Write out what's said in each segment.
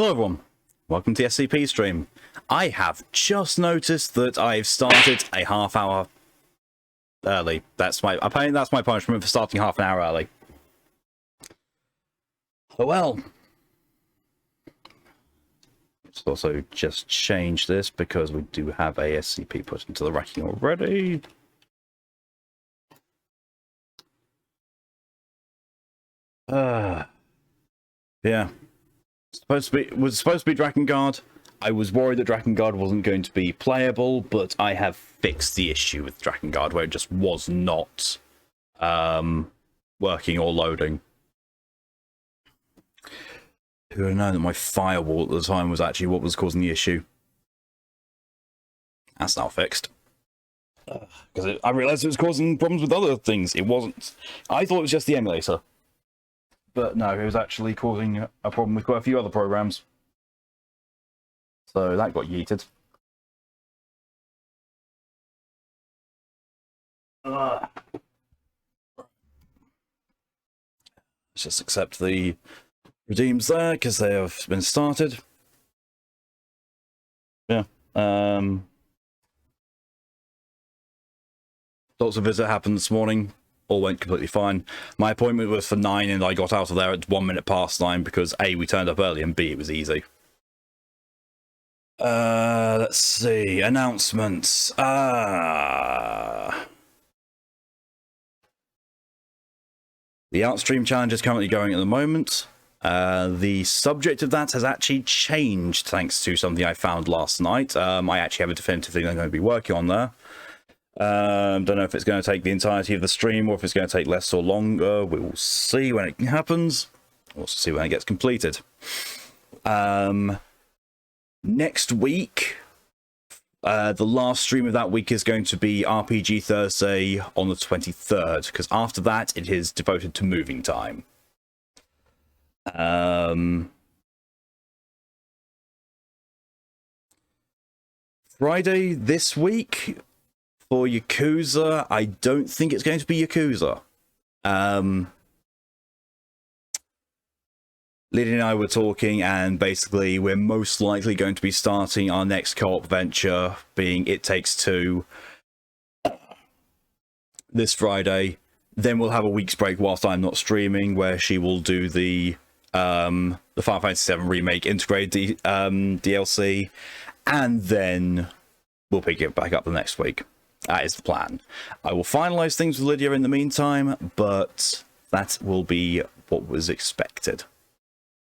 Hello everyone, welcome to the SCP stream. I have just noticed that I've started a half hour early. Apparently that's my punishment for starting half an hour early. Oh well. Let's also just change this because we do have a SCP put into the racking already. Yeah. Was supposed to be Drakengard. I was worried that Drakengard wasn't going to be playable, but I have fixed the issue with Drakengard where it just was not working or loading. Who would have known that my firewall at the time was actually what was causing the issue? That's now fixed. Because I realized it was causing problems with other things. It wasn't. I thought it was just the emulator. But no, it was actually causing a problem with quite a few other programs. So that got yeeted. Let's just accept the redeems there, because they have been started. Yeah. Doctor visit happened this morning. All went completely fine. My appointment was for 9 and I got out of there at 1 minute past 9 because A, we turned up early, and B, it was easy. Let's see. Announcements. The Outstream challenge is currently going at the moment. The subject of that has actually changed thanks to something I found last night. I actually have a definitive thing I'm going to be working on there. Don't know if it's going to take the entirety of the stream or if it's going to take less or longer. We will see when it happens. We'll see when it gets completed. Next week, the last stream of that week is going to be RPG Thursday on the 23rd, because after that it is devoted to moving time. Friday this week for Yakuza, I don't think it's going to be Yakuza. Lydia and I were talking, and basically we're most likely going to be starting our next co-op venture, being It Takes Two, this Friday. Then we'll have a week's break whilst I'm not streaming, where she will do the Final Fantasy VII Remake integrated DLC, and then we'll pick it back up the next week. That is the plan. I will finalize things with Lydia in the meantime, but that will be what was expected.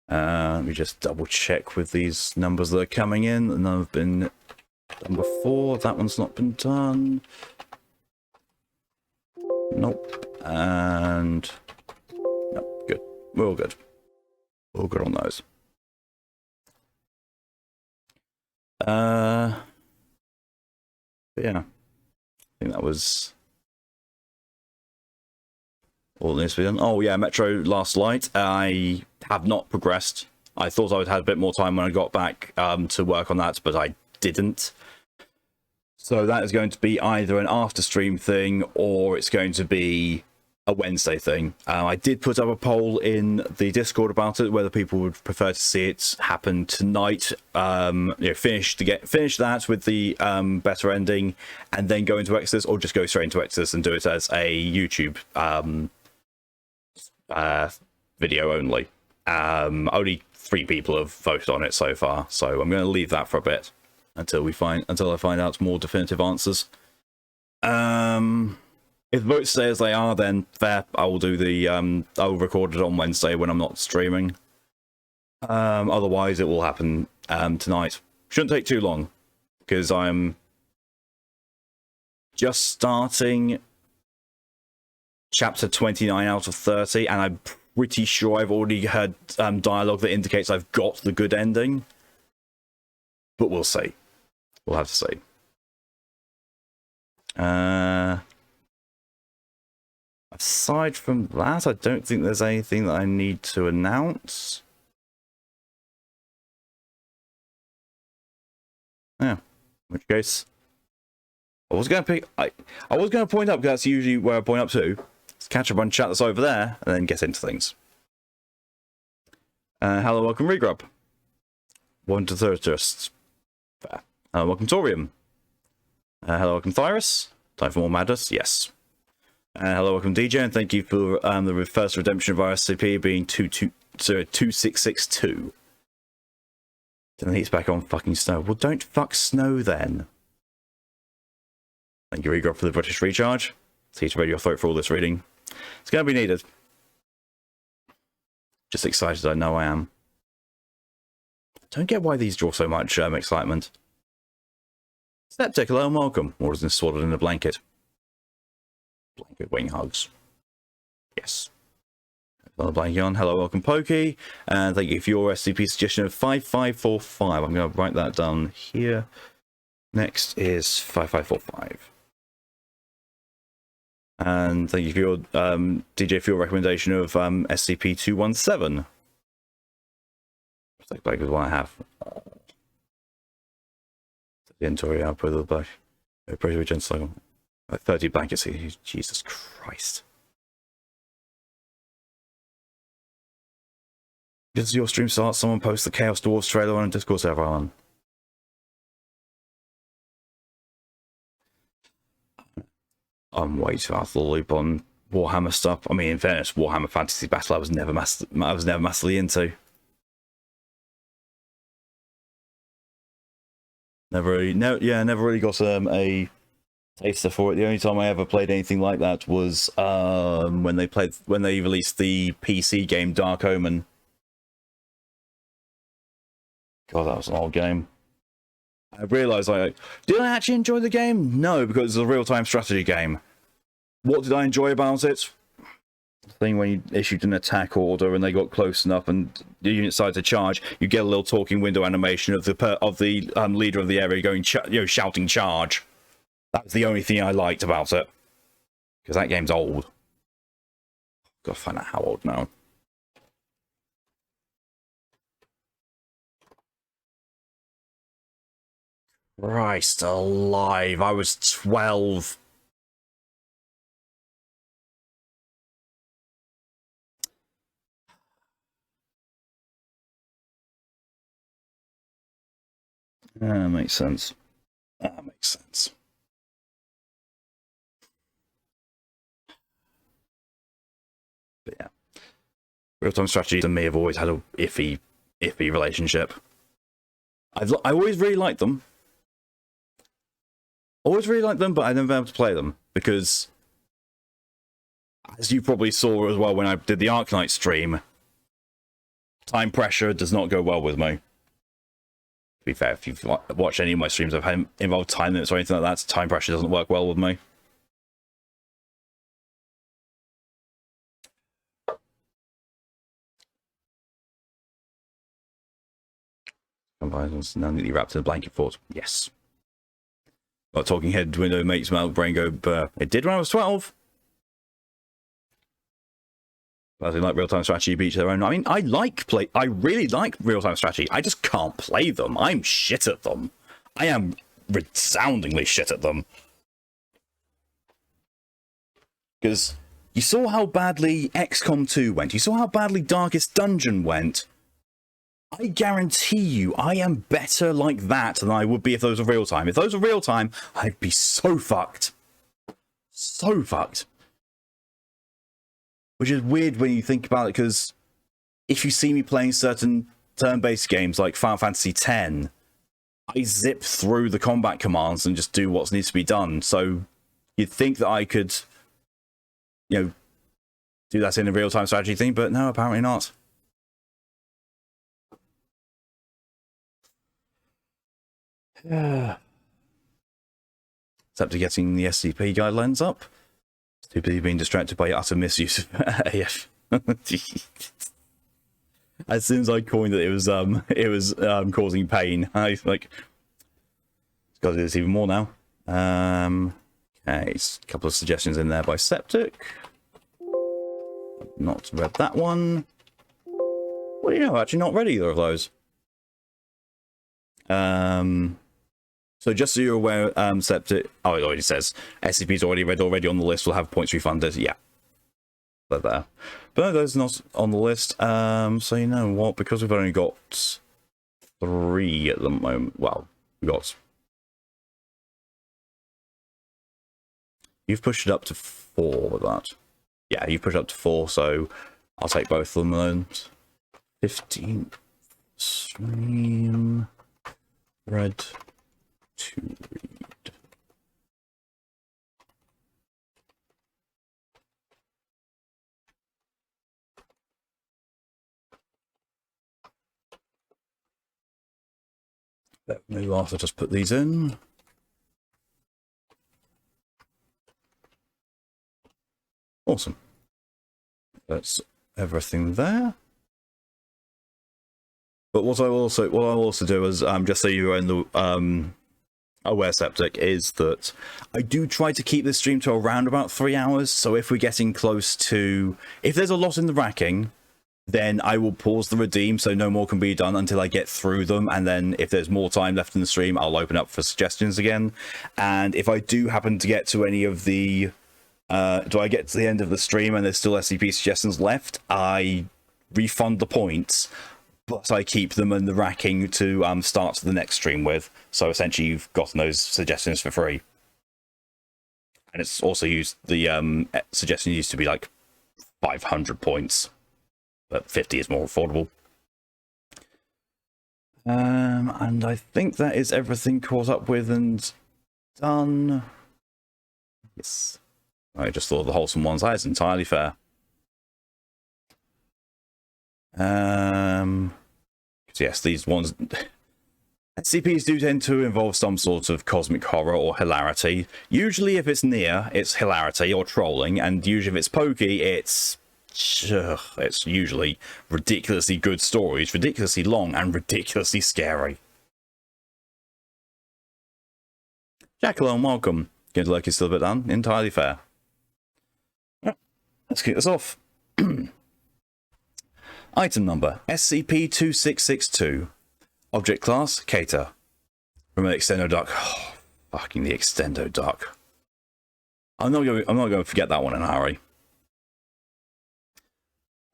Let me just double check with these numbers that are coming in. None have been done before. That one's not been done. Nope. And nope. Good. We're all good. All good on those. Yeah. I think that was all this been. Oh yeah, Metro Last Light. I have not progressed. I thought I would have a bit more time when I got back to work on that, but I didn't. So that is going to be either an after stream thing or it's going to be a Wednesday thing. I did put up a poll in the Discord about it, whether people would prefer to see it happen tonight. Finish that with the better ending, and then go into Exodus, or just go straight into Exodus and do it as a YouTube video only. Only 3 people have voted on it so far, so I'm going to leave that for a bit until I find out more definitive answers. If votes stay as they are, then fair. I will do the I'll record it on Wednesday when I'm not streaming. Otherwise, it will happen tonight. Shouldn't take too long, because I'm just starting chapter 29 out of 30, and I'm pretty sure I've already heard dialogue that indicates I've got the good ending. But we'll see. We'll have to see. Aside from that, I don't think there's anything that I need to announce. Yeah, in which case, I was going to point up, because that's usually where I point up to. Let's catch up on chat that's over there, and then get into things. Hello, welcome, Regrub. One to thirst. Fair. Welcome Torium. Hello, welcome Thyrus. Time for more madness. Yes. Hello, welcome DJ, and thank you for the first redemption of our SCP being 2662. Then he's back on fucking snow. Well, don't fuck snow then. Thank you, Regro, for the British recharge. See to ready your throat for all this reading. It's going to be needed. Just excited, I know I am. Don't get why these draw so much excitement. Septic, hello and welcome. Or is this swaddled in a blanket? Blanket wing hugs. Yes. Blanket on. Hello, welcome Pokey. And thank you for your SCP suggestion of 5545. I'm going to write that down here. Next is 5545. And thank you for your DJ for your recommendation of SCP-217. Like back with what I have. The inventory output of the back. Pressure cycle. 30 blankets here. Jesus Christ. Just as your stream starts, someone posts the Chaos Dwarves trailer on a Discord server on. I'm way too out of the loop on Warhammer stuff. I mean, in fairness, Warhammer Fantasy Battle I was never massively into. Never really got a taster for it. The only time I ever played anything like that was when they released the PC game Dark Omen. God, that was an old game. I realised did I actually enjoy the game? No, because it's a real-time strategy game. What did I enjoy about it? The thing when you issued an attack order and they got close enough and the unit decided to charge, you get a little talking window animation of the leader of the area going, shouting charge. That was the only thing I liked about it. Because that game's old. Gotta find out how old now. Christ alive, I was 12. That makes sense. That makes sense. But yeah. Real-time strategies and me have always had a iffy relationship. I always really liked them. Always really liked them, but I never been able to play them because, as you probably saw as well when I did the Arknight stream, time pressure does not go well with me. To be fair, if you've watched any of my streams I've had involved time limits or anything like that, time pressure doesn't work well with me. Combines now neatly wrapped in a blanket fort. Yes. Got talking head window makes my brain go burr. It did when I was 12. I think like real-time strategy beats their own. I mean, I really like real-time strategy. I just can't play them. I'm shit at them. I am resoundingly shit at them. Because you saw how badly XCOM 2 went. You saw how badly Darkest Dungeon went. I guarantee you, I am better like that than I would be if those were real time. If those were real time, I'd be so fucked. So fucked. Which is weird when you think about it, because if you see me playing certain turn-based games like Final Fantasy X, I zip through the combat commands and just do what needs to be done. So you'd think that I could, do that in a real-time strategy thing, but no, apparently not. Yeah. Except to getting the SCP guidelines up. Too busy being distracted by utter misuse of AF. As soon as I coined it, it was causing pain. I was like, gotta do this even more now. Okay, a couple of suggestions in there by Septic. I've not read that one. Well, I've actually not read either of those. So just so you're aware, Septic, oh, it already says SCP's already read on the list, will have points refunded. Yeah. But there. But no, those are not on the list. So you know what, because we've only got 3 at the moment. Well, we got... You've pushed it up to 4 with that. Yeah, you've pushed it up to 4, so I'll take both of them then. 15 stream read to read. Let me also just put these in. Awesome. That's everything there. But what I'll also do is, just so you're in the aware, Septic, is that I do try to keep this stream to around about 3 hours. So if we're getting close to, if there's a lot in the racking, then I will pause the redeem so no more can be done until I get through them. And then if there's more time left in the stream, I'll open up for suggestions again. And if I do happen to get to any of the, do I get to the end of the stream and there's still SCP suggestions left, I refund the points, but I keep them in the racking to start the next stream with. So essentially you've gotten those suggestions for free. And it's also used, the suggestion used to be like 500 points, but 50 is more affordable. And I think that is everything caught up with and done. Yes. I just thought of the wholesome ones. That is entirely fair. Yes, these ones... SCPs do tend to involve some sort of cosmic horror or hilarity. Usually if it's near, it's hilarity or trolling, and usually if it's pokey, it's usually ridiculously good stories, ridiculously long, and ridiculously scary. Jacqueline, welcome. Good luck, you're still a bit done. Entirely fair. Let's kick this off. Item number, SCP-2662. Object class, Cater. Remote Extendo Duck. Oh, fucking the Extendo Duck. I'm not going to forget that one in a hurry.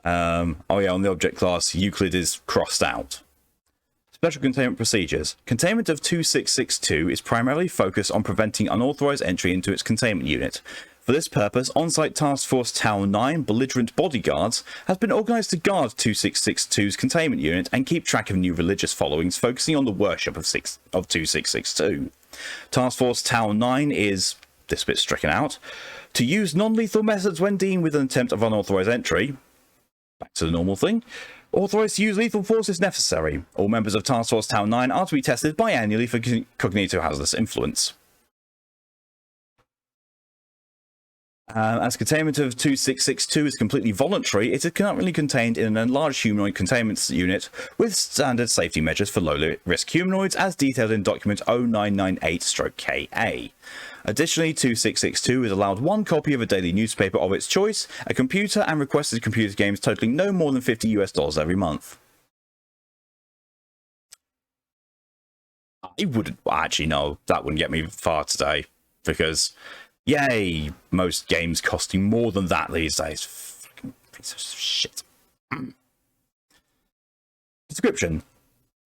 Oh yeah, on the object class, Euclid is crossed out. Special containment procedures. Containment of 2662 is primarily focused on preventing unauthorized entry into its containment unit. For this purpose, on-site Task Force Tower 9 belligerent bodyguards has been organized to guard 2662's containment unit and keep track of new religious followings focusing on the worship of 2662. Task Force Tower 9 is, this bit stricken out, to use non-lethal methods when dealing with an attempt of unauthorized entry. Back to the normal thing. Authorized to use lethal force if necessary. All members of Task Force Tower 9 are to be tested biannually for cognitohazardous influence. As containment of 2662 is completely voluntary, it is currently contained in an enlarged humanoid containment unit with standard safety measures for low-risk humanoids as detailed in document 0998/KA. Additionally, 2662 is allowed one copy of a daily newspaper of its choice, a computer, and requested computer games totaling no more than $50 US every month. I wouldn't actually know. That wouldn't get me far today, because yay, most games costing more than that these days. Fucking piece of shit. Description.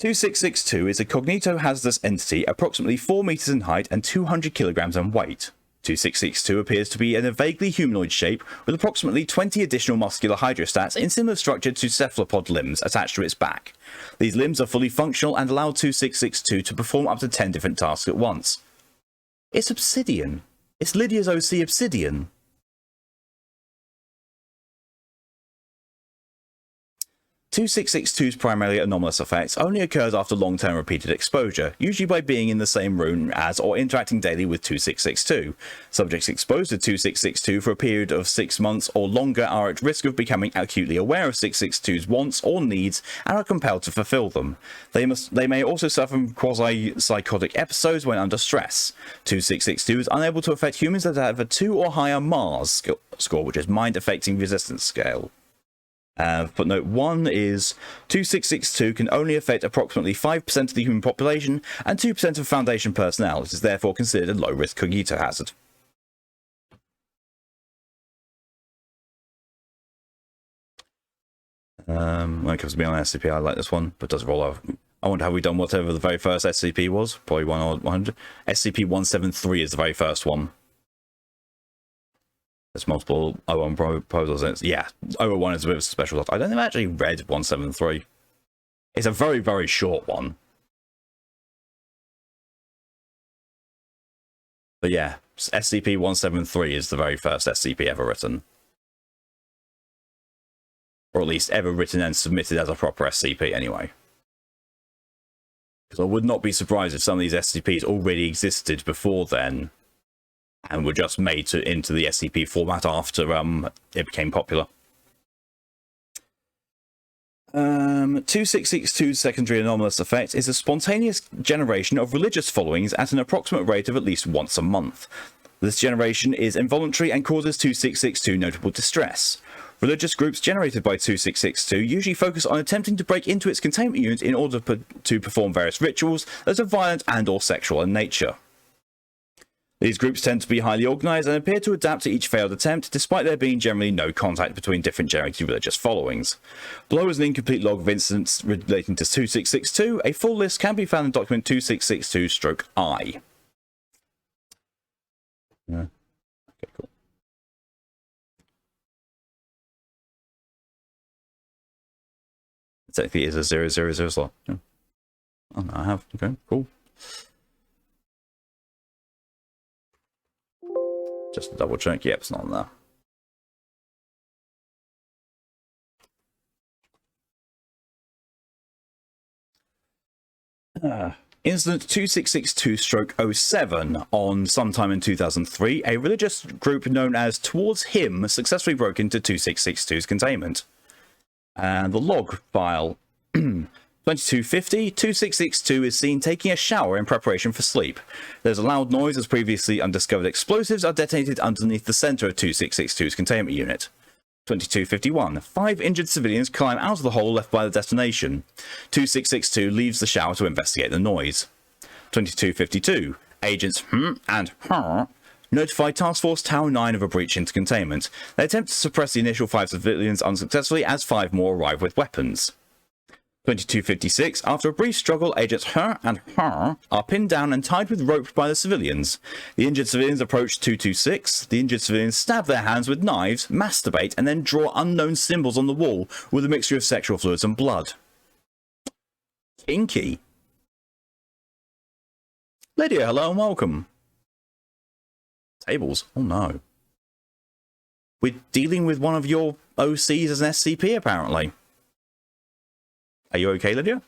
2662 is a cognitohazardous entity approximately 4 meters in height and 200 kilograms in weight. 2662 appears to be in a vaguely humanoid shape with approximately 20 additional muscular hydrostats in similar structure to cephalopod limbs attached to its back. These limbs are fully functional and allow 2662 to perform up to 10 different tasks at once. It's Obsidian. It's Lydia's OC Obsidian. 2662's primarily anomalous effects only occurs after long-term repeated exposure, usually by being in the same room as or interacting daily with 2662. Subjects exposed to 2662 for a period of 6 months or longer are at risk of becoming acutely aware of 662's wants or needs and are compelled to fulfill them. They may also suffer from quasi-psychotic episodes when under stress. 2662 is unable to affect humans that have a 2 or higher Mars score, which is Mind Affecting Resistance Scale. Footnote 1 is 2662 can only affect approximately 5% of the human population and 2% of Foundation personnel. It is therefore considered a low-risk cognitohazard. When it comes to being on SCP, I like this one, but does roll over. I wonder, have we done whatever the very first SCP was? Probably 100. SCP-173 is the very first one. There's multiple 01 proposals in it. Yeah, 01 is a bit of a special lot. I don't think I've actually read 173. It's a very, very short one. But yeah, SCP-173 is the very first SCP ever written. Or at least ever written and submitted as a proper SCP anyway. Because I would not be surprised if some of these SCPs already existed before then and were just made into the SCP format after it became popular. 2662's secondary anomalous effect is a spontaneous generation of religious followings at an approximate rate of at least once a month. This generation is involuntary and causes 2662 notable distress. Religious groups generated by 2662 usually focus on attempting to break into its containment unit in order to perform various rituals that are violent and/or sexual in nature. These groups tend to be highly organized and appear to adapt to each failed attempt, despite there being generally no contact between different generated religious followings. Below is an incomplete log of incidents relating to 2662. A full list can be found in document 2662-I. Yeah. Okay, cool. Technically, it is a 000 slot. Yeah. Oh, I have. Okay, cool. Just to double check. Yep, it's not on there. Incident 2662-07 on sometime in 2003, a religious group known as Towards Him successfully broke into 2662's containment. And the log file 2250, 2662 is seen taking a shower in preparation for sleep. There's a loud noise as previously undiscovered explosives are detonated underneath the center of 2662's containment unit. 2251, 5 injured civilians climb out of the hole left by the detonation. 2662 leaves the shower to investigate the noise. 2252, agents and notify Task Force Tau 9 of a breach into containment. They attempt to suppress the initial 5 civilians unsuccessfully as 5 more arrive with weapons. 2256, after a brief struggle, agents and are pinned down and tied with rope by the civilians. The injured civilians approach 226. The injured civilians stab their hands with knives, masturbate, and then draw unknown symbols on the wall with a mixture of sexual fluids and blood. Kinky. Lydia, hello and welcome. Tables? Oh no. We're dealing with one of your OCs as an SCP, apparently. Are you okay, Lydia?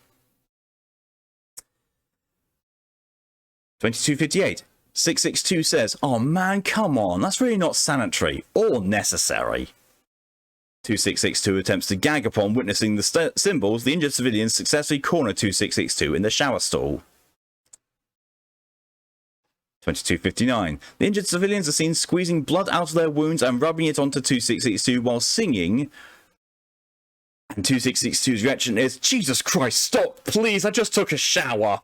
2258. 662 says, oh man, come on, that's really not sanitary or necessary. 2662 attempts to gag upon witnessing the symbols. The injured civilians successfully corner 2662 in the shower stall. 2259. The injured civilians are seen squeezing blood out of their wounds and rubbing it onto 2662 while singing. And 2662's reaction is, Jesus Christ, stop, please, I just took a shower.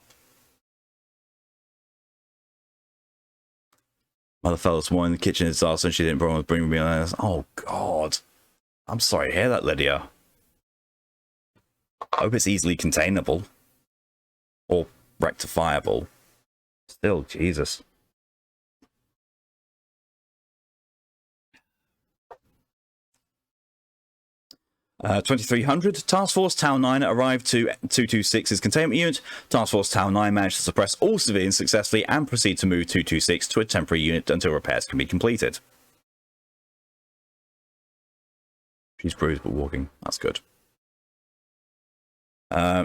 Mother fell this morning in the kitchen in disaster and she didn't bother bring me on. Oh, God. I'm sorry to hear that, Lydia. I hope it's easily containable. Or rectifiable. Still, Jesus. 2300, Task Force Tau 9 arrived to 226's containment unit. Task Force Tau 9 managed to suppress all civilians successfully and proceed to move 226 to a temporary unit until repairs can be completed. She's bruised but walking. That's good.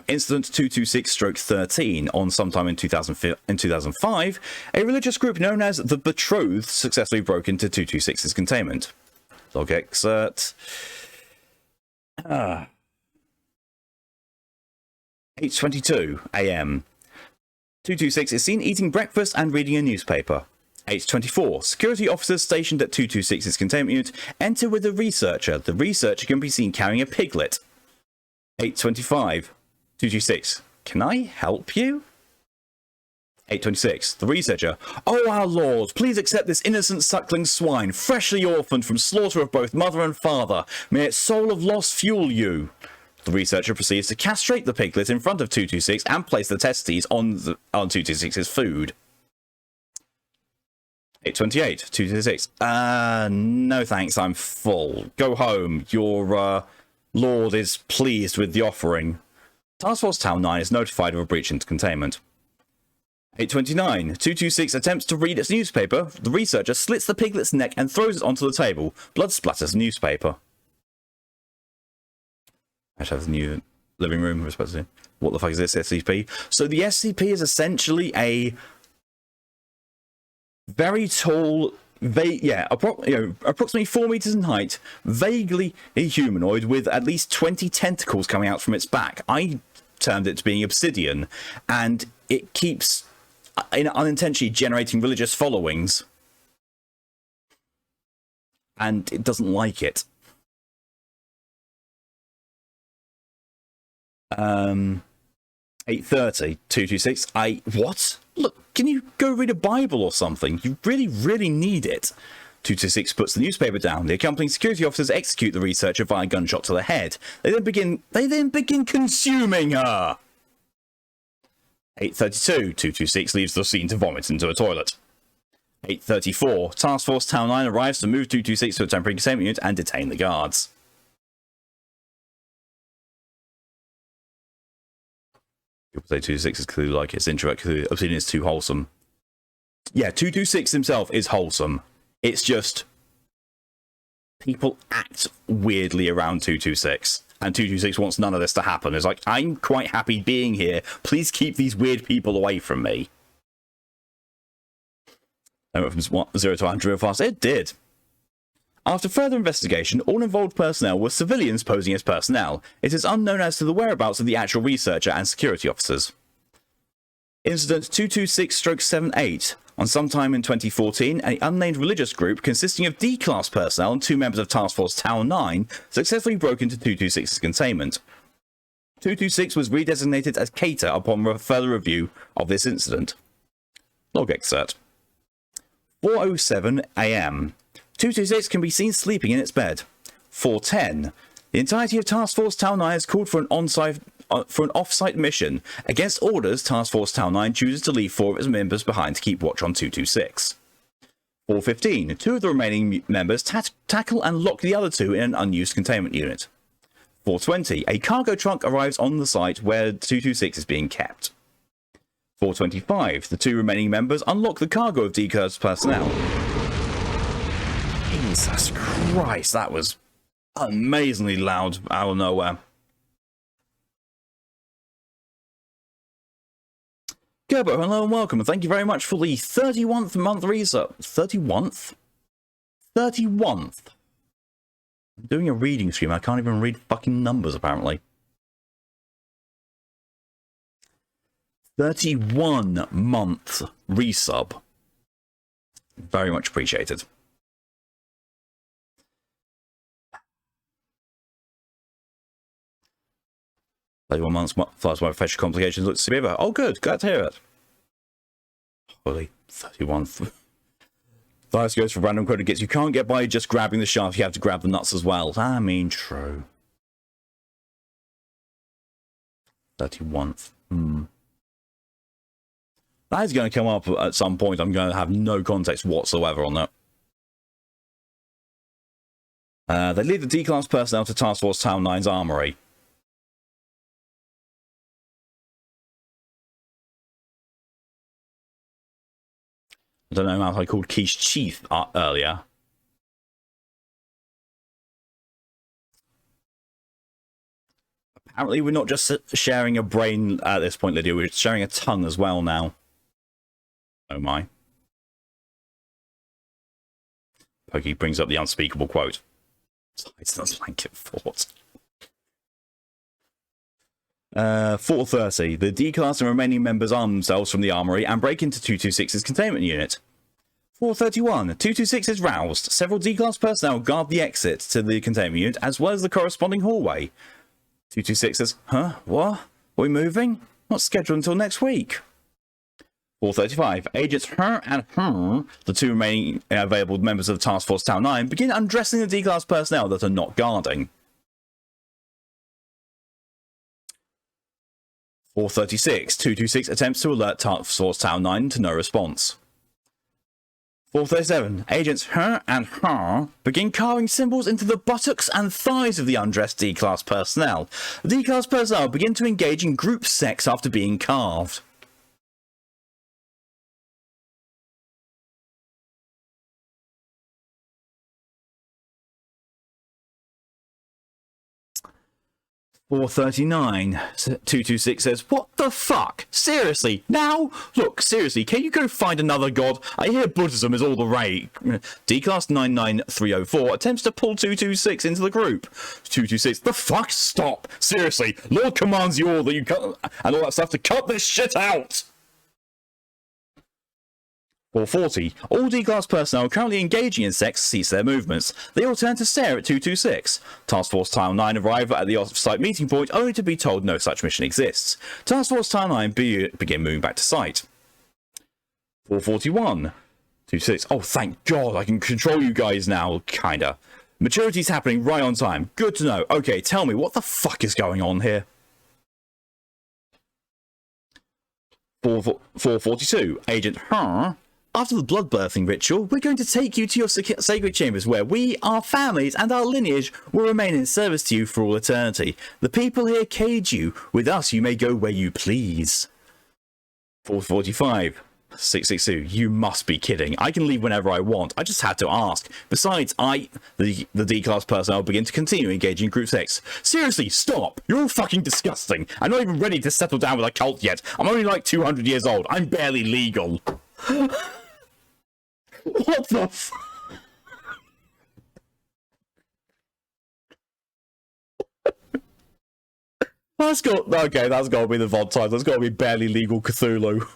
Incident 226-13 on sometime in 2005, a religious group known as the Betrothed successfully broke into 226's containment. Log excerpt. 8:22 AM. 226 is seen eating breakfast and reading a newspaper. 8:24. Security officers stationed at 226's containment unit enter with a researcher. The researcher can be seen carrying a piglet. 8:25. 226. Can I help you? 8:26. The researcher. Oh, our lord, please accept this innocent suckling swine, freshly orphaned from slaughter of both mother and father. May its soul of loss fuel you. The researcher proceeds to castrate the piglet in front of 226 and place the testes on 226's food. 828, 226. No thanks, I'm full. Go home. Your lord is pleased with the offering. Task Force Town 9 is notified of a breach into containment. 829, 226 attempts to read its newspaper. The researcher slits the piglet's neck and throws it onto the table. Blood splatters the newspaper. I should have the new living room, respectively. What the fuck is this SCP? So the SCP is essentially a very tall, approximately 4 meters in height, vaguely humanoid with at least 20 tentacles coming out from its back. I termed it to being obsidian, and it keeps unintentionally generating religious followings, and it doesn't like it. 830, 226. What? Look, can you go read a Bible or something? You really, really need it. 226 puts the newspaper down. The accompanying security officers execute the researcher via gunshot to the head. They then begin consuming her. 832, 226 leaves the scene to vomit into a toilet. 834, Task Force Town 9 arrives to move 226 to a temporary containment unit and detain the guards. People say 226 is clearly like its introvert because Obsidian is too wholesome. Yeah, 226 himself is wholesome. It's just people act weirdly around 226. And 226 wants none of this to happen. It's like, I'm quite happy being here. Please keep these weird people away from me. It went from 0 to 100 real fast. It did. After further investigation, all involved personnel were civilians posing as personnel. It is unknown as to the whereabouts of the actual researcher and security officers. Incident 226-78. On sometime in 2014, an unnamed religious group consisting of D-Class personnel and 2 members of Task Force Town 9 successfully broke into 226's containment. 226 was redesignated as Cater upon further review of this incident. Log excerpt. 4:07 AM. 226 can be seen sleeping in its bed. 4:10. The entirety of Task Force Town 9 has called for an off-site mission. Against orders, Task Force Town 9 chooses to leave 4 of its members behind to keep watch on 226. 4:15. 2 of the remaining members tackle and lock the other 2 in an unused containment unit. 4:20. A cargo truck arrives on the site where 226 is being kept. 4:25. The 2 remaining members unlock the cargo of D-Class personnel. Jesus Christ, that was amazingly loud out of nowhere. Gerbo, hello and welcome, and thank you very much for the 31th month resub. 31th? 31th? I'm doing a reading stream, I can't even read fucking numbers apparently. 31 month resub. Very much appreciated. 31 months flies by facial complications looks severe. Oh good, glad to hear it. Holy 31. Virus goes for random credit gets. You can't get by just grabbing the shaft, you have to grab the nuts as well. I mean, true. 31th. That is going to come up at some point. I'm going to have no context whatsoever on that. They lead the D-Class personnel to Task Force Town 9's armory. I don't know how I called Quiche Chief earlier. Apparently we're not just sharing a brain at this point, Lydia, we're sharing a tongue as well now. Oh my. Pokey brings up the unspeakable quote. It's not blanket fort. 4:30. The D-Class and remaining members arm themselves from the armory and break into 226's containment unit. 4:31. 226 is roused. Several D-Class personnel guard the exit to the containment unit as well as the corresponding hallway. 226 says, huh? What? Are we moving? Not scheduled until next week. 4:35. Agents Her and Her, the 2 remaining available members of Task Force Town 9, begin undressing the D-Class personnel that are not guarding. 436, 226 attempts to alert Task Force Tower 9 to no response. 437, agents Her and Her begin carving symbols into the buttocks and thighs of the undressed D-Class personnel. The D-Class personnel begin to engage in group sex after being carved. $439, 226 says, what the fuck? Seriously? Now? Look, seriously, can you go find another god? I hear Buddhism is all the rage. D-Class 99304 attempts to pull 226 into the group. 226, the fuck? Stop! Seriously, Lord commands you all that you cut, and all that stuff to cut this shit out! 440. All D-Class personnel currently engaging in sex cease their movements. They all turn to stare at 226. Task Force Tile 9 arrive at the off-site meeting point only to be told no such mission exists. Task Force Tile 9 begin moving back to site. 441. 26. Oh, thank God, I can control you guys now, kinda. Maturity's happening right on time. Good to know. Okay, tell me, what the fuck is going on here? 442. Agent Her. After the blood birthing ritual, we're going to take you to your sacred chambers where we, our families, and our lineage will remain in service to you for all eternity. The people here cage you. With us, you may go where you please. 445. 662. You must be kidding. I can leave whenever I want. I just had to ask. Besides, the D-Class personnel begin to continue engaging in group sex. Seriously, stop! You're all fucking disgusting. I'm not even ready to settle down with a cult yet. I'm only like 200 years old. I'm barely legal. What the f- That's got to be the VOD title. That's got to be barely legal Cthulhu.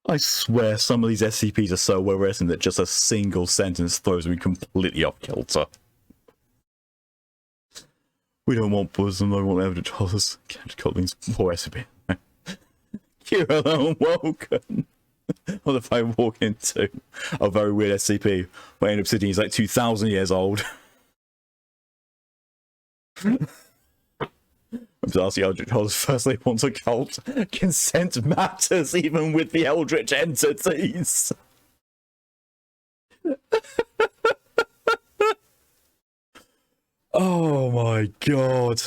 I swear some of these SCPs are so well written that just a single sentence throws me completely off kilter. We don't want bosom, I want ever to tell us. Can't call things poor SCP. You're alone, welcome. What if I walk into a very weird SCP where I end up sitting, he's like 2,000 years old. I'm just asking Eldritch Horrors first they want a cult. Consent matters even with the Eldritch entities. Oh my god.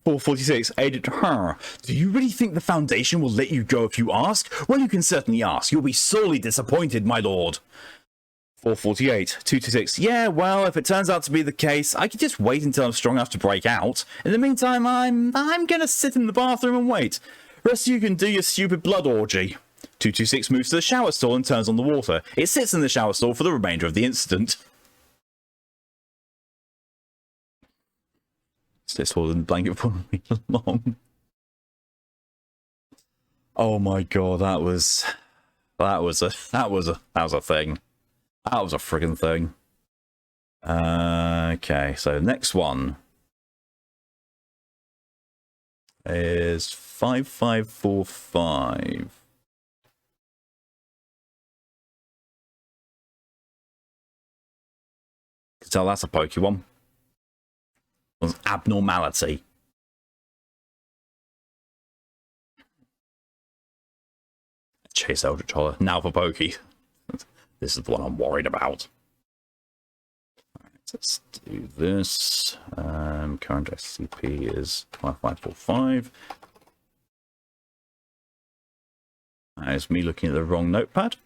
446, Agent Her. Do you really think the Foundation will let you go if you ask? Well, you can certainly ask. You'll be sorely disappointed, my lord. 448, 226. Yeah, well, if it turns out to be the case, I could just wait until I'm strong enough to break out. In the meantime, I'm gonna sit in the bathroom and wait. Rest of you can do your stupid blood orgy. 226 moves to the shower stall and turns on the water. It sits in the shower stall for the remainder of the incident. Sits holding the blanket for me long. Oh my god, that was a thing. That was a friggin' thing. Okay, so next one is 5545. Can tell that's a Pokemon. It's abnormality. Chase Eldritch Horror. Now for Pokey. This is the one I'm worried about. Alright, let's do this. Current SCP is 5545. That is me looking at the wrong notepad.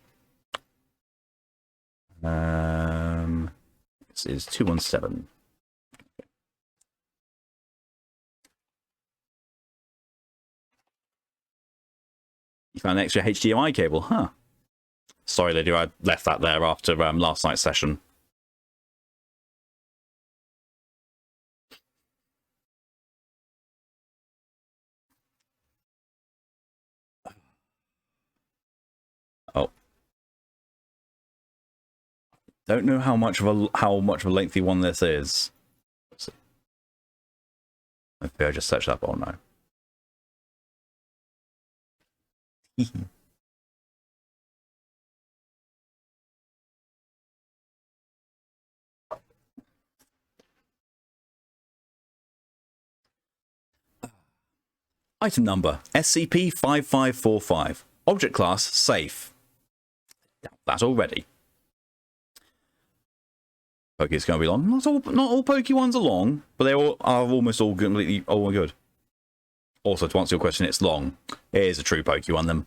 This is 217. You found an extra HDMI cable, huh? Sorry, lady, I left that there after last night's session. Oh, don't know how much of a lengthy one this is. Let's see. Maybe I just searched up. Oh no. Item number SCP-5545. Object class safe. That already. Poke's going to be long. Not all Poke ones are long, but they are almost all completely good. Also, to answer your question, it's long. It is a true Poke one, then.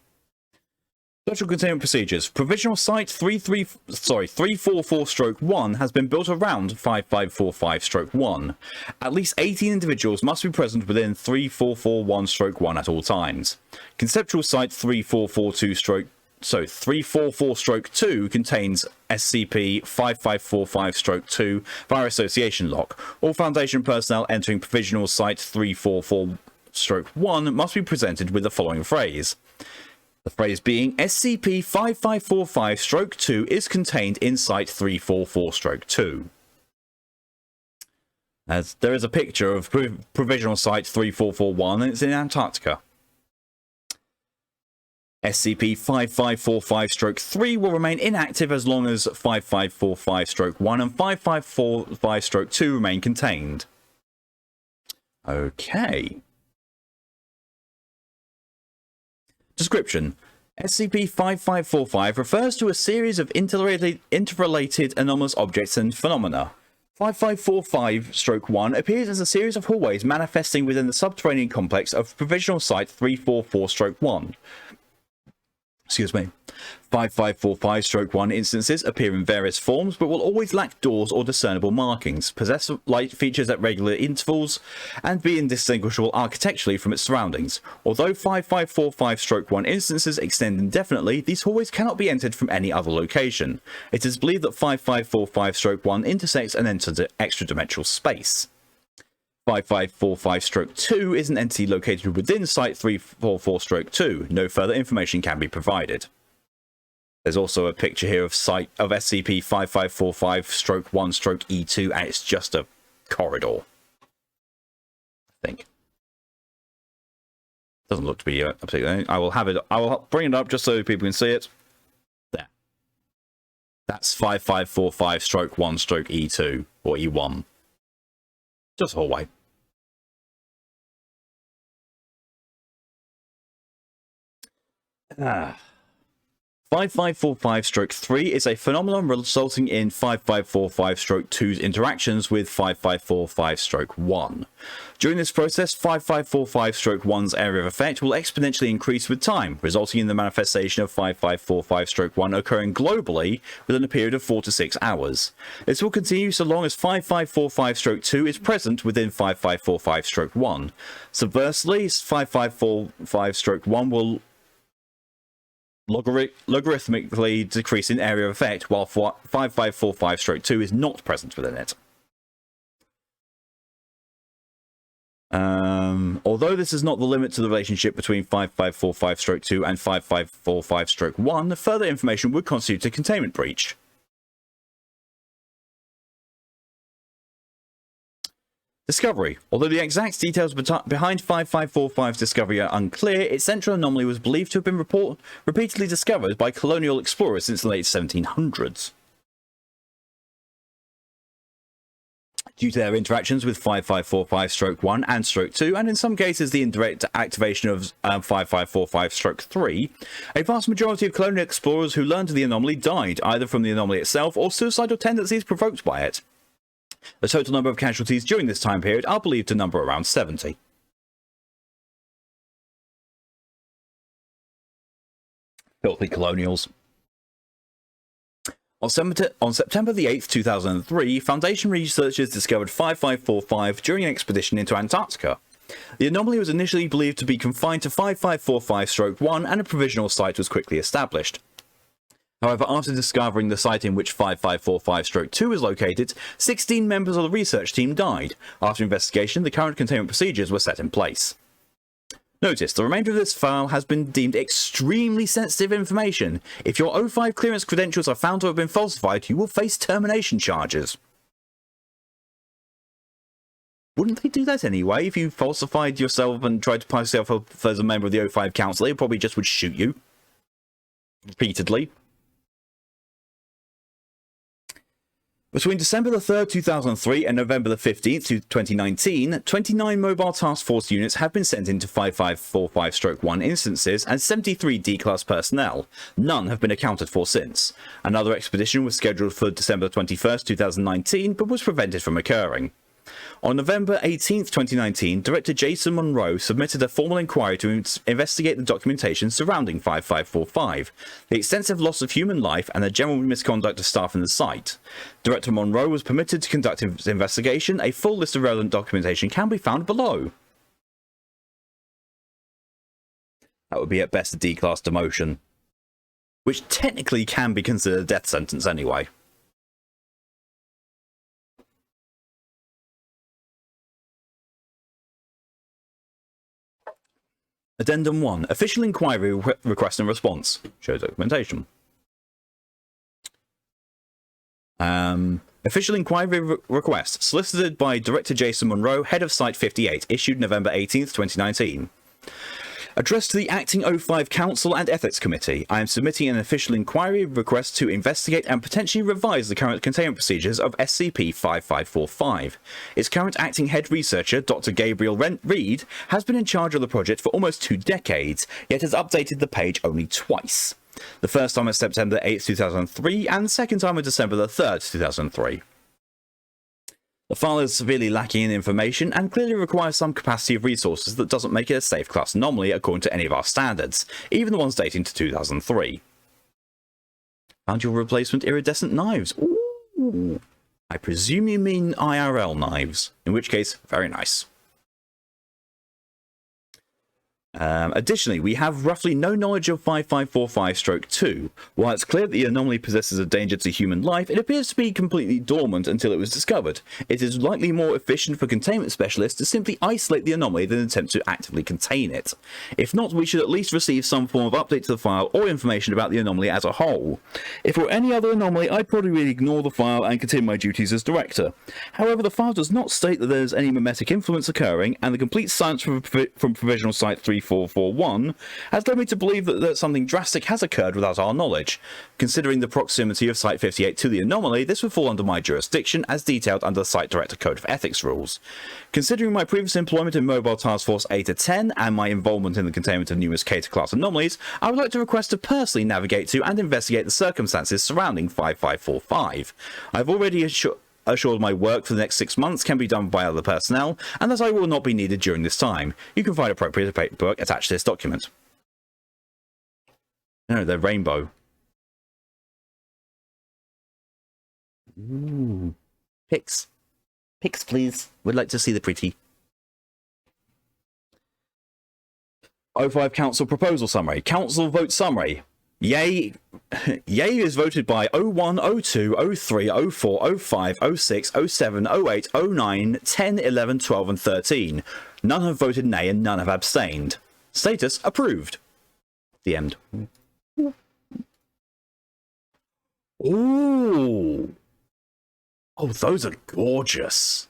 Special containment procedures. Provisional Site 344-1 has been built around 5545-1. At least 18 individuals must be present within 3441-1 at all times. Conceptual Site 344-2 contains SCP-5545-2 via association lock. All Foundation personnel entering Provisional Site 344-1 must be presented with the following phrase. The phrase being SCP-5545-2 is contained in Site 344-2. As there is a picture of Provisional Site 3441 and it's in Antarctica. SCP-5545-3 will remain inactive as long as 5545-1 and 5545-2 remain contained. Okay. Description. SCP-5545 refers to a series of interrelated anomalous objects and phenomena. 5545-1 appears as a series of hallways manifesting within the subterranean complex of Provisional Site 344-1. Excuse me. 5545-1 instances appear in various forms, but will always lack doors or discernible markings, possess light features at regular intervals, and be indistinguishable architecturally from its surroundings. Although 5545-1 instances extend indefinitely, these hallways cannot be entered from any other location. It is believed that 5545-1 intersects and enters extra-dimensional space. 5545-2 is an entity located within Site 344-2. No further information can be provided. There's also a picture here of SCP-5545-1-E2, and it's just a corridor. I think. Doesn't look to be a particular. I will bring it up just so people can see it. There. That's 5545-1-E2 or E1. Just a hallway. 5545-3 is a phenomenon resulting in 5545-2's interactions with 5545-1. During this process, 5545-1's area of effect will exponentially increase with time, resulting in the manifestation of 5545-1 occurring globally within a period of 4 to 6 hours. This will continue so long as 5545-2 is present within 5545-1. Subversely, 5545-1 will logarithmically decrease in area of effect, while 5545-2 is not present within it. Although this is not the limit to the relationship between 5545-2 and 5545-1, further information would constitute a containment breach. Discovery. Although the exact details behind 5545's discovery are unclear, its central anomaly was believed to have been repeatedly discovered by colonial explorers since the late 1700s. Due to their interactions with 5545-1 and -2, and in some cases the indirect activation of 5545-3, a vast majority of colonial explorers who learned of the anomaly died, either from the anomaly itself or suicidal tendencies provoked by it. The total number of casualties during this time period are believed to number around 70. Filthy colonials. On September the 8th, 2003, Foundation researchers discovered 5545 during an expedition into Antarctica. The anomaly was initially believed to be confined to 5545-1, and a provisional site was quickly established. However, after discovering the site in which 5545-2 is located, 16 members of the research team died. After investigation, the current containment procedures were set in place. Notice, the remainder of this file has been deemed extremely sensitive information. If your O5 clearance credentials are found to have been falsified, you will face termination charges. wouldn't they do that anyway? If you falsified yourself and tried to pass yourself up as a member of the O5 Council, they probably just would shoot you. Repeatedly. Between December the 3rd, 2003 and November the 15th, 2019, 29 Mobile Task Force units have been sent into 5545-1 instances and 73 D-Class personnel. None have been accounted for since. Another expedition was scheduled for December 21st, 2019, but was prevented from occurring. On November 18th, 2019, Director Jason Monroe submitted a formal inquiry to investigate the documentation surrounding 5545, the extensive loss of human life and the general misconduct of staff in the site. Director Monroe was permitted to conduct his investigation. A full list of relevant documentation can be found below. That would be at best a D-Class demotion, which technically can be considered a death sentence anyway. Addendum 1. Official Inquiry Request and Response. Show documentation. Official Inquiry Request. Solicited by Director Jason Monroe, Head of Site 58. Issued November 18th, 2019. Addressed to the Acting O5 Council and Ethics Committee, I am submitting an official inquiry request to investigate and potentially revise the current containment procedures of SCP-5545. Its current acting head researcher, Dr. Gabriel Reed, has been in charge of the project for almost 2 decades, yet has updated the page only twice. The first time on September 8th, 2003, and the second time on December 3rd, 2003. The file is severely lacking in information and clearly requires some capacity of resources that doesn't make it a safe class anomaly according to any of our standards, even the ones dating to 2003. Found your replacement iridescent knives. Ooh. I presume you mean IRL knives, in which case, very nice. Additionally, we have roughly no knowledge of 5545-2. While it's clear that the anomaly possesses a danger to human life, it appears to be completely dormant until it was discovered. It is likely more efficient for containment specialists to simply isolate the anomaly than attempt to actively contain it. If not, we should at least receive some form of update to the file or information about the anomaly as a whole. If it were any other anomaly, I'd probably ignore the file and continue my duties as director. However, the file does not state that there is any mimetic influence occurring, and the complete silence from Provisional Site 3441 has led me to believe that something drastic has occurred without our knowledge. Considering the proximity of Site 58 to the anomaly, this would fall under my jurisdiction as detailed under the Site Director Code of Ethics rules. Considering my previous employment in Mobile Task Force 8-10 and my involvement in the containment of numerous Cater-class anomalies, I would like to request to personally navigate to and investigate the circumstances surrounding 5545. I've already assured my work for the next 6 months can be done by other personnel, and that I will not be needed during this time. You can find appropriate paperwork attached to this document. No, they're rainbow. Ooh. Pics. Pics, please. We'd like to see the pretty. O5 Council Proposal Summary. Council Vote Summary. Yay. Yay is voted by 01, 02, 03, 04, 05, 06, 07, 08, 09, 10, 11, 12, and 13. None have voted nay and none have abstained. Status approved. The end. Ooh. Oh, those are gorgeous.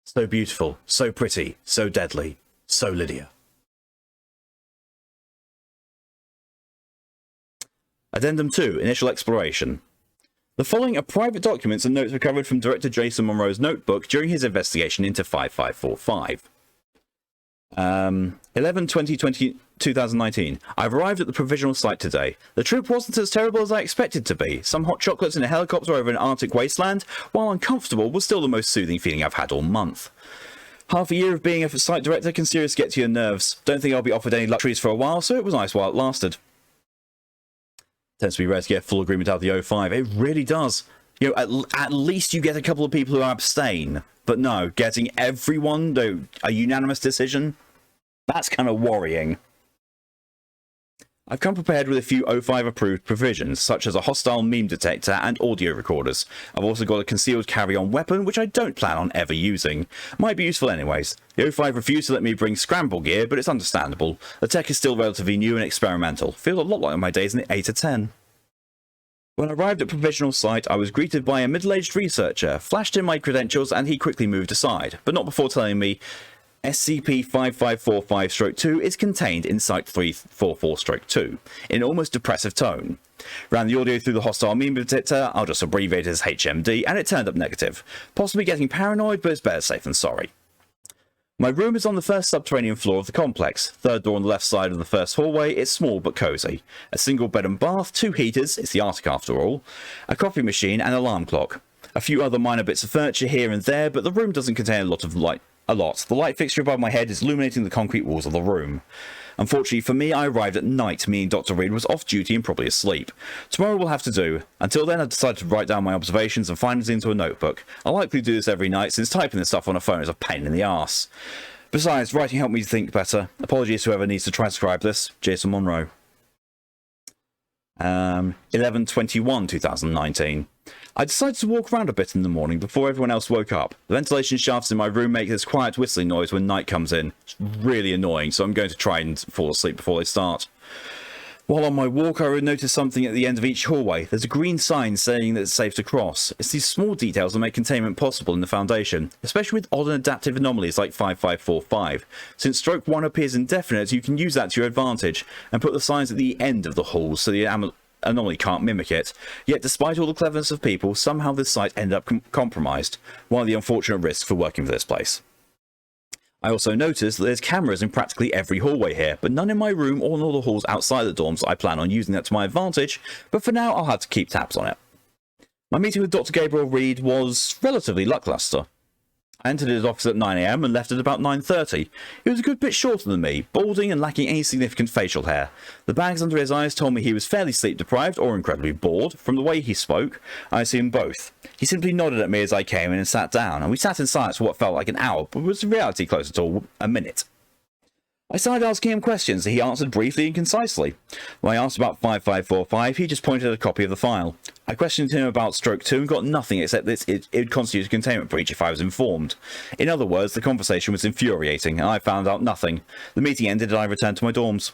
So beautiful, so pretty, so deadly, so Lydia. Addendum 2, Initial Exploration. The following are private documents and notes recovered from Director Jason Monroe's notebook during his investigation into 5545. 11/20/2019. I've arrived at the provisional site today. The trip wasn't as terrible as I expected to be. Some hot chocolates in a helicopter over an Arctic wasteland, while uncomfortable, was still the most soothing feeling I've had all month. Half a year of being a site director can seriously get to your nerves. Don't think I'll be offered any luxuries for a while, so it was nice while it lasted. Tends to be rare to get full agreement out of the O5. It really does. You know, at least you get a couple of people who abstain. But no, getting everyone to a unanimous decision, that's kind of worrying. I've come prepared with a few O5 approved provisions, such as a hostile meme detector and audio recorders. I've also got a concealed carry-on weapon, which I don't plan on ever using. Might be useful anyways. The O5 refused to let me bring scramble gear, but it's understandable. The tech is still relatively new and experimental. Feels a lot like my days in the 8-10. When I arrived at provisional site, I was greeted by a middle-aged researcher, flashed in my credentials, and he quickly moved aside, but not before telling me SCP-5545-2 is contained in Site 344-2, in an almost depressive tone. Ran the audio through the hostile meme detector, I'll just abbreviate it as HMD, and it turned up negative. Possibly getting paranoid, but it's better safe than sorry. My room is on the first subterranean floor of the complex. Third door on the left side of the first hallway. It's small but cosy. A single bed and bath, 2 heaters, it's the Arctic after all, a coffee machine and alarm clock. A few other minor bits of furniture here and there, but the room doesn't contain a lot of light. The light fixture above my head is illuminating the concrete walls of the room. Unfortunately for me, I arrived at night, meaning Dr. Reed was off duty and probably asleep. Tomorrow will have to do. Until then, I decided to write down my observations and findings into a notebook. I'll likely do this every night, since typing this stuff on a phone is a pain in the arse. Besides, writing helped me think better. Apologies to whoever needs to transcribe this. Jason Monroe. 11/21/2019. I decided to walk around a bit in the morning before everyone else woke up. The ventilation shafts in my room make this quiet whistling noise when night comes in. It's really annoying, so I'm going to try and fall asleep before they start. While on my walk, I noticed something at the end of each hallway. There's a green sign saying that it's safe to cross. It's these small details that make containment possible in the Foundation, especially with odd and adaptive anomalies like 5545. Since stroke 1 appears indefinite, you can use that to your advantage, and put the signs at the end of the halls so the anomaly can't mimic it. Yet despite all the cleverness of people, somehow this site ended up compromised. One of the unfortunate risks for working for this place. I also noticed that there's cameras in practically every hallway here, but none in my room or in all the halls outside the dorms. I plan on using that to my advantage, but for now I'll have to keep tabs on it. My meeting with Dr. Gabriel Reed was relatively lackluster. I entered his office at 9 AM and left at about 9:30. He was a good bit shorter than me, balding and lacking any significant facial hair. The bags under his eyes told me he was fairly sleep deprived or incredibly bored. From the way he spoke, I assumed both. He simply nodded at me as I came in and sat down, and we sat in silence for what felt like an hour, but was in reality closer to a minute. I started asking him questions that he answered briefly and concisely. When I asked about 5545, he just pointed at a copy of the file. I questioned him about stroke 2 and got nothing except that it would constitute a containment breach if I was informed. In other words, the conversation was infuriating, and I found out nothing. The meeting ended and I returned to my dorms.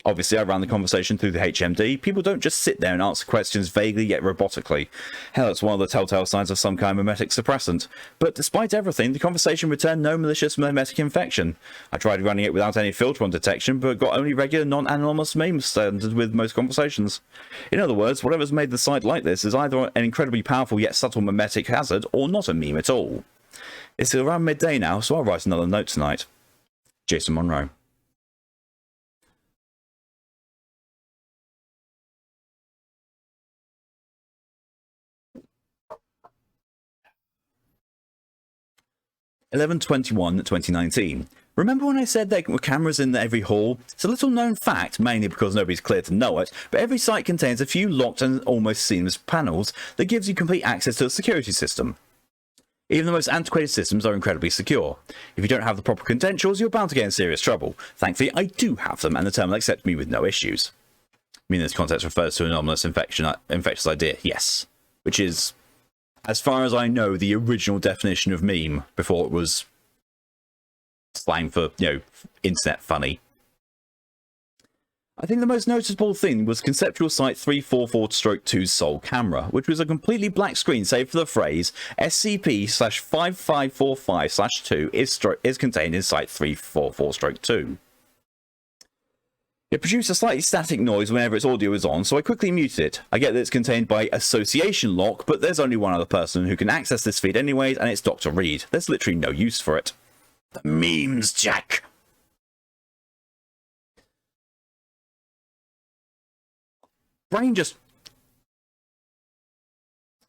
Obviously, I ran the conversation through the HMD. People don't just sit there and answer questions vaguely yet robotically. Hell, it's one of the telltale signs of some kind of mimetic suppressant. But despite everything, the conversation returned no malicious mimetic infection. I tried running it without any filter on detection, but got only regular non-anonymous memes standard with most conversations. In other words, whatever's made the site like this is either an incredibly powerful yet subtle mimetic hazard, or not a meme at all. It's around midday now, so I'll write another note tonight. Jason Monroe. 11/21/2019. Remember when I said there were cameras in every hall? It's a little known fact, mainly because nobody's clear to know it, but every site contains a few locked and almost seamless panels that gives you complete access to the security system. Even the most antiquated systems are incredibly secure. If you don't have the proper credentials, you're bound to get in serious trouble. Thankfully, I do have them, and the terminal accepts me with no issues. I mean, this context refers to an anomalous infectious idea, yes. Which is, as far as I know, the original definition of meme before it was slang for, internet funny. I think the most noticeable thing was conceptual site 344-2's sole camera, which was a completely black screen save for the phrase SCP-5545/2 is contained in site 344-2. It produced a slightly static noise whenever its audio is on, so I quickly muted it. I get that it's contained by association lock, but there's only one other person who can access this feed anyways, and it's Dr. Reed. There's literally no use for it. The memes, Jack! Brain just...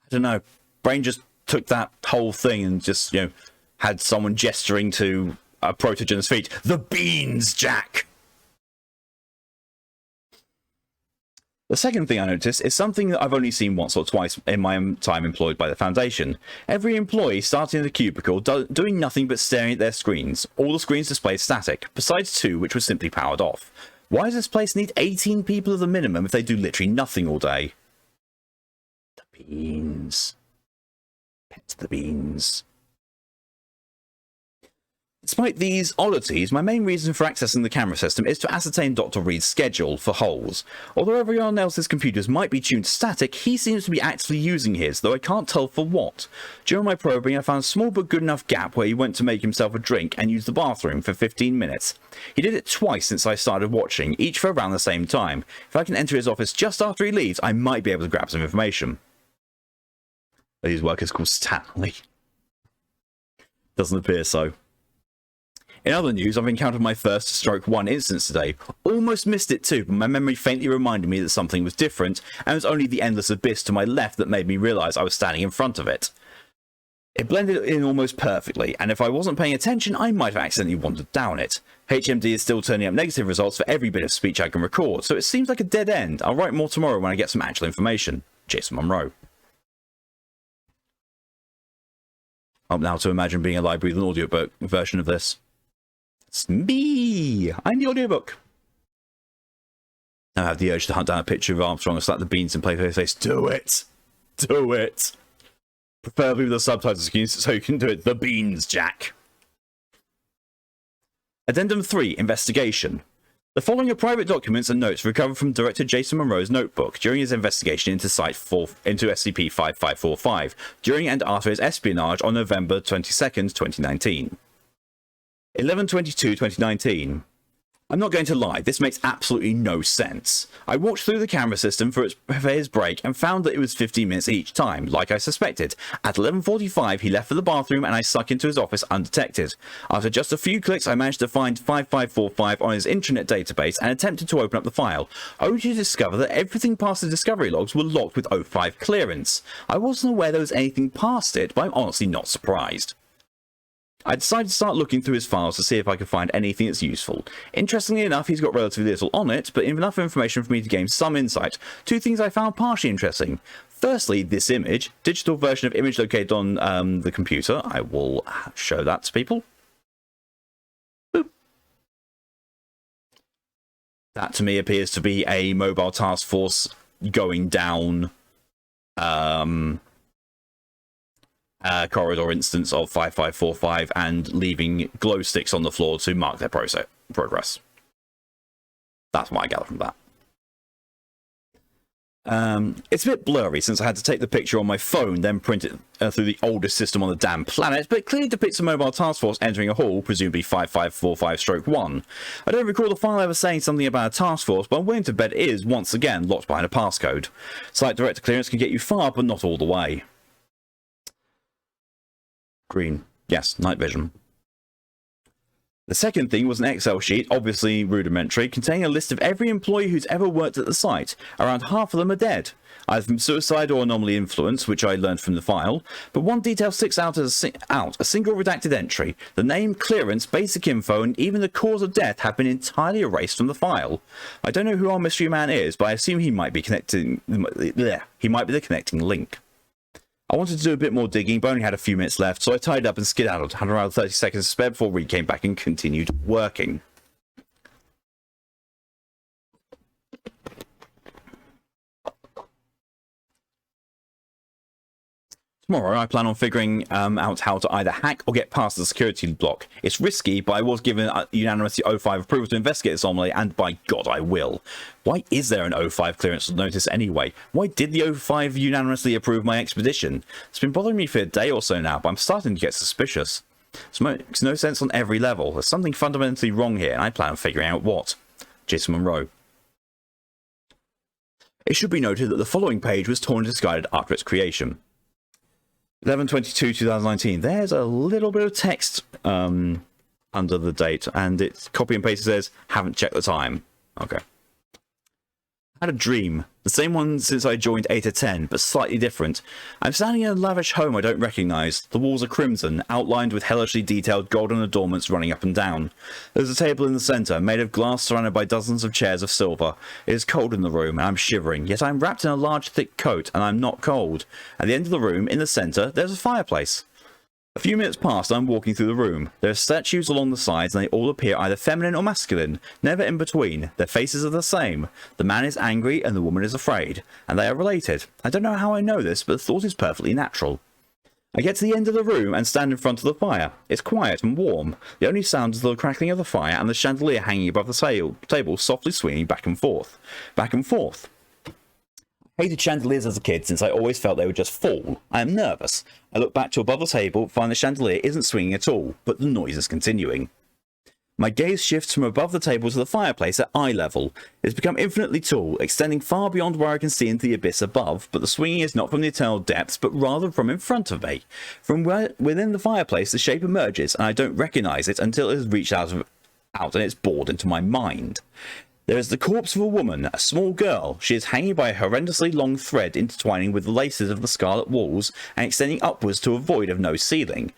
I don't know. Brain just took that whole thing and just, had someone gesturing to a protogen's feet. The beans, Jack! The second thing I noticed is something that I've only seen once or twice in my time employed by the Foundation. Every employee starting in the cubicle doing nothing but staring at their screens. All the screens displayed static, besides 2 which were simply powered off. Why does this place need 18 people at the minimum if they do literally nothing all day? The beans. Pet the beans. Despite these oddities, my main reason for accessing the camera system is to ascertain Dr. Reed's schedule for holes. Although everyone else's computers might be tuned to static, he seems to be actively using his, though I can't tell for what. During my probing, I found a small but good enough gap where he went to make himself a drink and use the bathroom for 15 minutes. He did it twice since I started watching, each for around the same time. If I can enter his office just after he leaves, I might be able to grab some information. His work is called Stanley. Doesn't appear so. In other news, I've encountered my first stroke 1 instance today. Almost missed it too, but my memory faintly reminded me that something was different, and it was only the endless abyss to my left that made me realise I was standing in front of it. It blended in almost perfectly, and if I wasn't paying attention, I might have accidentally wandered down it. HMD is still turning up negative results for every bit of speech I can record, so it seems like a dead end. I'll write more tomorrow when I get some actual information. Jason Monroe. Up now to imagine being a library with an audiobook version of this. It's me! I'm the audiobook. I have the urge to hunt down a picture of Armstrong and slap the beans and play for his face. Do it! Do it! Preferably with the subtitles so you can do it. The beans, Jack. Addendum 3. Investigation. The following are private documents and notes recovered from Director Jason Monroe's notebook during his investigation into SCP-5545 during and after his espionage on November 22nd, 2019. 11/22/2019. I'm not going to lie, this makes absolutely no sense. I walked through the camera system for his break and found that it was 15 minutes each time, like I suspected. At 11:45, he left for the bathroom and I snuck into his office undetected. After just a few clicks, I managed to find 5545 on his intranet database and attempted to open up the file, only to discover that everything past the discovery logs were locked with O5 clearance. I wasn't aware there was anything past it, but I'm honestly not surprised. I decided to start looking through his files to see if I could find anything that's useful. Interestingly enough, he's got relatively little on it, but enough information for me to gain some insight. Two things I found partially interesting. Firstly, this image, digital version of image located on the computer. I will show that to people. Boop. That to me appears to be a mobile task force going down corridor instance of 5545 and leaving glow sticks on the floor to mark their progress. That's what I gather from that. It's a bit blurry since I had to take the picture on my phone, then print it through the oldest system on the damn planet, but it clearly depicts a mobile task force entering a hall, presumably 5545-1. I don't recall the file ever saying something about a task force, but I'm willing to bet it is, once again, locked behind a passcode. Site director clearance can get you far, but not all the way. Green. Yes, night vision. The second thing was an Excel sheet, obviously rudimentary, containing a list of every employee who's ever worked at the site. Around half of them are dead, either from suicide or anomaly influence, which I learned from the file, but one detail sticks out as a single redacted entry. The name, clearance, basic info, and even the cause of death have been entirely erased from the file. I don't know who our mystery man is, but I assume he might be he might be the connecting link. I wanted to do a bit more digging, but only had a few minutes left, so I tied up and skedaddled. Had around 30 seconds to spare before Reed came back and continued working. Tomorrow, I plan on figuring out how to either hack or get past the security block. It's risky, but I was given unanimous O5 approval to investigate this anomaly, and by God, I will. Why is there an O5 clearance notice anyway? Why did the O5 unanimously approve my expedition? It's been bothering me for a day or so now, but I'm starting to get suspicious. This makes no sense on every level. There's something fundamentally wrong here, and I plan on figuring out what. Jason Monroe. It should be noted that the following page was torn and discarded after its creation. 11/22/2019. There's a little bit of text under the date, and it's copy and paste says, haven't checked the time. Okay. I had a dream. The same one since I joined 8 or 10, but slightly different. I'm standing in a lavish home I don't recognise. The walls are crimson, outlined with hellishly detailed golden adornments running up and down. There's a table in the centre, made of glass surrounded by dozens of chairs of silver. It is cold in the room, and I'm shivering, yet I'm wrapped in a large thick coat, and I'm not cold. At the end of the room, in the centre, there's a fireplace. A few minutes past, I'm walking through the room. There are statues along the sides, and they all appear either feminine or masculine, never in between. Their faces are the same. The man is angry, and the woman is afraid, and they are related. I don't know how I know this, but the thought is perfectly natural. I get to the end of the room and stand in front of the fire. It's quiet and warm. The only sound is the crackling of the fire and the chandelier hanging above the table softly swinging back and forth. Back and forth. I hated chandeliers as a kid since I always felt they would just fall. I am nervous. I look back to above the table, find the chandelier isn't swinging at all, but the noise is continuing. My gaze shifts from above the table to the fireplace at eye level. It has become infinitely tall, extending far beyond where I can see into the abyss above, but the swinging is not from the eternal depths, but rather from in front of me. From within the fireplace, the shape emerges, and I don't recognise it until it has reached out and it's bored into my mind. There is the corpse of a woman, a small girl. She is hanging by a horrendously long thread intertwining with the laces of the scarlet walls and extending upwards to a void of no ceiling.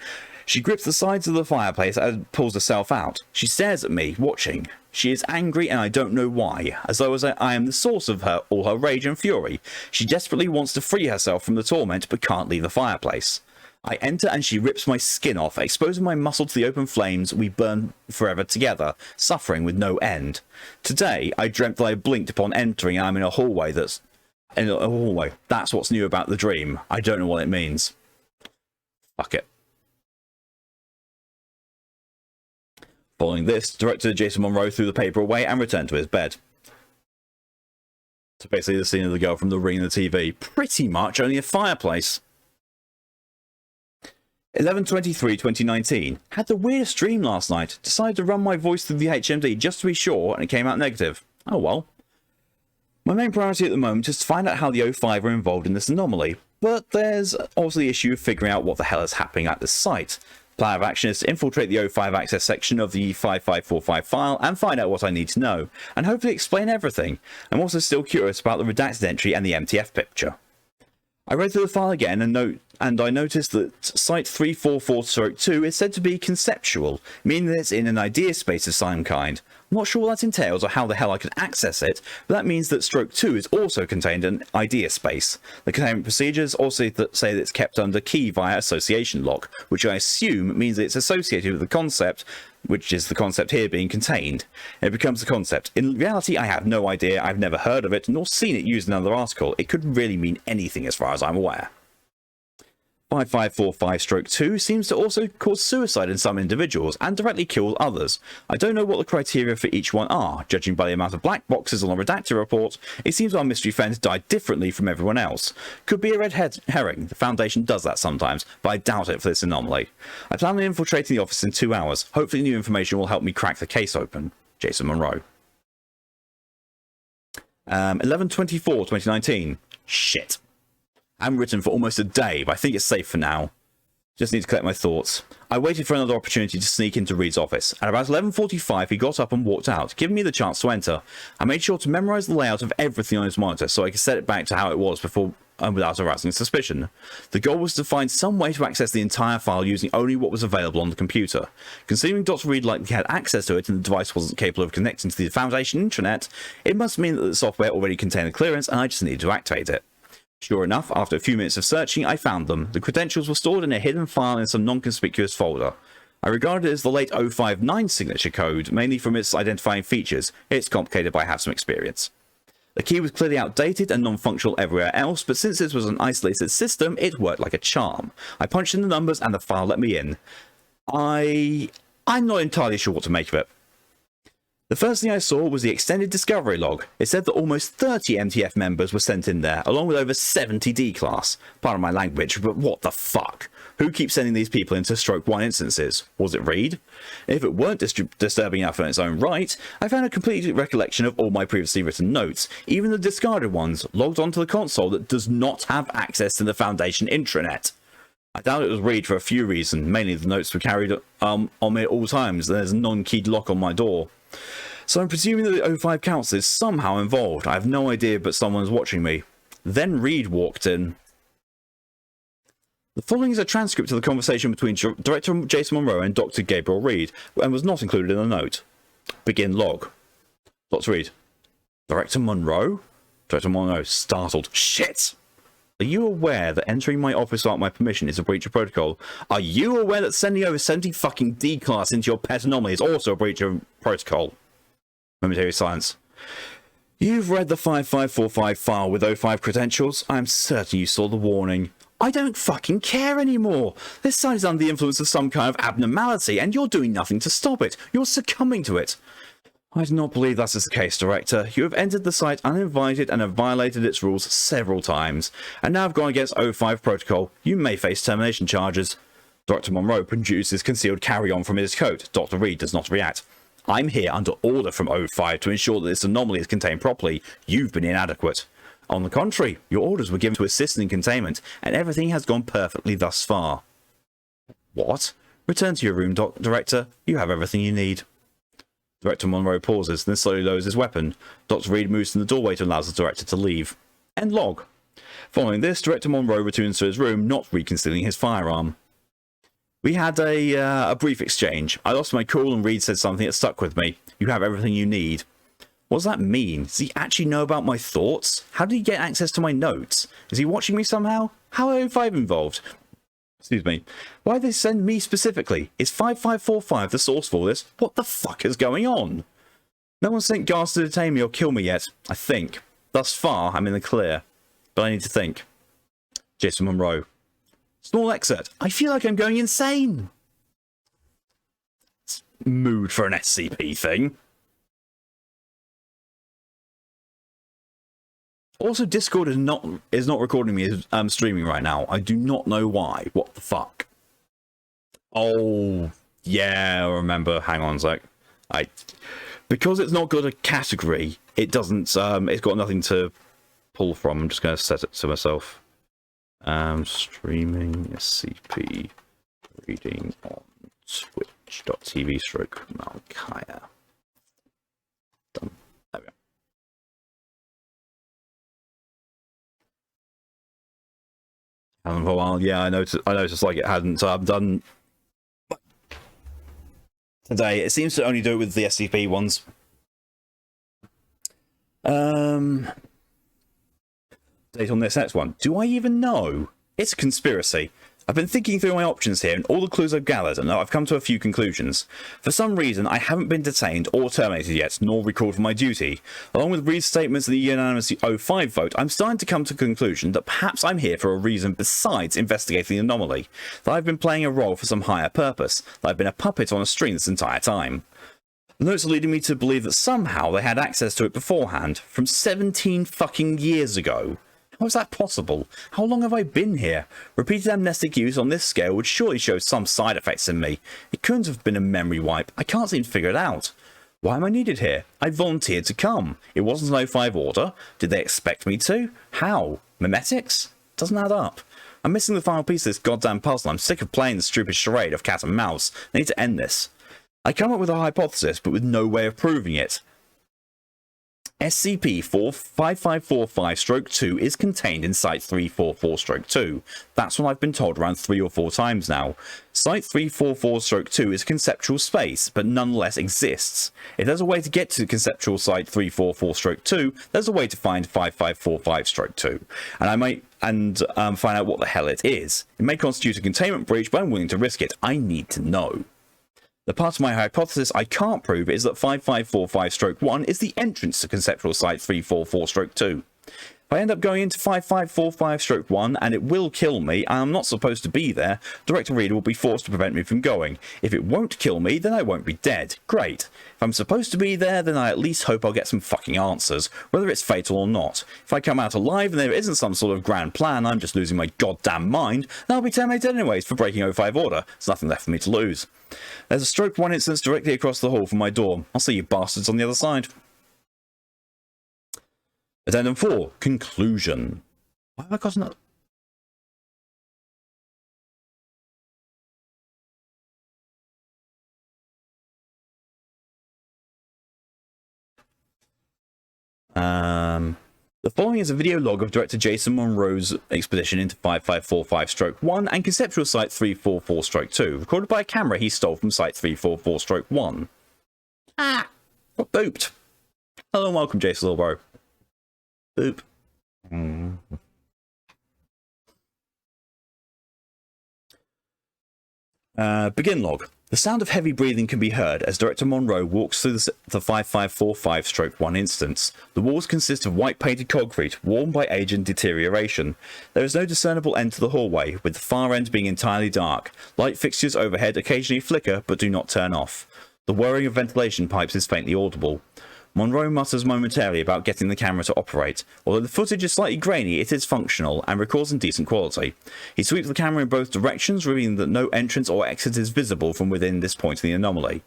She grips the sides of the fireplace and pulls herself out. She stares at me, watching. She is angry and I don't know why, as though I am the source of all her rage and fury. She desperately wants to free herself from the torment but can't leave the fireplace. I enter and she rips my skin off, exposing my muscle to the open flames. We burn forever together, suffering with no end. Today, I dreamt that I blinked upon entering and I'm in a hallway That's what's new about the dream. I don't know what it means. Fuck it. Following this, Director Jason Monroe threw the paper away and returned to his bed. So basically the scene of the girl from The Ring and the TV. Pretty much, only a fireplace. 11/23/2019. Had the weirdest dream last night. Decided to run my voice through the HMD just to be sure, and it came out negative. Oh well. My main priority at the moment is to find out how the O5 are involved in this anomaly, but there's also the issue of figuring out what the hell is happening at this site. Plan of action is to infiltrate the O5 access section of the 5545 file and find out what I need to know, and hopefully explain everything. I'm also still curious about the redacted entry and the MTF picture. I read through the file again and I noticed that Site 344-2 is said to be conceptual, meaning that it's in an idea space of some kind. I'm not sure what that entails or how the hell I could access it, but that means that Stroke 2 is also contained in an idea space. The containment procedures also say that it's kept under key via association lock, which I assume means that it's associated with the concept, which is the concept here being contained. It becomes the concept. In reality, I have no idea, I've never heard of it, nor seen it used in another article. It could really mean anything as far as I'm aware. 5545-2 seems to also cause suicide in some individuals and directly kill others. I don't know what the criteria for each one are. Judging by the amount of black boxes on the redacted report, it seems our mystery friend died differently from everyone else. Could be a red herring. The Foundation does that sometimes, but I doubt it for this anomaly. I plan on infiltrating the office in 2 hours. Hopefully new information will help me crack the case open. Jason Monroe. 11/24/2019. Shit. I haven't written for almost a day, but I think it's safe for now. Just need to collect my thoughts. I waited for another opportunity to sneak into Reed's office. At about 11:45, he got up and walked out, giving me the chance to enter. I made sure to memorize the layout of everything on his monitor so I could set it back to how it was before without arousing suspicion. The goal was to find some way to access the entire file using only what was available on the computer. Considering Dr. Reed likely had access to it and the device wasn't capable of connecting to the Foundation intranet, it must mean that the software already contained a clearance and I just needed to activate it. Sure enough, after a few minutes of searching, I found them. The credentials were stored in a hidden file in some non-conspicuous folder. I regard it as the late 059 signature code, mainly from its identifying features. It's complicated, but I have some experience. The key was clearly outdated and non-functional everywhere else, but since this was an isolated system, it worked like a charm. I punched in the numbers and the file let me in. I'm not entirely sure what to make of it. The first thing I saw was the extended discovery log. It said that almost 30 MTF members were sent in there, along with over 70 D-class. Pardon my language, but what the fuck? Who keeps sending these people into Stroke 1 instances? Was it Reed? If it weren't disturbing enough in its own right, I found a complete recollection of all my previously written notes, even the discarded ones, logged onto the console that does not have access to the Foundation intranet. I doubt it was Reed for a few reasons. Mainly the notes were carried on me at all times, and there's a non-keyed lock on my door. So I'm presuming that the O5 Council is somehow involved. I have no idea, but someone's watching me. Then Reed walked in. The following is a transcript of the conversation between Director Jason Monroe and Dr. Gabriel Reed, and was not included in the note. Begin log. Dr. Reed. Director Monroe? Director Monroe, startled. Shit! Are you aware that entering my office without my permission is a breach of protocol? Are you aware that sending over 70 fucking D-class into your pet anomaly is also a breach of protocol? Momentary silence. You've read the 5545 file with O5 credentials? I am certain you saw the warning. I don't fucking care anymore. This site is under the influence of some kind of abnormality, and you're doing nothing to stop it. You're succumbing to it. I do not believe that is the case, Director. You have entered the site uninvited and have violated its rules several times, and now have gone against O5 protocol. You may face termination charges. Dr. Monroe produces concealed carry-on from his coat. Dr. Reed does not react. I'm here under order from O5 to ensure that this anomaly is contained properly. You've been inadequate. On the contrary, your orders were given to assist in containment, and everything has gone perfectly thus far. What? Return to your room, Director. You have everything you need. Director Monroe pauses, then slowly lowers his weapon. Dr. Reed moves to the doorway to allow the Director to leave. End log. Following this, Director Monroe returns to his room, not reconcealing his firearm. We had a brief exchange. I lost my cool and Reed said something that stuck with me. You have everything you need. What does that mean? Does he actually know about my thoughts? How did he get access to my notes? Is he watching me somehow? How are O5 involved? Excuse me. Why did they send me specifically? Is 5545 the source for this? What the fuck is going on? No one sent guards to detain me or kill me yet, I think. Thus far, I'm in the clear. But I need to think. Jason Monroe. Small excerpt. I feel like I'm going insane. Mood for an SCP thing. Also, Discord is not recording me as streaming right now. I do not know why. What the fuck? Oh, yeah, I remember. Hang on a sec. Because it's not got a category, it doesn't. It's got nothing to pull from. I'm just going to set it to myself. Streaming SCP reading on twitch.tv/Malkaya. Done. There we go. And for a while, yeah, I noticed like it hadn't done today. It seems to only do it with the SCP ones. Date on this next one. Do I even know? It's a conspiracy. I've been thinking through my options here and all the clues I've gathered, and I've come to a few conclusions. For some reason, I haven't been detained or terminated yet, nor recalled for my duty. Along with Reed's statements in the unanimous O5 vote, I'm starting to come to the conclusion that perhaps I'm here for a reason besides investigating the anomaly, that I've been playing a role for some higher purpose, that I've been a puppet on a string this entire time. The notes are leading me to believe that somehow they had access to it beforehand, from 17 fucking years ago. How is that possible? How long have I been here? Repeated amnestic use on this scale would surely show some side effects in me. It couldn't have been a memory wipe. I can't seem to figure it out. Why am I needed here? I volunteered to come. It wasn't an O5 order. Did they expect me to? How? Memetics? Doesn't add up. I'm missing the final piece of this goddamn puzzle. I'm sick of playing the stupid charade of cat and mouse. I need to end this. I come up with a hypothesis, but with no way of proving it. SCP-5545-2 is contained in Site-344-2. That's what I've been told around 3 or 4 times now. Site-344-2 is a conceptual space, but nonetheless exists. If there's a way to get to conceptual Site-344-2, there's a way to find 5545-2. And I might find out what the hell it is. It may constitute a containment breach, but I'm willing to risk it. I need to know. The part of my hypothesis I can't prove is that 5545-1 is the entrance to conceptual site 344-2. If I end up going into 5545-1 and it will kill me and I'm not supposed to be there, Director Reed will be forced to prevent me from going. If it won't kill me, then I won't be dead. Great. If I'm supposed to be there, then I at least hope I'll get some fucking answers, whether it's fatal or not. If I come out alive and there isn't some sort of grand plan, I'm just losing my goddamn mind, then I'll be terminated anyways for breaking O5 order. There's nothing left for me to lose. There's a stroke 1 instance directly across the hall from my door. I'll see you bastards on the other side. Addendum 4. Conclusion. Why have I got another? The following is a video log of Director Jason Monroe's expedition into 5545-1 and conceptual site 344-2, recorded by a camera he stole from site 344-1. Ah! Got booped. Hello and welcome, Jason Lilbro. Boop. Begin log. The sound of heavy breathing can be heard as Director Monroe walks through the 5545-1 instance. The walls consist of white painted concrete, worn by age and deterioration. There is no discernible end to the hallway, with the far end being entirely dark. Light fixtures overhead occasionally flicker but do not turn off. The whirring of ventilation pipes is faintly audible. Monroe mutters momentarily about getting the camera to operate. Although the footage is slightly grainy, it is functional and records in decent quality. He sweeps the camera in both directions, revealing that no entrance or exit is visible from within this point in the anomaly.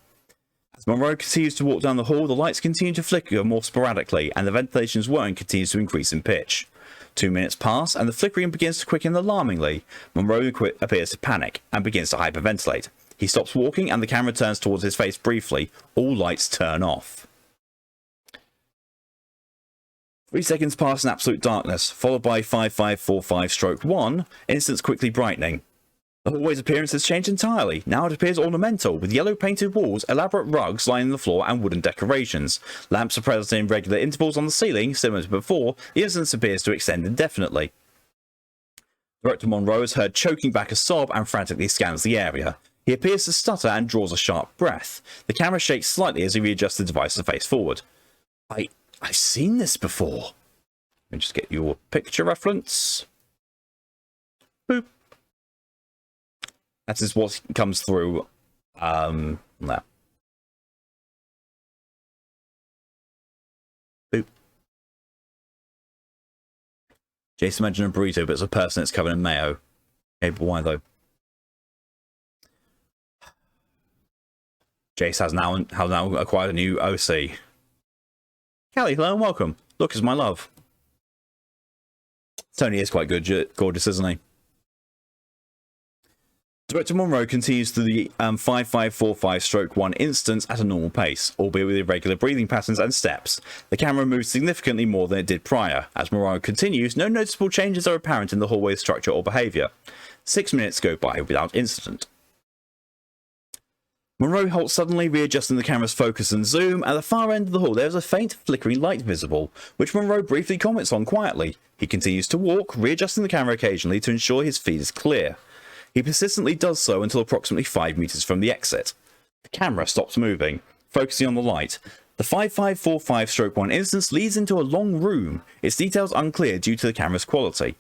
As Monroe continues to walk down the hall, the lights continue to flicker more sporadically, and the ventilation's whirring continues to increase in pitch. 2 minutes pass, and the flickering begins to quicken alarmingly. Monroe appears to panic, and begins to hyperventilate. He stops walking, and the camera turns towards his face briefly. All lights turn off. 3 seconds pass in absolute darkness, followed by 5545-1, instance quickly brightening. The hallway's appearance has changed entirely. Now it appears ornamental, with yellow painted walls, elaborate rugs lining the floor, and wooden decorations. Lamps are present in regular intervals on the ceiling. Similar to before, the instance appears to extend indefinitely. Director Monroe is heard choking back a sob and frantically scans the area. He appears to stutter and draws a sharp breath. The camera shakes slightly as he readjusts the device to face forward. I've seen this before. Let me just get your picture reference. Boop. That is what comes through. There. Boop. Jason imagine a burrito, but it's a person that's covered in mayo. Okay, but why though? Jace has now acquired a new OC. Callie, hello and welcome. Look, is my love. Tony is quite good, gorgeous, isn't he? Director Monroe continues through the 5545-1 instance at a normal pace, albeit with irregular breathing patterns and steps. The camera moves significantly more than it did prior. As Monroe continues, no noticeable changes are apparent in the hallway's structure or behaviour. 6 minutes go by without incident. Monroe halts suddenly, readjusting the camera's focus and zoom. At the far end of the hall, there is a faint flickering light visible, which Monroe briefly comments on quietly. He continues to walk, readjusting the camera occasionally to ensure his feed is clear. He persistently does so until approximately 5 meters from the exit. The camera stops moving, focusing on the light. The 5545-1 instance leads into a long room, its details unclear due to the camera's quality.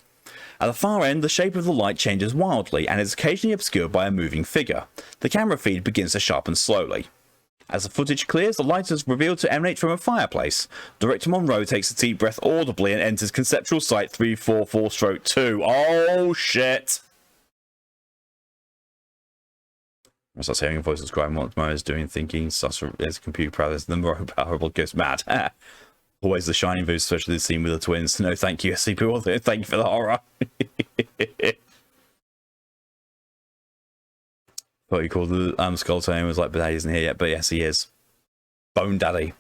At the far end, the shape of the light changes wildly and is occasionally obscured by a moving figure. The camera feed begins to sharpen slowly. As the footage clears, the light is revealed to emanate from a fireplace. Director Monroe takes a deep breath audibly and enters conceptual site 344-2. Oh shit! I start hearing a voice describing what Monroe is doing, thinking, such as computer prowess, the Monroe powerful goes mad. Always the shining boost, especially the scene with the twins. No, thank you, SCP. Thank you for the horror. Thought you called the Skull Tone was like, but Daddy isn't here yet. But yes, he is. Bone Daddy.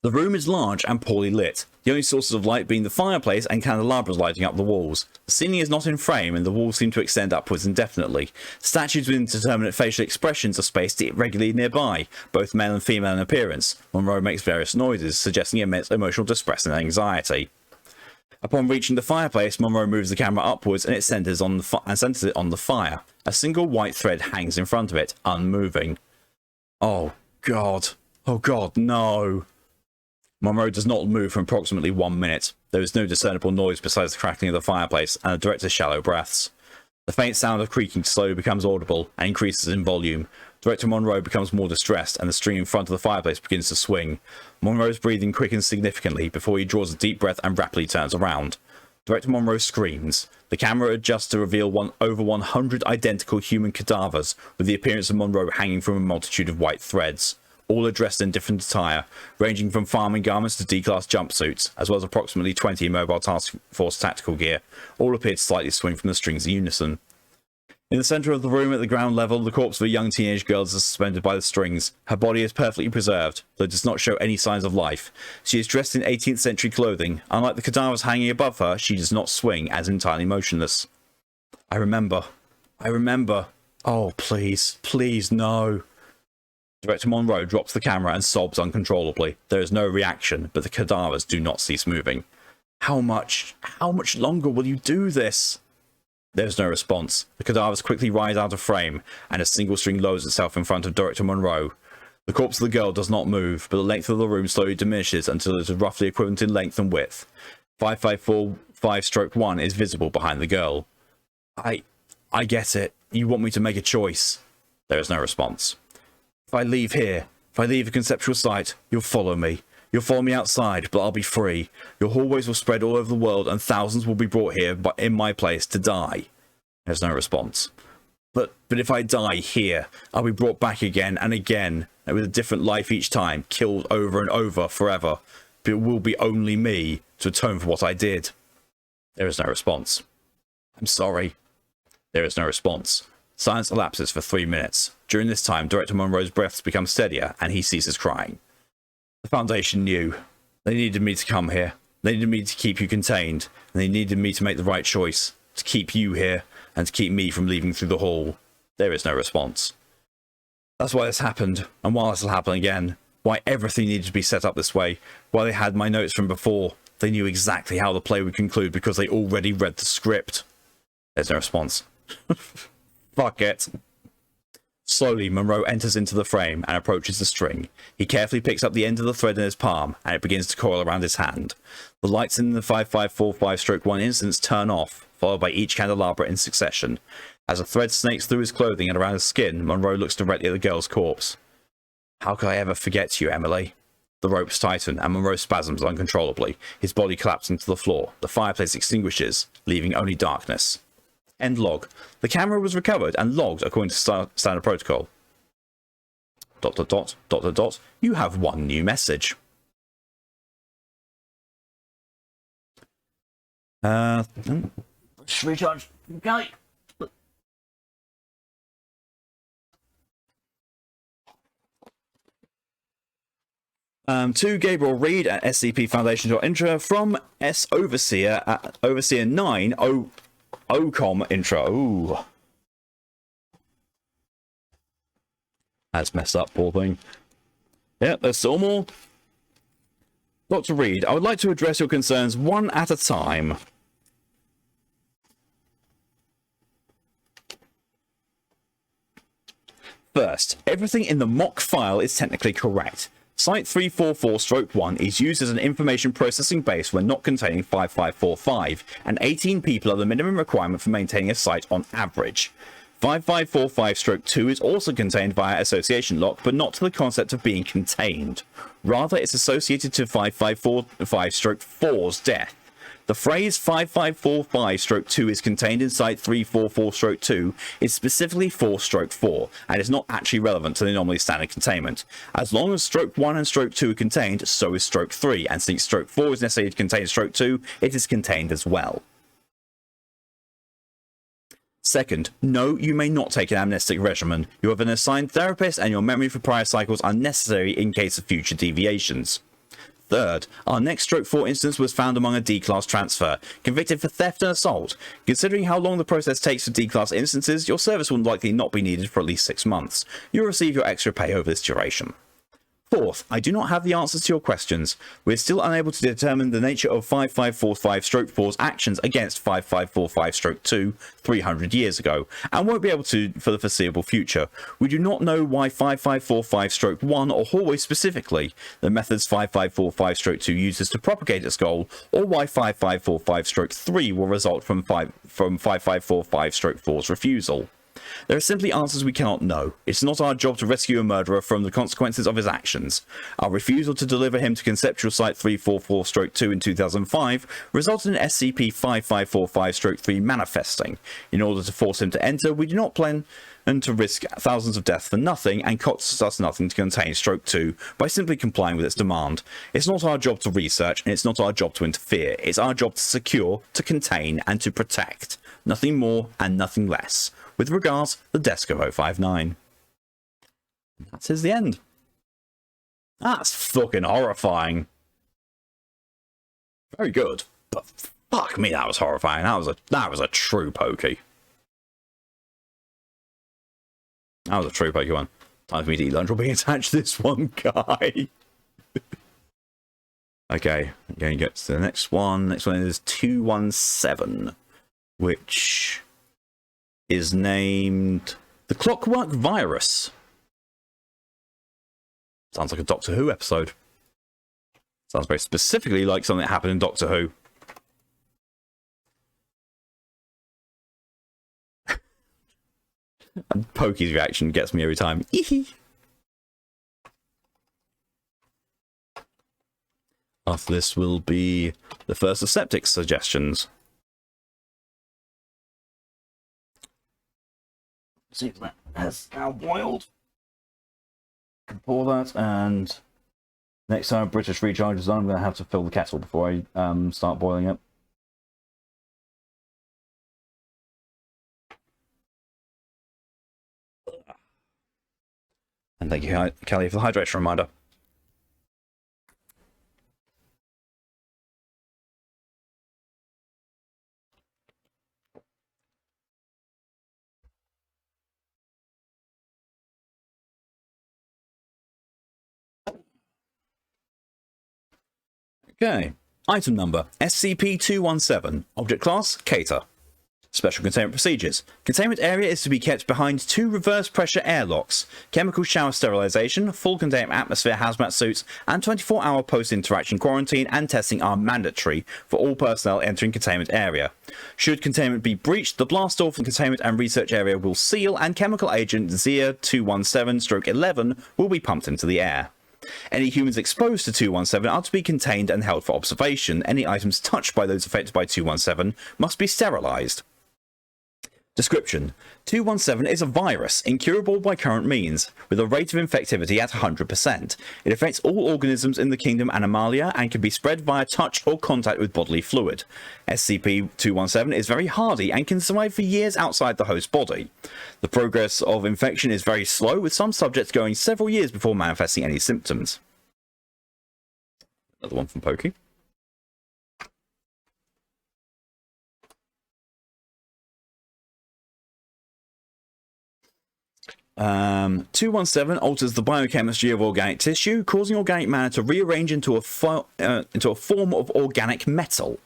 The room is large and poorly lit, the only sources of light being the fireplace and candelabras lighting up the walls. The ceiling is not in frame and the walls seem to extend upwards indefinitely. Statues with indeterminate facial expressions are spaced irregularly nearby, both male and female in appearance. Monroe makes various noises, suggesting immense emotional distress and anxiety. Upon reaching the fireplace, Monroe moves the camera upwards and it centers it on the fire. A single white thread hangs in front of it, unmoving. Oh god. Oh god, no. Monroe does not move for approximately 1 minute. There is no discernible noise besides the crackling of the fireplace and the director's shallow breaths. The faint sound of creaking slowly becomes audible and increases in volume. Director Monroe becomes more distressed and the string in front of the fireplace begins to swing. Monroe's breathing quickens significantly before he draws a deep breath and rapidly turns around. Director Monroe screams. The camera adjusts to reveal over 100 identical human cadavers, with the appearance of Monroe hanging from a multitude of white threads. All are dressed in different attire, ranging from farming garments to D-class jumpsuits, as well as approximately 20 mobile task force tactical gear. All appear to slightly swing from the strings in unison. In the centre of the room at the ground level, the corpse of a young teenage girl is suspended by the strings. Her body is perfectly preserved, though it does not show any signs of life. She is dressed in 18th century clothing. Unlike the cadavers hanging above her, she does not swing, as entirely motionless. I remember. Oh, please. Please, no. Director Monroe drops the camera and sobs uncontrollably. There is no reaction, but the cadavers do not cease moving. How much longer will you do this? There's no response. The cadavers quickly rise out of frame, and a single string lowers itself in front of Director Monroe. The corpse of the girl does not move, but the length of the room slowly diminishes until it is roughly equivalent in length and width. 5545-1 is visible behind the girl. I get it. You want me to make a choice. There is no response. If I leave here, if I leave a conceptual site, you'll follow me. You'll follow me outside, but I'll be free. Your hallways will spread all over the world, and thousands will be brought here in my place to die. There's no response. But if I die here, I'll be brought back again and again, and with a different life each time, killed over and over forever. But it will be only me to atone for what I did. There is no response. I'm sorry. There is no response. Silence elapses for 3 minutes. During this time, Director Monroe's breaths become steadier, and he ceases crying. The Foundation knew. They needed me to come here. They needed me to keep you contained. And they needed me to make the right choice. To keep you here, and to keep me from leaving through the hall. There is no response. That's why this happened, and why this will happen again. Why everything needed to be set up this way. Why they had my notes from before. They knew exactly how the play would conclude because they already read the script. There's no response. Fuck it. Slowly, Monroe enters into the frame and approaches the string. He carefully picks up the end of the thread in his palm, and it begins to coil around his hand. The lights in the 5545-1 instance turn off, followed by each candelabra in succession. As the thread snakes through his clothing and around his skin, Monroe looks directly at the girl's corpse. How could I ever forget you, Emily? The ropes tighten, and Monroe spasms uncontrollably. His body collapses into the floor. The fireplace extinguishes, leaving only darkness. End log. The camera was recovered and logged according to standard protocol. ... You have one new message. Recharge. Okay. To Gabriel Reed at SCP Foundation.Intra from S Overseer at Overseer 9 OCOM intro. Ooh. That's messed up, poor thing. Yeah, there's still more. Dr. Reed, I would like to address your concerns one at a time. First, everything in the mock file is technically correct. Site 344-1 is used as an information processing base when not containing 5545, and 18 people are the minimum requirement for maintaining a site on average. 5545-2 is also contained via association lock, but not to the concept of being contained. Rather, it's associated to 5545-4's death. The phrase 5545-2 is contained in Site 344-2 is specifically for /4 and is not actually relevant to the anomaly standard containment. As long as /1 and /2 are contained, so is /3, and since /4 is necessary to contain /2, it is contained as well. Second, no, you may not take an amnestic regimen. You have an assigned therapist and your memory for prior cycles are necessary in case of future deviations. Third, our next /4 instance was found among a D-class transfer, convicted for theft and assault. Considering how long the process takes for D-class instances, your service will likely not be needed for at least 6 months. You'll receive your extra pay over this duration. Fourth, I do not have the answers to your questions. We're still unable to determine the nature of 5545-4's actions against 5545-2 300 years ago, and won't be able to for the foreseeable future. We do not know why 5545-1 or hallway specifically, the methods 5545-2 uses to propagate its goal, or why 5545-3 will result from 5545-4's refusal. There are simply answers we cannot know. It's not our job to rescue a murderer from the consequences of his actions. Our refusal to deliver him to Conceptual Site 344-2 in 2005 resulted in SCP-5545-3 manifesting. In order to force him to enter, we do not plan to risk thousands of deaths for nothing and costs us nothing to contain /2 by simply complying with its demand. It's not our job to research, and it's not our job to interfere. It's our job to secure, to contain, and to protect. Nothing more and nothing less. With regards, the desk of 059. That is the end. That's fucking horrifying. Very good, but fuck me, that was horrifying. That was a true pokey. That was a true pokey one. Time for me to eat lunch while being attached to this one guy. Okay, I'm going to get to the next one. Next one is 217, which is named the Clockwork Virus. Sounds like a Doctor Who episode. Sounds very specifically like something that happened in Doctor Who. And Pokey's reaction gets me every time. After this will be the first of septic suggestions. See if that has now boiled. Pour that, and next time British Recharge is on, I'm going to have to fill the kettle before I start boiling it. And thank you, Kelly, for the hydration reminder. Okay. Item number SCP-217. Object class Cater. Special containment procedures. Containment area is to be kept behind 2 reverse pressure airlocks. Chemical shower sterilization, full containment atmosphere hazmat suits, and 24-hour post-interaction quarantine and testing are mandatory for all personnel entering containment area. Should containment be breached, the blast door from containment and research area will seal, and chemical agent ZEA-217-11 will be pumped into the air. Any humans exposed to 217 are to be contained and held for observation. Any items touched by those affected by 217 must be sterilized. Description: 217 is a virus, incurable by current means, with a rate of infectivity at 100%. It affects all organisms in the kingdom Animalia and can be spread via touch or contact with bodily fluid. SCP-217 is very hardy and can survive for years outside the host body. The progress of infection is very slow, with some subjects going several years before manifesting any symptoms. Another one from Pokey. 217 alters the biochemistry of organic tissue, causing organic matter to rearrange into a form of organic metal.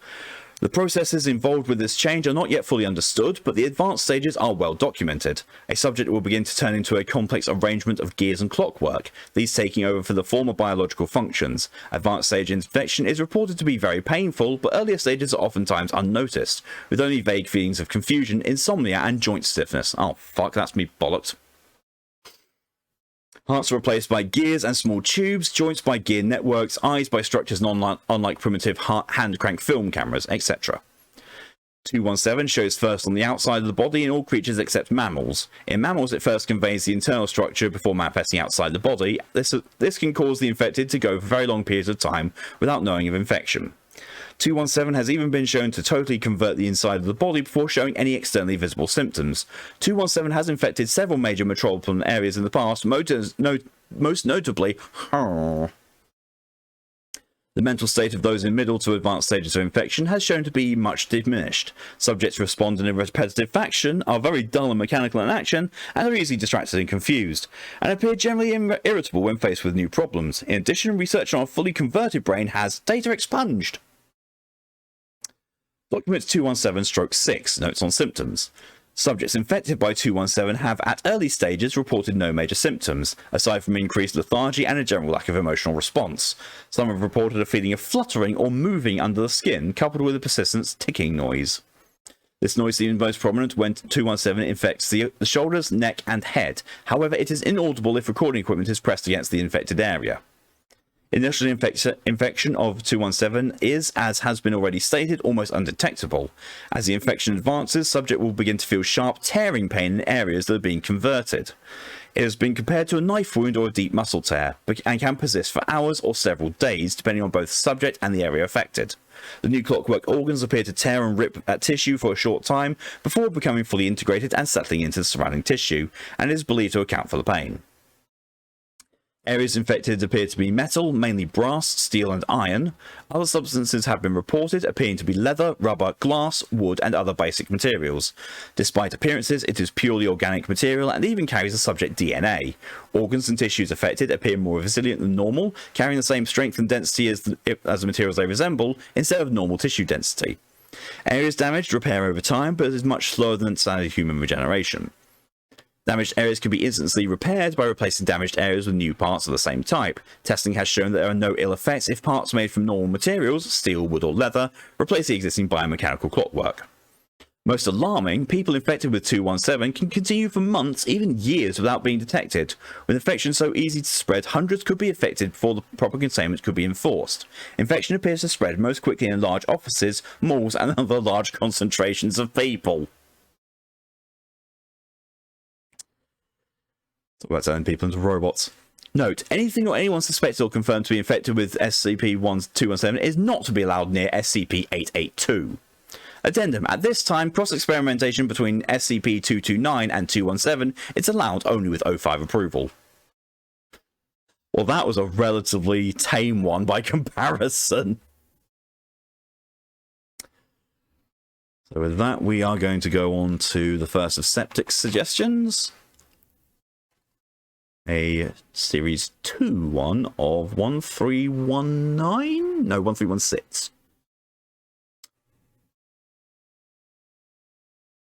The processes involved with this change are not yet fully understood, but the advanced stages are well documented. A subject will begin to turn into a complex arrangement of gears and clockwork, these taking over for the former biological functions. Advanced stage infection is reported to be very painful, but earlier stages are oftentimes unnoticed, with only vague feelings of confusion, insomnia, and joint stiffness. Oh fuck, that's me bollocked. Hearts are replaced by gears and small tubes, joints by gear networks, eyes by structures unlike primitive hand crank film cameras, etc. 217 shows first on the outside of the body in all creatures except mammals. In mammals, it first conveys the internal structure before manifesting outside the body. This can cause the infected to go for very long periods of time without knowing of infection. 217 has even been shown to totally convert the inside of the body before showing any externally visible symptoms. 217 has infected several major metropolitan areas in the past, most notably the mental state of those in middle to advanced stages of infection has shown to be much diminished. Subjects respond in a repetitive fashion, are very dull and mechanical in action, and are easily distracted and confused, and appear generally irritable when faced with new problems. In addition, research on a fully converted brain has data expunged. Documents 217-6, notes on symptoms. Subjects infected by 217 have at early stages reported no major symptoms, aside from increased lethargy and a general lack of emotional response. Some have reported a feeling of fluttering or moving under the skin, coupled with a persistent ticking noise. This noise seems most prominent when 217 infects the shoulders, neck, and head. However, it is inaudible if recording equipment is pressed against the infected area. Initial infection of 217 is, as has been already stated, almost undetectable. As the infection advances, subject will begin to feel sharp tearing pain in areas that are being converted. It has been compared to a knife wound or a deep muscle tear, and can persist for hours or several days, depending on both the subject and the area affected. The new clockwork organs appear to tear and rip at tissue for a short time, before becoming fully integrated and settling into the surrounding tissue, and is believed to account for the pain. Areas infected appear to be metal, mainly brass, steel, and iron. Other substances have been reported, appearing to be leather, rubber, glass, wood, and other basic materials. Despite appearances, it is purely organic material and even carries the subject DNA. Organs and tissues affected appear more resilient than normal, carrying the same strength and density as the materials they resemble, instead of normal tissue density. Areas damaged repair over time, but is much slower than standard human regeneration. Damaged areas can be instantly repaired by replacing damaged areas with new parts of the same type. Testing has shown that there are no ill effects if parts made from normal materials, steel, wood or leather, replace the existing biomechanical clockwork. Most alarming, people infected with 217 can continue for months, even years, without being detected. With infection so easy to spread, hundreds could be affected before the proper containment could be enforced. Infection appears to spread most quickly in large offices, malls, and other large concentrations of people. Talk about turning people into robots. Note, anything or anyone suspected or confirmed to be infected with SCP-217 is not to be allowed near SCP-882. Addendum. At this time, cross-experimentation between SCP-229 and 217 is allowed only with O5 approval. Well, that was a relatively tame one by comparison. So with that, we are going to go on to the first of Septic's suggestions. A Series 2 one of 1319? No, 1316.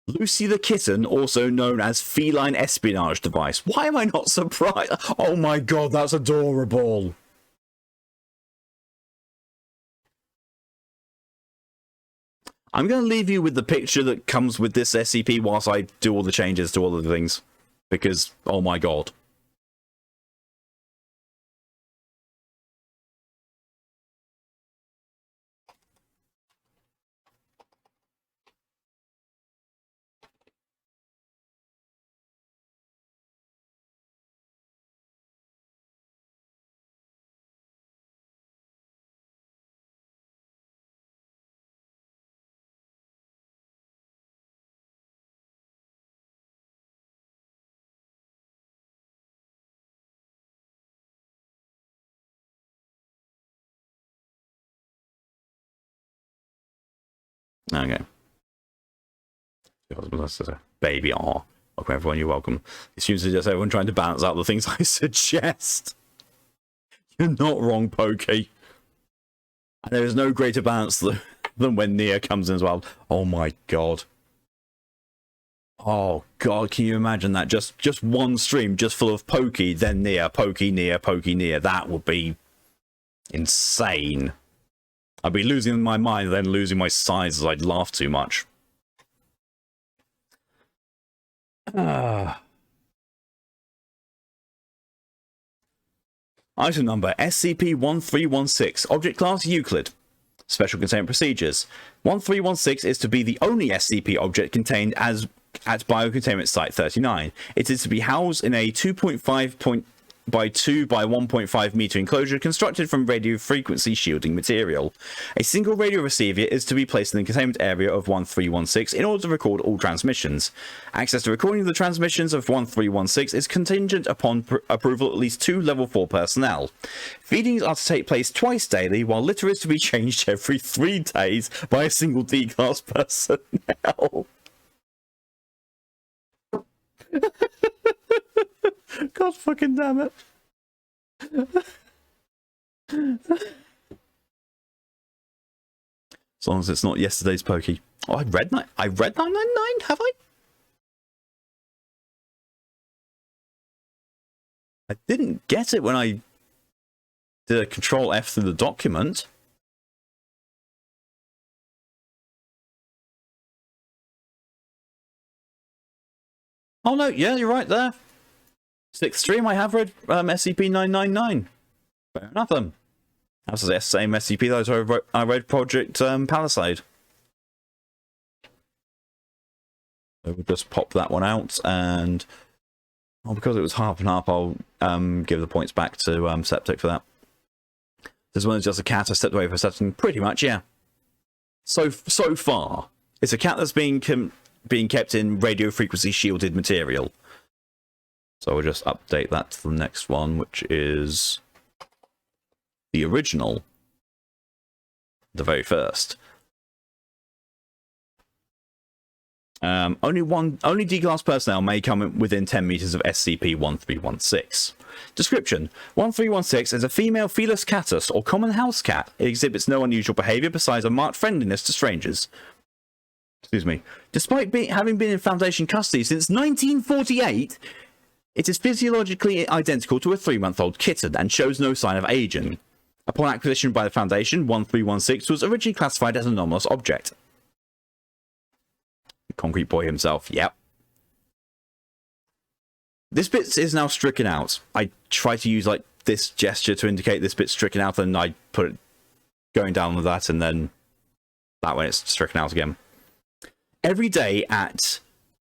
Lucy the Kitten, also known as Feline Espionage Device. Why am I not surprised? Oh my god, that's adorable. I'm going to leave you with the picture that comes with this SCP whilst I do all the changes to all of the things. Because, oh my god. Okay. Baby, aw. Welcome everyone, you're welcome. It seems to just everyone trying to balance out the things I suggest. You're not wrong, Pokey. And there is no greater balance than when Nia comes in as well. Oh my god. Oh god, can you imagine that? Just one stream just full of Pokey, then Nia, Pokey, Nia, Pokey, Nia. That would be insane. I'd be losing my mind, then losing my size as I'd laugh too much. Item number SCP-1316. Object class Euclid. Special containment procedures. 1316 is to be the only SCP object contained at Biocontainment Site 39. It is to be housed in a 2.5 by 2 by 1.5 meter enclosure constructed from radio frequency shielding material. A single radio receiver is to be placed in the containment area of 1316 in order to record all transmissions. Access to recording of the transmissions of 1316 is contingent upon approval of at least 2 level 4 personnel. Feedings are to take place twice daily, while litter is to be changed every 3 days by a single D-class personnel. God fucking damn it. As long as it's not yesterday's Pokey. Oh, I read 999, have I? I didn't get it when I did a Control F through the document. Oh no, yeah, you're right there. 6th stream, I have read SCP-999. Fair enough then. That's the same SCP that I read Project Palisade. So we'll just pop that one out, and because it was half and half, I'll give the points back to Septic for that. This one is just a cat I stepped away for a second. Pretty much, yeah. So far, it's a cat that's being kept in radio frequency shielded material. So we'll just update that to the next one, which is the original, the very first. Only D-class personnel may come within 10 meters of SCP-1316. Description: 1316 is a female Felis catus, or common house cat. It exhibits no unusual behavior besides a marked friendliness to strangers. Excuse me. Despite having been in Foundation custody since 1948, it is physiologically identical to a 3-month-old kitten and shows no sign of aging. Upon acquisition by the Foundation, 1316 was originally classified as an anomalous object. Concrete Boy himself, yep. This bit is now stricken out. I try to use like this gesture to indicate this bit's stricken out, and I put it going down with that, and then that way it's stricken out again. Every day at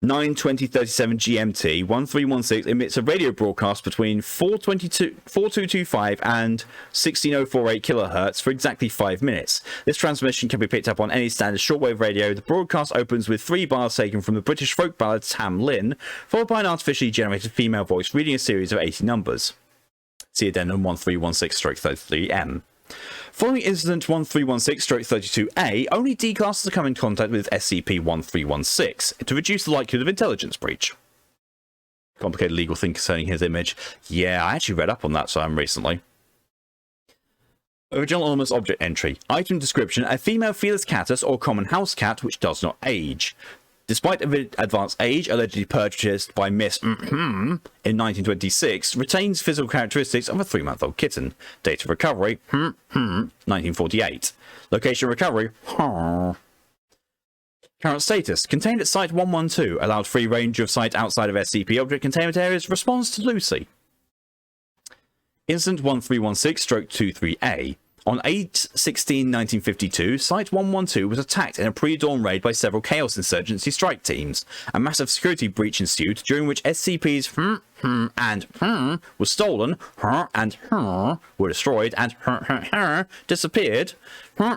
9:20:37 GMT, 1316 emits a radio broadcast between 4225 and 16048 kHz for exactly 5 minutes. This transmission can be picked up on any standard shortwave radio. The broadcast opens with 3 bars taken from the British folk ballad Tam Lin, followed by an artificially generated female voice reading a series of 80 numbers. See addendum 1316-33M. Following incident 1316-32A, only D-classes come in contact with SCP-1316 to reduce the likelihood of intelligence breach. Complicated legal thing concerning his image. Yeah, I actually read up on that some recently. Original anonymous object entry. Item description: a female Felis catus or common house cat which does not age. Despite advanced age, allegedly purchased by Miss in 1926, retains physical characteristics of a 3-month-old kitten. Date of recovery 1948. Location recovery Current status: contained at Site 112. Allowed free range of site outside of SCP object containment areas. Response to Lucy. Incident 1316-23A. On 8/16/1952, Site 112 was attacked in a pre-dawn raid by several Chaos Insurgency strike teams. A massive security breach ensued, during which SCPs and was stolen, and were destroyed, and disappeared.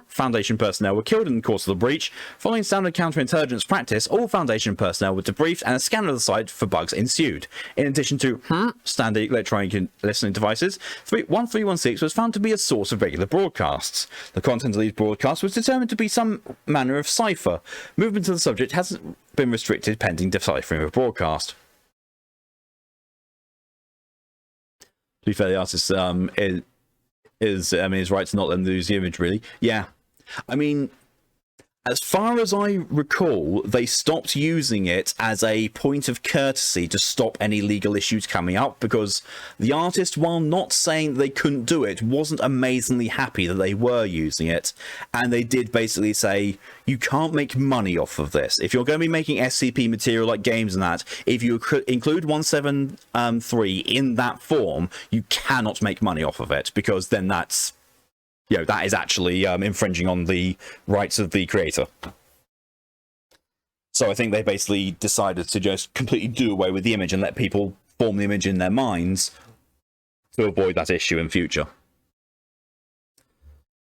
Foundation personnel were killed in the course of the breach. Following standard counterintelligence practice, all Foundation personnel were debriefed and a scan of the site for bugs ensued. In addition to standard electronic listening devices, 1316 was found to be a source of regular broadcasts. The content of these broadcasts was determined to be some manner of cipher. Movement of the subject hasn't been restricted pending deciphering of broadcast. To be fair, the artist is right to not let them lose the image, really. Yeah. I mean, as far as I recall, they stopped using it as a point of courtesy to stop any legal issues coming up, because the artist, while not saying they couldn't do it, wasn't amazingly happy that they were using it. And they did basically say, you can't make money off of this. If you're going to be making SCP material like games and that, if you include 173 in that form, you cannot make money off of it, because then that's, that is actually infringing on the rights of the creator. So I think they basically decided to just completely do away with the image and let people form the image in their minds to avoid that issue in future.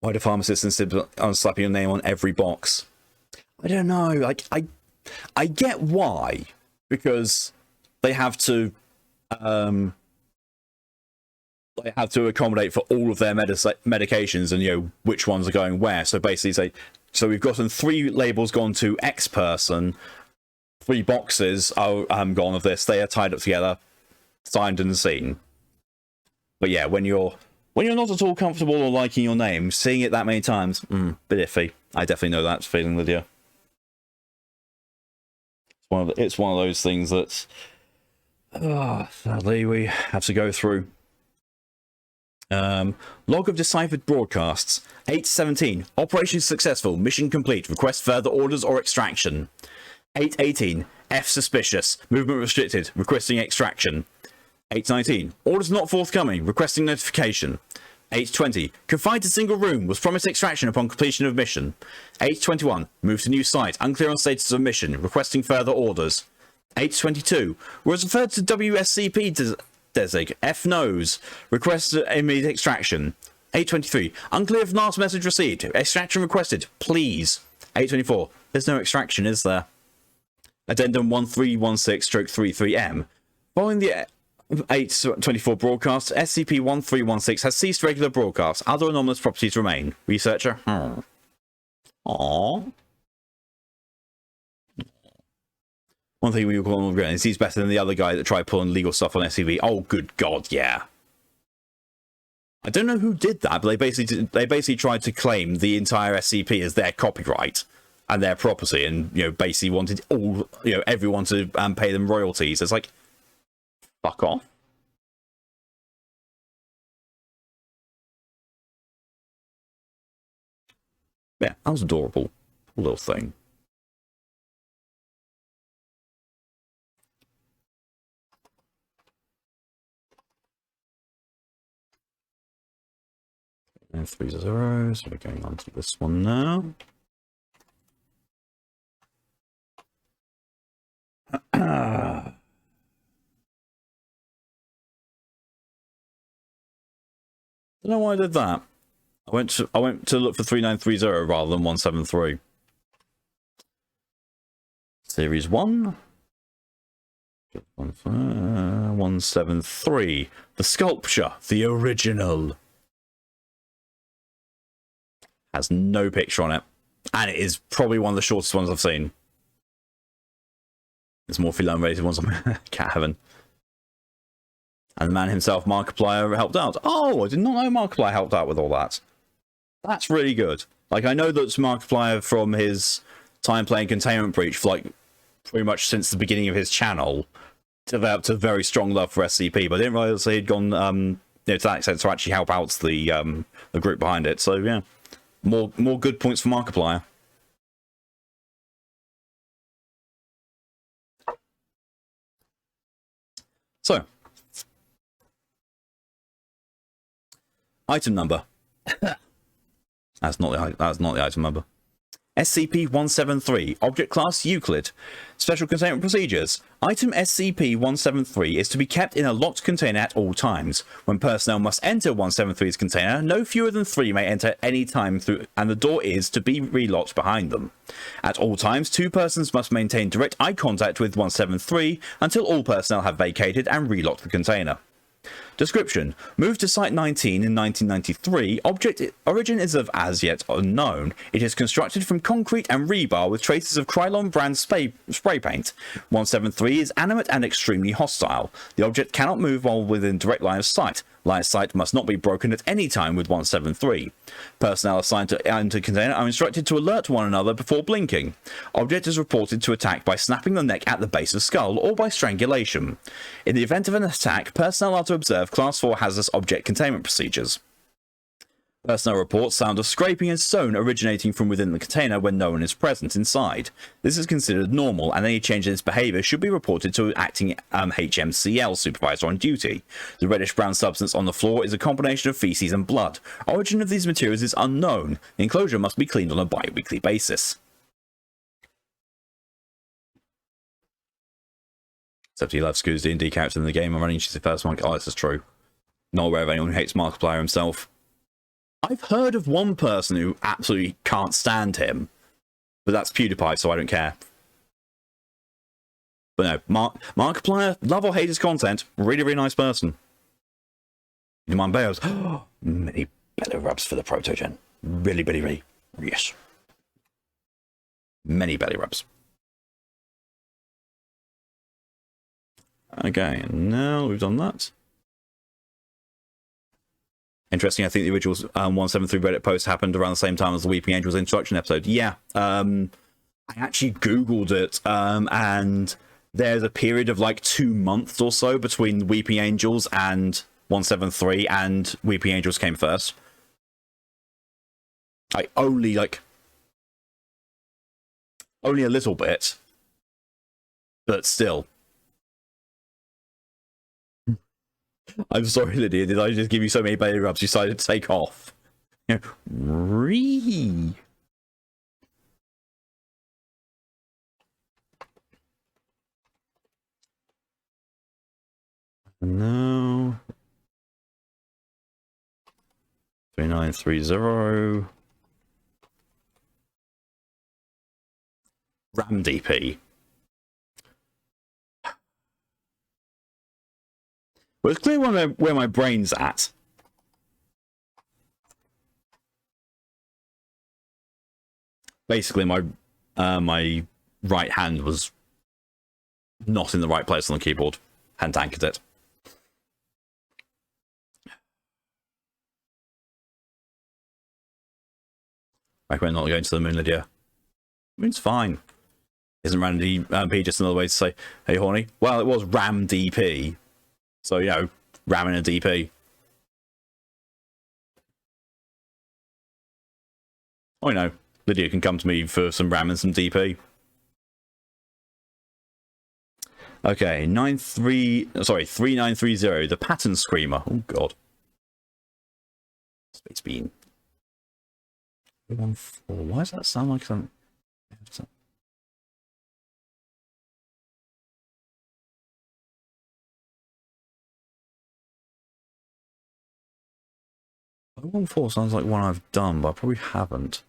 Why do pharmacists insist on slapping your name on every box? I don't know. Like, I get why, because they have to accommodate for all of their medications and which ones are going where. So basically say, so we've gotten 3 labels gone to X person, 3 boxes are gone of this, they are tied up together, signed and seen. But yeah, when you're not at all comfortable or liking your name, seeing it that many times, bit iffy. I definitely know that feeling, Lydia. It's one of those things that sadly we have to go through. Log of deciphered broadcasts. 8/17. Operation successful. Mission complete. Request further orders or extraction. 8/18. F suspicious. Movement restricted. Requesting extraction. 8/19. Orders not forthcoming. Requesting notification. 8/20. Confined to single room. Was promised extraction upon completion of mission. 8/21. Move to new site. Unclear on status of mission. Requesting further orders. 8/22. Was referred to WSCP Desig. F knows. Request immediate extraction. 8/23. Unclear if last message received. Extraction requested. Please. 8/24. There's no extraction, is there? Addendum 1316-33M. Following the 8/24 broadcast, SCP-1316 has ceased regular broadcasts. Other anomalous properties remain. Researcher. Aww. One thing we call him is he's better than the other guy that tried pulling legal stuff on SCP. Oh, good God, yeah. I don't know who did that, but they basically tried to claim the entire SCP as their copyright and their property, and basically wanted all everyone to pay them royalties. It's like, fuck off. Yeah, that was adorable. Poor little thing. And 3 zeros. So we're going on to this one now. I don't know why I did that. I went to look for 3930 rather than 173. Series 1. 173. The sculpture, the original. Has no picture on it. And it is probably one of the shortest ones I've seen. There's more film-related ones on Cat Heaven. And the man himself, Markiplier, helped out. Oh, I did not know Markiplier helped out with all that. That's really good. Like, I know that Markiplier from his time playing Containment Breach for, like, pretty much since the beginning of his channel, developed a very strong love for SCP, but I didn't realize he'd gone, to that extent to actually help out the group behind it. So, yeah. More good points for Markiplier. So, item number. That's not the item number. SCP-173, Object Class Euclid. Special Containment Procedures. Item SCP-173 is to be kept in a locked container at all times. When personnel must enter 173's container, no fewer than 3 may enter any time through, and the door is to be relocked behind them. At all times, 2 persons must maintain direct eye contact with 173 until all personnel have vacated and relocked the container. Description. Moved to Site 19 in 1993, object origin is of as yet unknown. It is constructed from concrete and rebar with traces of Krylon brand spray paint. 173 is animate and extremely hostile. The object cannot move while within direct line of sight. Line of sight must not be broken at any time with 173. Personnel assigned to enter container are instructed to alert one another before blinking. Object is reported to attack by snapping the neck at the base of skull or by strangulation. In the event of an attack, personnel are to observe Class 4 hazardous object containment procedures. Personnel reports sound of scraping and stone originating from within the container when no one is present inside. This is considered normal, and any change in its behaviour should be reported to acting HMCL supervisor on duty. The reddish-brown substance on the floor is a combination of feces and blood. Origin of these materials is unknown. The enclosure must be cleaned on a bi-weekly basis. Except he loves Scoot's D&D character in the game. I'm running she's the first one. Oh, this is true. Not aware of anyone who hates Markiplier himself. I've heard of one person who absolutely can't stand him, but that's PewDiePie, so I don't care. But no, Markiplier, love or hate his content, really, really nice person. You mind Bears? Many belly rubs for the Protogen. Really, really, really. Yes. Many belly rubs. Okay, now we've done that. Interesting, I think the original 173 Reddit post happened around the same time as the Weeping Angels introduction episode. Yeah, I actually Googled it, and there's a period of like 2 months or so between Weeping Angels and 173, and Weeping Angels came first. Only a little bit, but still. I'm sorry, Lydia, did I just give you so many belly rubs you decided to take off? Ree. No. 3930. RAM DP. Well, it's clear where my brain's at. Basically, my right hand was not in the right place on the keyboard. Hadn't anchored it. Recommend not going to the moon, Lydia. Moon's fine. Isn't RAM DP just another way to say, hey, horny? Well, it was RAM DP. So, you know, ramming a DP. Oh, you know, Lydia can come to me for some RAM and some DP. Okay, 3930, the pattern screamer. Oh, God. Space bean. 14. Why does that sound like something? 14 sounds like one I've done, but I probably haven't.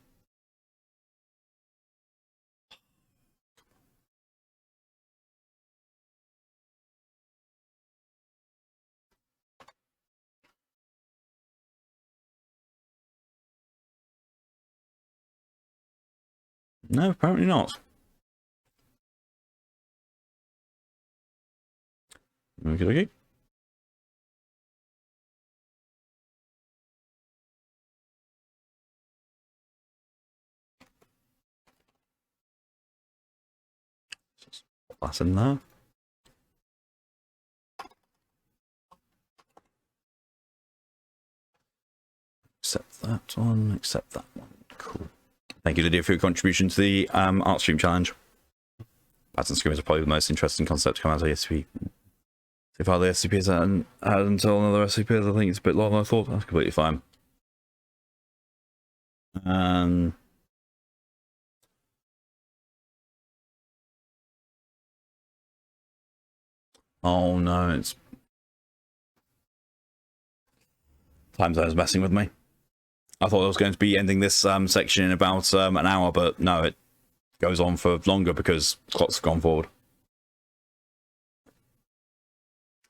No, apparently not. Okay. Just put that in there. Accept that one, accept that one. Cool. Thank you, Lydia, for your contribution to the art stream challenge. Pattern screamers are probably the most interesting concept to come out of the SCP. So far, the SCPs hadn't until another SCP. I think it's a bit longer than I thought. That's completely fine. Oh no, it's time zone's messing with me. I thought I was going to be ending this section in about an hour, but no, it goes on for longer because clocks have gone forward.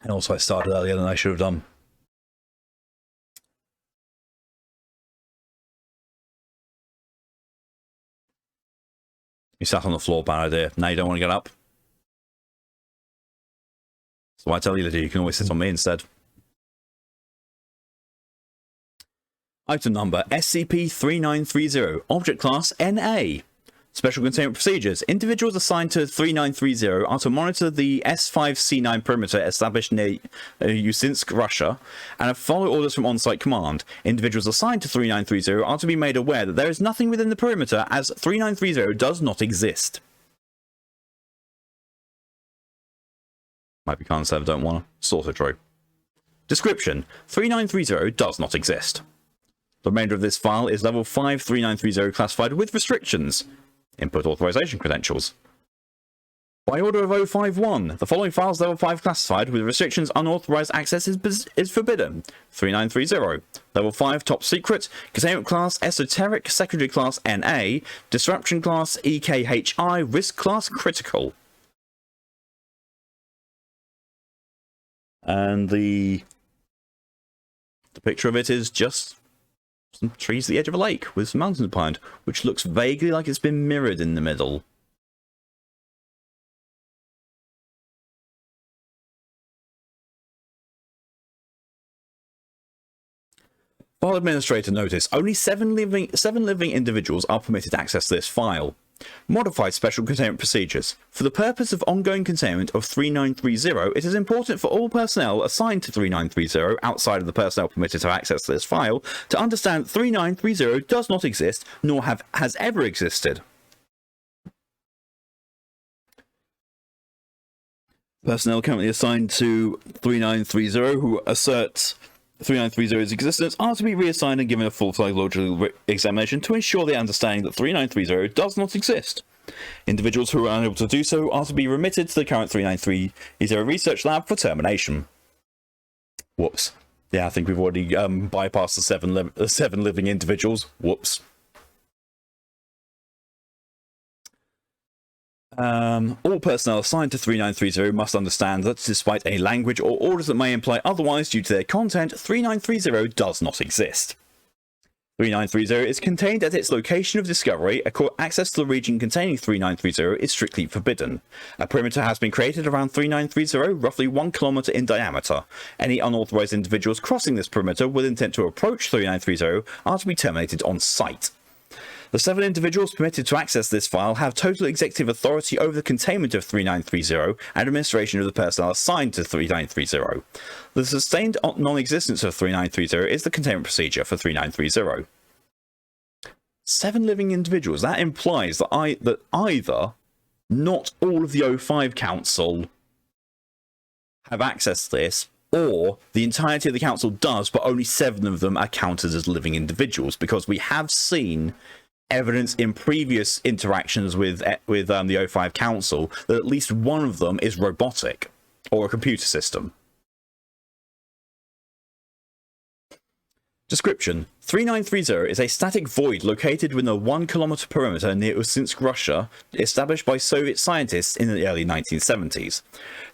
And also I started earlier than I should have done. You sat on the floor, bad idea. Now you don't want to get up. So I tell you that you can always sit on me instead. Item number SCP-3930, Object Class NA. Special Containment Procedures. Individuals assigned to 3930 are to monitor the S5C9 perimeter established near Usinsk, Russia, and follow orders from on-site command. Individuals assigned to 3930 are to be made aware that there is nothing within the perimeter, as 3930 does not exist. Might be can't serve, don't wanna. Sort of true. Description: 3930 does not exist. The remainder of this file is level 5 3930 classified with restrictions. Input authorization credentials. By order of 051, the following files level 5 classified with restrictions. Unauthorized access is forbidden. 3930. Level 5 top secret. Containment class esoteric. Secondary class NA. Disruption class EKHI. Risk class critical. And the picture of it is just some trees at the edge of a lake with some mountains behind, which looks vaguely like it's been mirrored in the middle. File administrator notice: only seven living individuals are permitted access to this file. Modified special containment procedures. For the purpose of ongoing containment of 3930, it is important for all personnel assigned to 3930 outside of the personnel permitted to access this file to understand 3930 does not exist, nor has ever existed. Personnel currently assigned to 3930 who assert 3930's existence are to be reassigned and given a full psychological examination to ensure the understanding that 3930 does not exist. Individuals who are unable to do so are to be remitted to the current 3930 research lab for termination. Whoops. Yeah, I think we've already bypassed the seven living individuals. Whoops. All personnel assigned to 3930 must understand that despite any language or orders that may imply otherwise due to their content, 3930 does not exist. 3930 is contained at its location of discovery. Access to the region containing 3930 is strictly forbidden. A perimeter has been created around 3930, roughly 1 kilometer in diameter. Any unauthorized individuals crossing this perimeter with intent to approach 3930 are to be terminated on sight. The 7 individuals permitted to access this file have total executive authority over the containment of 3930 and administration of the personnel assigned to 3930. The sustained non-existence of 3930 is the containment procedure for 3930. 7 living individuals. That implies that either not all of the O5 Council have access to this, or the entirety of the council does, but only 7 of them are counted as living individuals, because we have seen evidence in previous interactions with the O5 Council that at least one of them is robotic or a computer system. Description: 3930 is a static void located within a 1 kilometer perimeter near Usinsk, Russia, established by Soviet scientists in the early 1970s.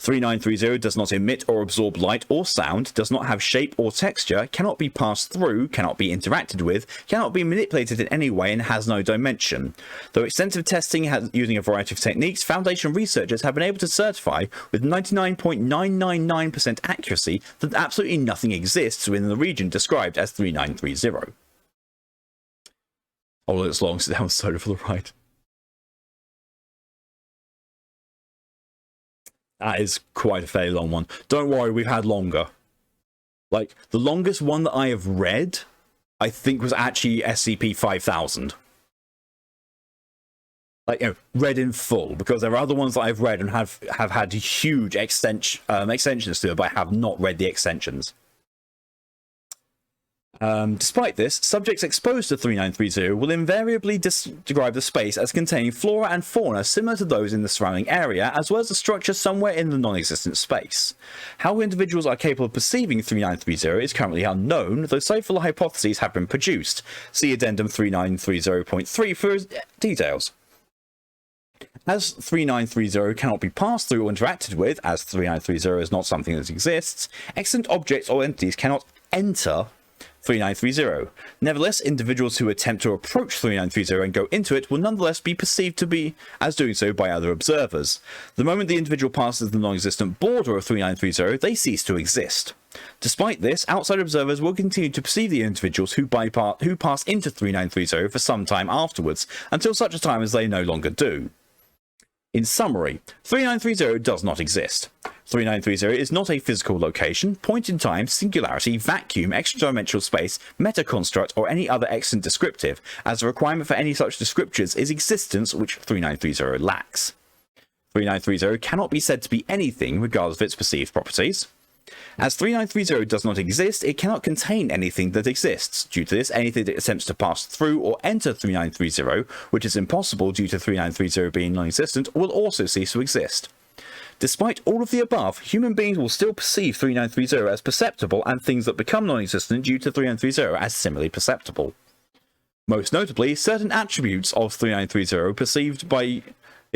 3930 does not emit or absorb light or sound, does not have shape or texture, cannot be passed through, cannot be interacted with, cannot be manipulated in any way, and has no dimension. Though extensive testing using a variety of techniques, Foundation researchers have been able to certify with 99.999% accuracy that absolutely nothing exists within the region described as 3930. Oh, it's long, sit down soda for the ride. That is quite a fairly long one. Don't worry, we've had longer. Like, the longest one that I have read, I think, was actually SCP-5000. Like, you know, read in full, because there are other ones that I've read and have had huge extensions to it, but I have not read the extensions. Despite this, subjects exposed to 3930 will invariably describe the space as containing flora and fauna similar to those in the surrounding area, as well as a structure somewhere in the non-existent space. How individuals are capable of perceiving 3930 is currently unknown, though several hypotheses have been produced. See Addendum 3930.3 for details. As 3930 cannot be passed through or interacted with, as 3930 is not something that exists, extant objects or entities cannot enter 3930. Nevertheless, individuals who attempt to approach 3930 and go into it will nonetheless be perceived to be as doing so by other observers. The moment the individual passes the non-existent border of 3930, they cease to exist. Despite this, outside observers will continue to perceive the individuals who pass into 3930 for some time afterwards, until such a time as they no longer do. In summary, 3930 does not exist. 3930 is not a physical location, point in time, singularity, vacuum, extra-dimensional space, meta-construct, or any other extant descriptive, as the requirement for any such descriptors is existence, which 3930 lacks. 3930 cannot be said to be anything regardless of its perceived properties. As 3930 does not exist, it cannot contain anything that exists. Due to this, anything that attempts to pass through or enter 3930, which is impossible due to 3930 being non-existent, will also cease to exist. Despite all of the above, human beings will still perceive 3930 as perceptible, and things that become non-existent due to 3930 as similarly perceptible. Most notably, certain attributes of 3930 perceived by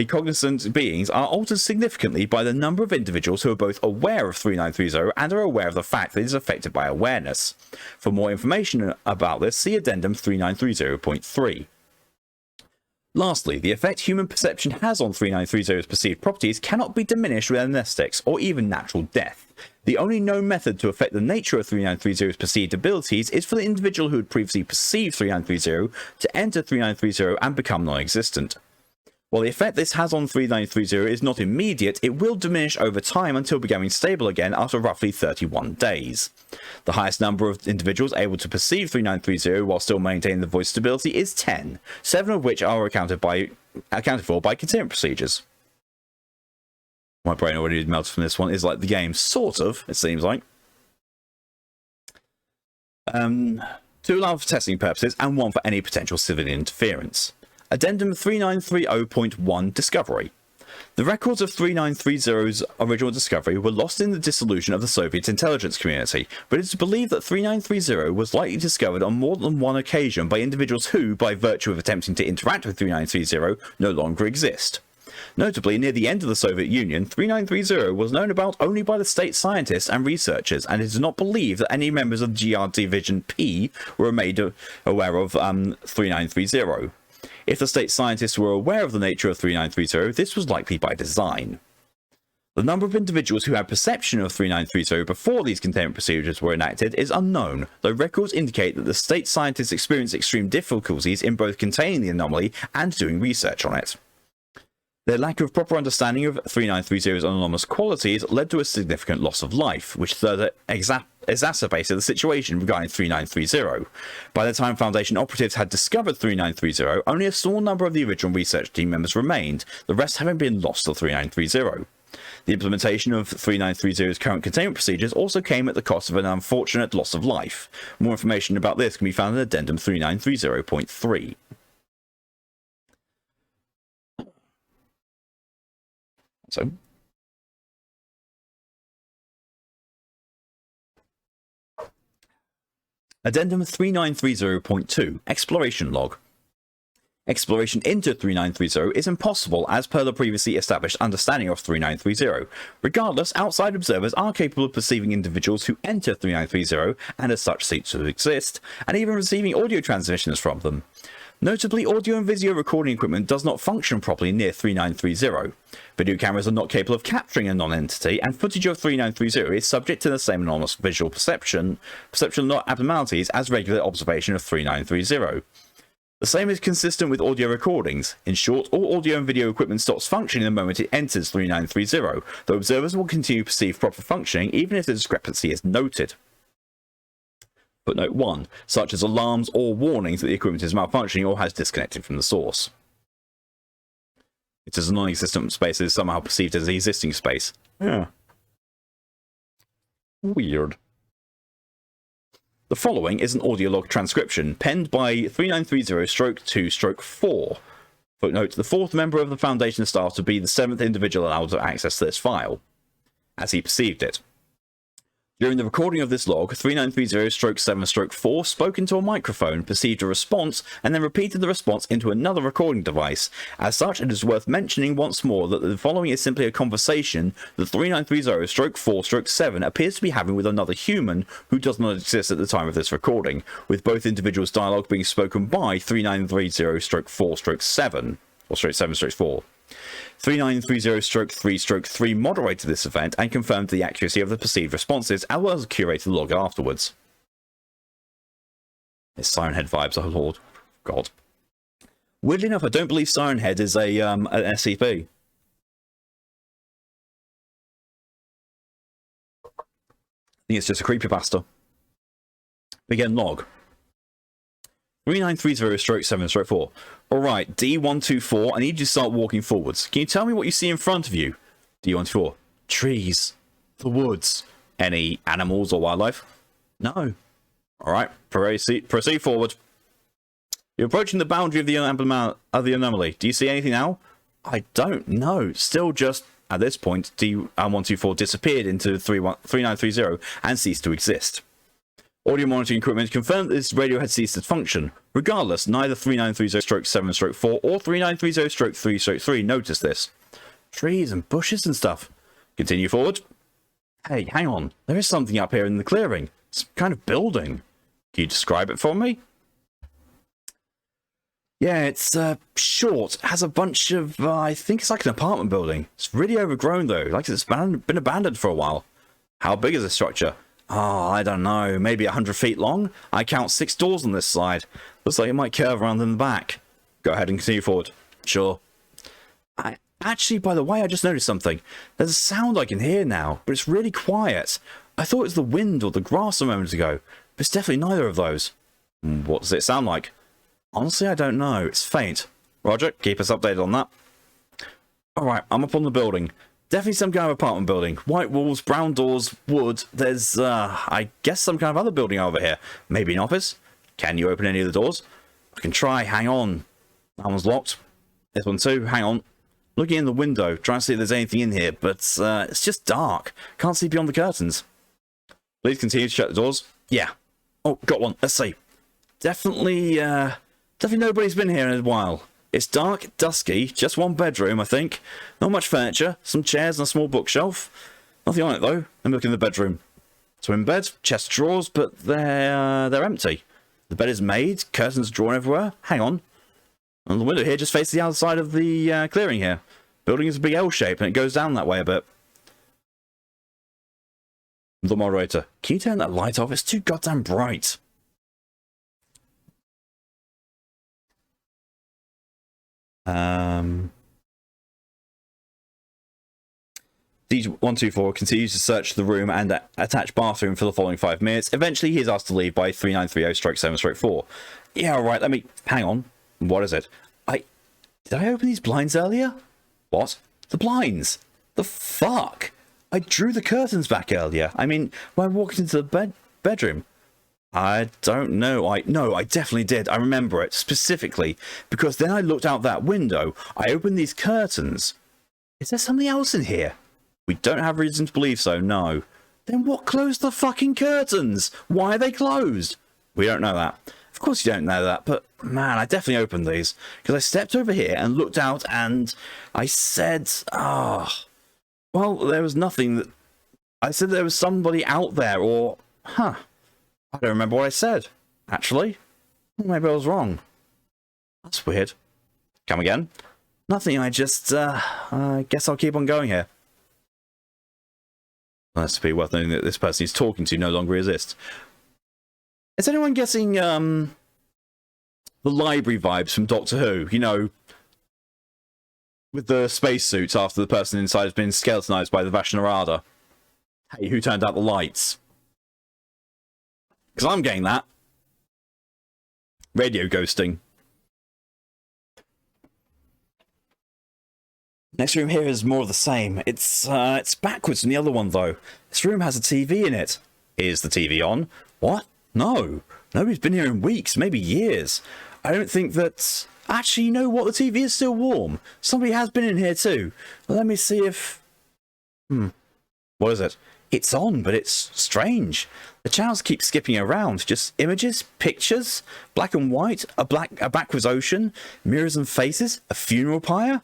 cognizant beings are altered significantly by the number of individuals who are both aware of 3930 and are aware of the fact that it is affected by awareness. For more information about this, see Addendum 3930.3. Lastly, the effect human perception has on 3930's perceived properties cannot be diminished with amnestics or even natural death. The only known method to affect the nature of 3930's perceived abilities is for the individual who had previously perceived 3930 to enter 3930 and become non-existent. While the effect this has on 3930 is not immediate, it will diminish over time until becoming stable again after roughly 31 days. The highest number of individuals able to perceive 3930 while still maintaining the voice stability is 10, 7 of which are accounted for by containment procedures. My brain already melted from this one. Is like the game, sort of, it seems like. 2 allow for testing purposes and 1 for any potential civilian interference. Addendum 3930.1 Discovery. The records of 3930's original discovery were lost in the dissolution of the Soviet intelligence community, but it is believed that 3930 was likely discovered on more than one occasion by individuals who, by virtue of attempting to interact with 3930, no longer exist. Notably, near the end of the Soviet Union, 3930 was known about only by the state scientists and researchers, and it is not believed that any members of GR Division P were made aware of 3930. If the state scientists were aware of the nature of 3930, this was likely by design. The number of individuals who had perception of 3930 before these containment procedures were enacted is unknown, though records indicate that the state scientists experienced extreme difficulties in both containing the anomaly and doing research on it. Their lack of proper understanding of 3930's anomalous qualities led to a significant loss of life, which further exacerbated the situation regarding 3930. By the time Foundation operatives had discovered 3930, only a small number of the original research team members remained, the rest having been lost to 3930. The implementation of 3930's current containment procedures also came at the cost of an unfortunate loss of life. More information about this can be found in Addendum 3930.3. So, Addendum 3930.2, Exploration Log. Exploration into 3930 is impossible as per the previously established understanding of 3930. Regardless, outside observers are capable of perceiving individuals who enter 3930 and as such seem to exist, and even receiving audio transmissions from them. Notably, audio and video recording equipment does not function properly near 3930. Video cameras are not capable of capturing a non-entity, and footage of 3930 is subject to the same anomalous visual perception abnormalities as regular observation of 3930. The same is consistent with audio recordings. In short, all audio and video equipment stops functioning the moment it enters 3930, though observers will continue to perceive proper functioning even if the discrepancy is noted. Footnote 1, such as alarms or warnings that the equipment is malfunctioning or has disconnected from the source. It is a non-existent space that is somehow perceived as the existing space. Yeah. Weird. The following is an audio log transcription penned by 3930-2-4. Footnote, the fourth member of the Foundation staff to be the seventh individual allowed to access this file, as he perceived it. During the recording of this log, 3930-7-4 spoke into a microphone, perceived a response, and then repeated the response into another recording device. As such, it is worth mentioning once more that the following is simply a conversation that 3930-4-7 appears to be having with another human who does not exist at the time of this recording, with both individuals' dialogue being spoken by 3930-4-7, or 7-4. 3930-3-3 moderated this event and confirmed the accuracy of the perceived responses, as well as curated the log afterwards. It's Siren Head vibes, oh lord. God. Weirdly enough, I don't believe Siren Head is an SCP. I think it's just a creepypasta. Begin log. 3930-7-4. Alright, D124, I need you to start walking forwards. Can you tell me what you see in front of you? D124. Trees. The woods. Any animals or wildlife? No. Alright, proceed forward. You're approaching the boundary of the anomaly. Do you see anything now? I don't know. Still just, at this point, D124 disappeared into 3930 and ceased to exist. Audio monitoring equipment confirmed that this radio had ceased to function. Regardless, neither 3930-7-4 or 3930-3-3 noticed this. Trees and bushes and stuff. Continue forward. Hey, hang on. There is something up here in the clearing. Some kind of building. Can you describe it for me? Yeah, it's short. It has a bunch of, I think it's like an apartment building. It's really overgrown though, like it's been abandoned for a while. How big is the structure? Oh, I don't know, maybe 100 feet long? I count 6 doors on this side. Looks like it might curve around in the back. Go ahead and continue forward. Sure. Actually, by the way, I just noticed something. There's a sound I can hear now, but it's really quiet. I thought it was the wind or the grass a moment ago, but it's definitely neither of those. What does it sound like? Honestly, I don't know. It's faint. Roger, keep us updated on that. Alright, I'm up on the building. Definitely some kind of apartment building. White walls, brown doors, wood. There's, I guess some kind of other building over here. Maybe an office? Can you open any of the doors? I can try. Hang on. That one's locked. This one too. Hang on. Looking in the window, trying to see if there's anything in here, but it's just dark. Can't see beyond the curtains. Please continue to shut the doors. Yeah. Oh, got one. Let's see. Definitely nobody's been here in a while. It's dark, dusky, just one bedroom, I think. Not much furniture, some chairs and a small bookshelf. Nothing on it, though. Let me look in the bedroom. Twin bed, chest of drawers, but they're empty. The bed is made, curtains drawn everywhere. Hang on. And the window here just faces the outside of the clearing here. Building is a big L shape, and it goes down that way a bit. The moderator. Can you turn that light off? It's too goddamn bright. D124 continues to search the room and attached bathroom for the following 5 minutes. Eventually, he is asked to leave by 3930-7-4. Yeah, alright, let me... Hang on. What is it? Did I open these blinds earlier? What? The blinds? The fuck? I drew the curtains back earlier. I mean, when I walked into the bedroom. I don't know. No, I definitely did. I remember it specifically because then I looked out that window. I opened these curtains. Is there something else in here? We don't have reason to believe so, no. Then what closed the fucking curtains? Why are they closed? We don't know that. Of course you don't know that, but man, I definitely opened these because I stepped over here and looked out and I said, well, there was nothing that... I said there was somebody out there or... I don't remember what I said, actually. Maybe I was wrong. That's weird. Come again? Nothing, I just, I guess I'll keep on going here. That's to be worth noting that this person he's talking to no longer exists. Is anyone guessing, the library vibes from Doctor Who? You know, with the spacesuits after the person inside has been skeletonized by the Vashnarada. Hey, who turned out the lights? Because I'm getting that. Radio ghosting. Next room here is more of the same. It's backwards from the other one, though. This room has a TV in it. Is the TV on? What? No. Nobody's been here in weeks, maybe years. I don't think that... Actually, you know what? The TV is still warm. Somebody has been in here, too. Let me see if... What is it? It's on, but it's strange. The channels keep skipping around. Just images, pictures, black and white, a backwards ocean, mirrors and faces, a funeral pyre.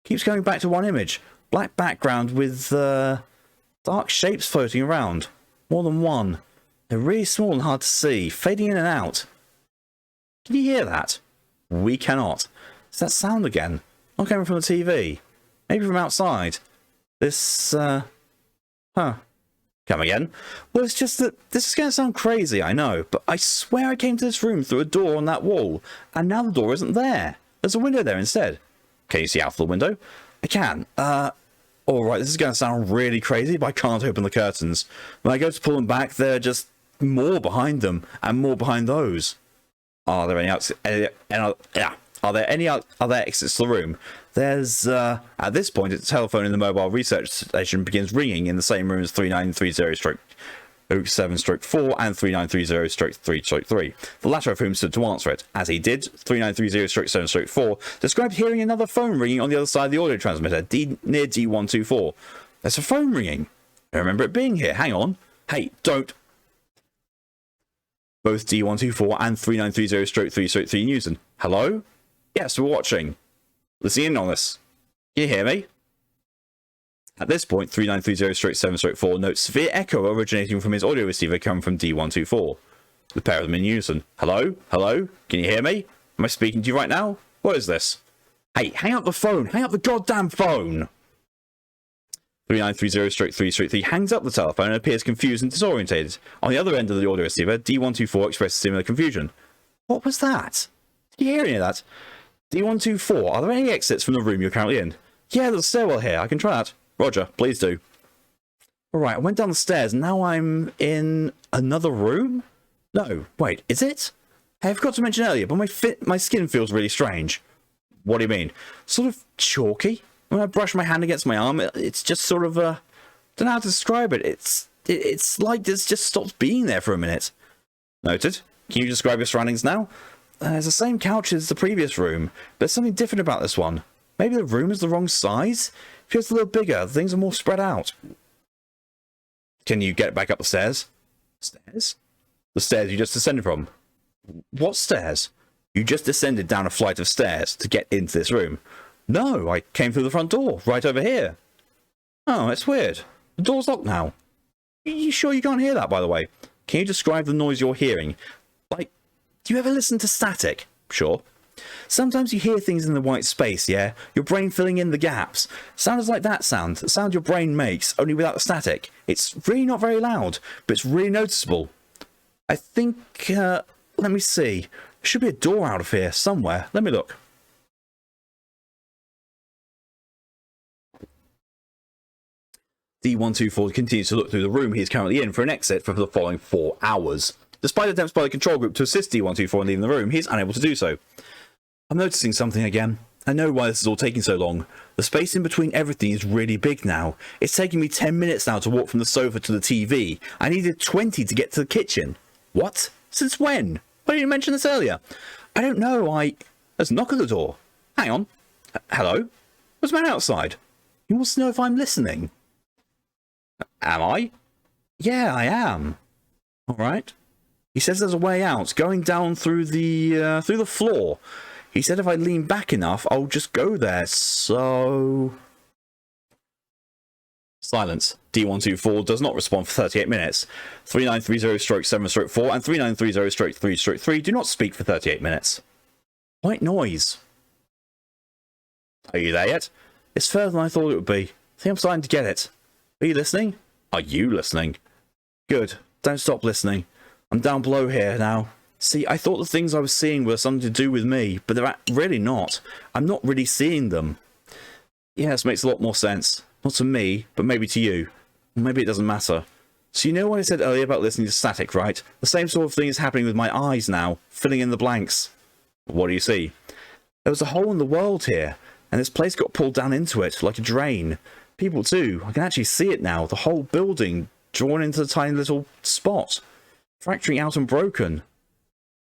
Keeps going back to one image. Black background with dark shapes floating around. More than one. They're really small and hard to see, fading in and out. Can you hear that? We cannot. Is that sound again? Not coming from the TV. Maybe from outside. This, Come again? Well, it's just that this is going to sound crazy, I know, but I swear I came to this room through a door on that wall, and now the door isn't there. There's a window there instead. Can you see out the window? I can. Alright, this is going to sound really crazy, but I can't open the curtains. When I go to pull them back, there are just more behind them, and more behind those. Are there any other exits to the room? There's, at this point, a telephone in the mobile research station begins ringing in the same room as 3930-7-4 and 3930-3-3. The latter of whom stood to answer it. As he did, 3930-7-4 described hearing another phone ringing on the other side of the audio transmitter, near D124. There's a phone ringing. I remember it being here. Hang on. Hey, don't. Both D124 and 3930-3-3 Newton. Hello? Yes, we're watching. Listening in on this. Can you hear me? At this point, 3930-7-4 notes severe echo originating from his audio receiver coming from D124. The pair of them in unison. Hello? Hello? Can you hear me? Am I speaking to you right now? What is this? Hey, hang up the phone! Hang up the goddamn phone! 3930-3-3 hangs up the telephone and appears confused and disorientated. On the other end of the audio receiver, D124 expresses similar confusion. What was that? Did you hear any of that? D124, are there any exits from the room you're currently in? Yeah, there's a stairwell here. I can try that. Roger, please do. Alright, I went down the stairs and now I'm in another room? No, wait, is it? Hey, I forgot to mention earlier, but my skin feels really strange. What do you mean? Sort of chalky? When I brush my hand against my arm, it's just sort of, don't know how to describe it. It's like it's just stopped being there for a minute. Noted. Can you describe your surroundings now? It's the same couch as the previous room, but there's something different about this one. Maybe the room is the wrong size? It feels a little bigger, things are more spread out. Can you get back up the stairs? Stairs? The stairs you just descended from. What stairs? You just descended down a flight of stairs to get into this room. No, I came through the front door, right over here. Oh, that's weird. The door's locked now. You sure you can't hear that, by the way? Can you describe the noise you're hearing? Like, do you ever listen to static? Sure. Sometimes you hear things in the white space, yeah? Your brain filling in the gaps. Sounds like that sound. The sound your brain makes, only without the static. It's really not very loud, but it's really noticeable. I think, let me see. There should be a door out of here somewhere. Let me look. D124 continues to look through the room he is currently in for an exit for the following 4 hours. Despite attempts by the control group to assist D124 in leaving the room, he is unable to do so. I'm noticing something again. I know why this is all taking so long. The space in between everything is really big now. It's taking me 10 minutes now to walk from the sofa to the TV. I needed 20 to get to the kitchen. What? Since when? Why didn't you mention this earlier? I don't know, There's a knock at the door. Hang on. Hello? There's a man outside. He wants to know if I'm listening. Am I? Yeah, I am. Alright. He says there's a way out, going down through the floor. He said if I lean back enough, I'll just go there, so... Silence. D124 does not respond for 38 minutes. 3930-7-4 and 3930-3-3 do not speak for 38 minutes. White noise. Are you there yet? It's further than I thought it would be. I think I'm starting to get it. Are you listening? Are you listening? Good. Don't stop listening. I'm down below here now. See, I thought the things I was seeing were something to do with me, but they're really not. I'm not really seeing them. Yes, makes a lot more sense. Not to me, but maybe to you. Maybe it doesn't matter. So you know what I said earlier about listening to static, right? The same sort of thing is happening with my eyes now, filling in the blanks. What do you see? There was a hole in the world here, and this place got pulled down into it, like a drain. People too. I can actually see it now. The whole building drawn into a tiny little spot. Fracturing out and broken.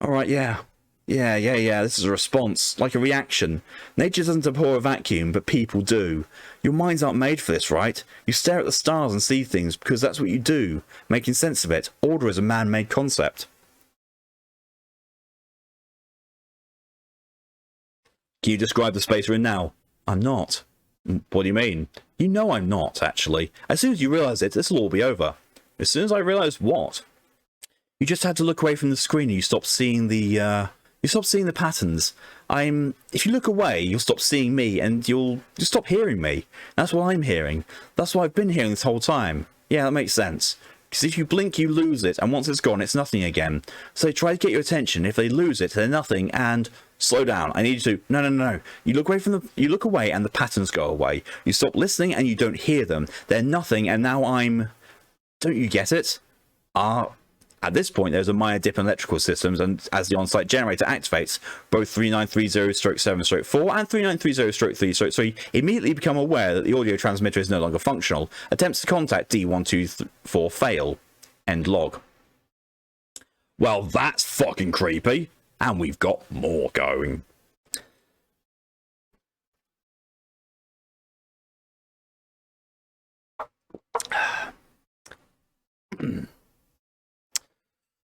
Alright, yeah. Yeah, this is a response. Like a reaction. Nature doesn't abhor a vacuum, but people do. Your minds aren't made for this, right? You stare at the stars and see things because that's what you do. Making sense of it. Order is a man-made concept. Can you describe the space we're in now? I'm not. What do you mean? You know I'm not, actually. As soon as you realise it, this will all be over. As soon as I realise what? You just had to look away from the screen and you stopped seeing the, patterns. If you look away, you'll stop seeing me and you'll stop hearing me. That's what I'm hearing. That's what I've been hearing this whole time. Yeah, that makes sense. Because if you blink, you lose it, and once it's gone, it's nothing again. So try to get your attention. If they lose it, they're nothing, and slow down. I need you to... No. You look away and the patterns go away. You stop listening and you don't hear them. They're nothing, and now I'm... Don't you get it? At this point, there's a minor dip in electrical systems, and as the on-site generator activates, both 3930-7-4 and 3930-3-3 immediately become aware that the audio transmitter is no longer functional. Attempts to contact D124 fail. End log. Well, that's fucking creepy. And we've got more going.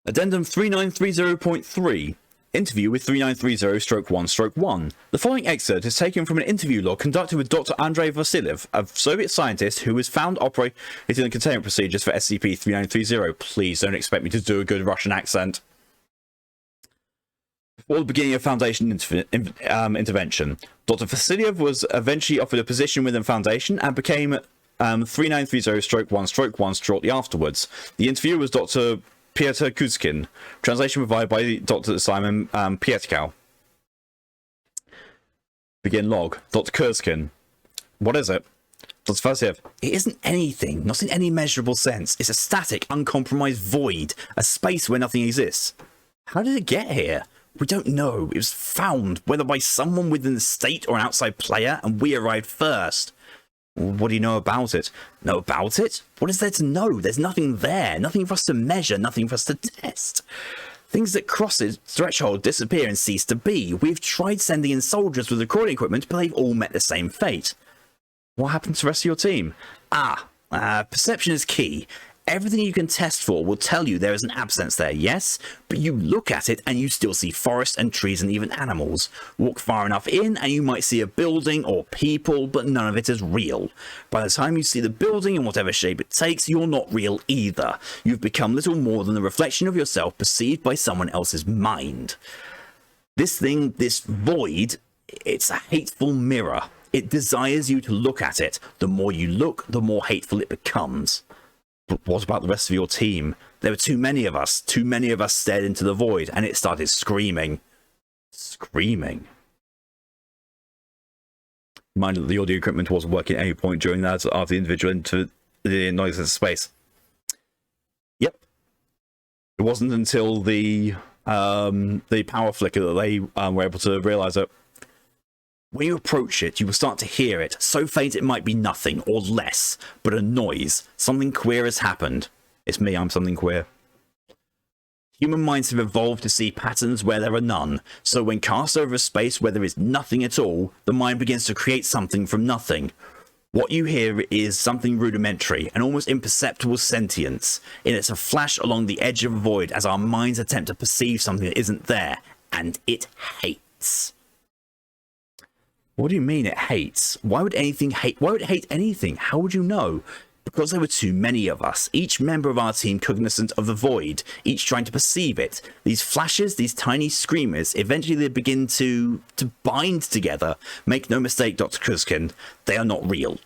Addendum 3930.3. Interview with 3930-1-1. The following excerpt is taken from an interview log conducted with Dr. Andrei Vasilyev, a Soviet scientist who was found operating the containment procedures for SCP-3930. Please don't expect me to do a good Russian accent. Before the beginning of Foundation intervention, Dr. Vasilyev was eventually offered a position within Foundation and became 3930-1-1 shortly afterwards. The interviewer was Dr. Pyotr Kuzkin. Translation provided by Dr. Simon Pietkow. Begin log. Dr. Kuzkin. What is it? Dr. Vasilyev. It isn't anything, not in any measurable sense. It's a static, uncompromised void, a space where nothing exists. How did it get here? We don't know. It was found, whether by someone within the state or an outside player, and we arrived first. What do you know about it? Know about it? What is there to know? There's nothing there. Nothing for us to measure. Nothing for us to test. Things that cross its threshold disappear and cease to be. We've tried sending in soldiers with recording equipment, but they've all met the same fate. What happened to the rest of your team? Perception is key. Everything you can test for will tell you there is an absence there, yes, but you look at it and you still see forest and trees and even animals. Walk far enough in and you might see a building or people, but none of it is real. By the time you see the building in whatever shape it takes, you're not real either. You've become little more than the reflection of yourself perceived by someone else's mind. This thing, this void, it's a hateful mirror. It desires you to look at it. The more you look, the more hateful it becomes. But what about the rest of your team? There were too many of us. Too many of us stared into the void, and it started screaming. Screaming. Mind that the audio equipment wasn't working at any point during that after the individual into the non-existent space. Yep. It wasn't until the power flicker that they were able to realize that when you approach it, you will start to hear it, so faint it might be nothing or less, but a noise. Something queer has happened. It's me, I'm something queer. Human minds have evolved to see patterns where there are none, so when cast over a space where there is nothing at all, the mind begins to create something from nothing. What you hear is something rudimentary, an almost imperceptible sentience. It's a flash along the edge of a void as our minds attempt to perceive something that isn't there, and it hates. What do you mean it hates? Why would anything hate? Why would it hate anything? How would you know? Because there were too many of us, each member of our team cognizant of the void, each trying to perceive it. These flashes, these tiny screamers, eventually they begin to bind together. Make no mistake, Dr. Kuzkin, they are not real.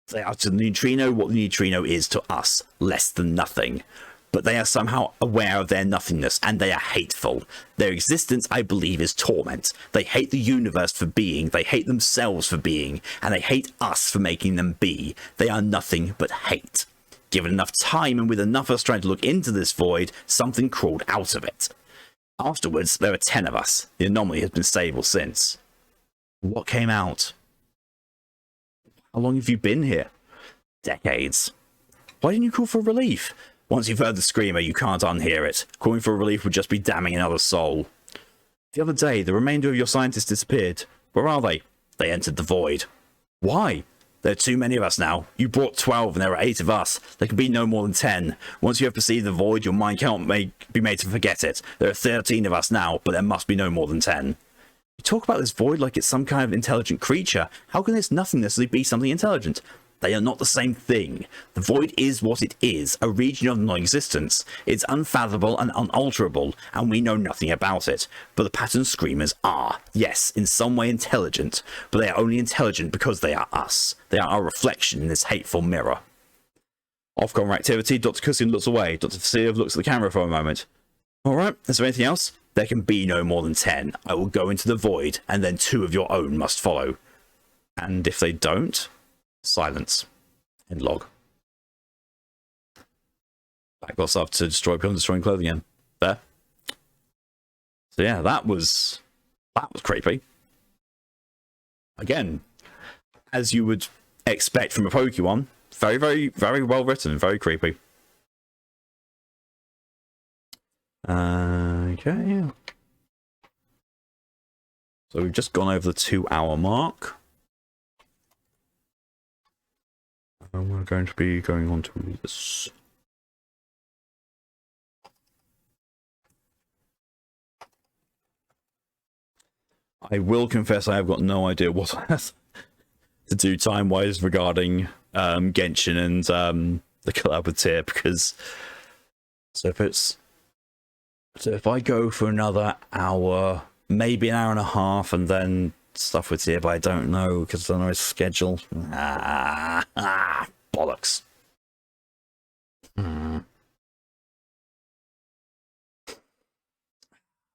They are to the neutrino what the neutrino is to us, less than nothing. But they are somehow aware of their nothingness, and they are hateful. Their existence, I believe, is torment. They hate the universe for being, they hate themselves for being, and they hate us for making them be. They are nothing but hate. Given enough time, and with enough of us trying to look into this void, something crawled out of it. Afterwards, there were 10 of us. The anomaly has been stable since. What came out? How long have you been here? Decades. Why didn't you call for relief? Once you've heard the screamer, you can't unhear it. Calling for relief would just be damning another soul. The other day, the remainder of your scientists disappeared. Where are they? They entered the void. Why? There are too many of us now. You brought 12 and there are 8 of us. There can be no more than 10. Once you have perceived the void, your mind cannot be made to forget it. There are 13 of us now, but there must be no more than 10. You talk about this void like it's some kind of intelligent creature. How can this nothingness be something intelligent? They are not the same thing. The void is what it is, a region of non-existence. It's unfathomable and unalterable, and we know nothing about it. But the pattern screamers are, yes, in some way intelligent, but they are only intelligent because they are us. They are our reflection in this hateful mirror. Off-camera activity, Dr. Kusin looks away. Dr. Vassiliev looks at the camera for a moment. Alright, is there anything else? There can be no more than 10. I will go into the void, and then 2 of your own must follow. And if they don't? Silence. End log. Back got stuff to destroy people and destroying clothing again. There. So yeah, that was creepy. Again, as you would expect from a Pokemon, very, very, very well written and very creepy. Okay. So we've just gone over the 2-hour mark. And we're going to be going on to this. I will confess I have got no idea what I have to do time-wise regarding Genshin and the collab with Tyr, because so if I go for another hour, maybe an hour and a half, and then stuff with Tyr, but I don't know because I don't know his schedule. Bollocks.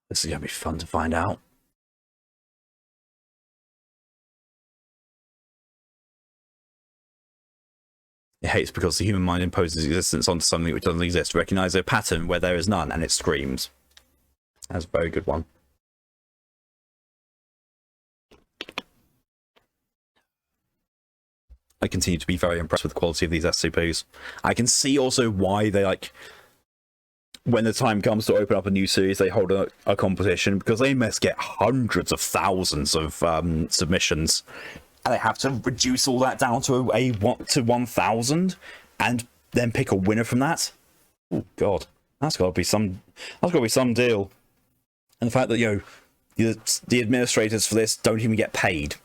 This is gonna be fun to find out. It hates because the human mind imposes existence onto something which doesn't exist. Recognize a pattern where there is none, and it screams. That's a very good one. I continue to be very impressed with the quality of these SCPs. I can see also why they, like, when the time comes to open up a new series, they hold a competition, because they must get hundreds of thousands of submissions, and they have to reduce all that down to 1,000 and then pick a winner from that. Oh God, that's got to be some. That's got to be some deal. And the fact that the administrators for this don't even get paid.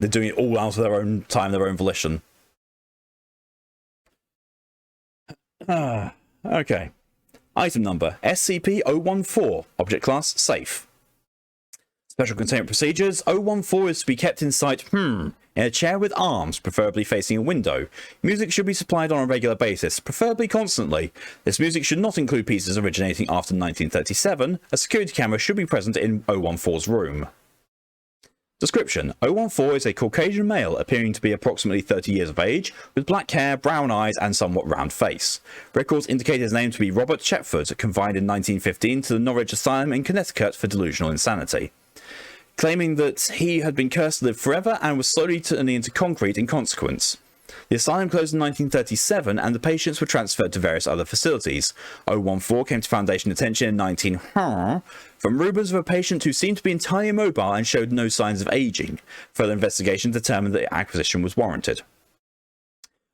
They're doing it all out of their own time, their own volition. Okay. Item number SCP-014. Object class safe. Special containment procedures. 014 is to be kept in sight, in a chair with arms, preferably facing a window. Music should be supplied on a regular basis, preferably constantly. This music should not include pieces originating after 1937. A security camera should be present in 014's room. Description: 014 is a Caucasian male appearing to be approximately 30 years of age, with black hair, brown eyes, and somewhat round face. Records indicate his name to be Robert Chetford, confined in 1915 to the Norwich Asylum in Connecticut for delusional insanity, claiming that he had been cursed to live forever and was slowly turning into concrete in consequence. The asylum closed in 1937 and the patients were transferred to various other facilities. 014 came to Foundation attention in 19 from rumours of a patient who seemed to be entirely immobile and showed no signs of aging. Further investigation determined that the acquisition was warranted.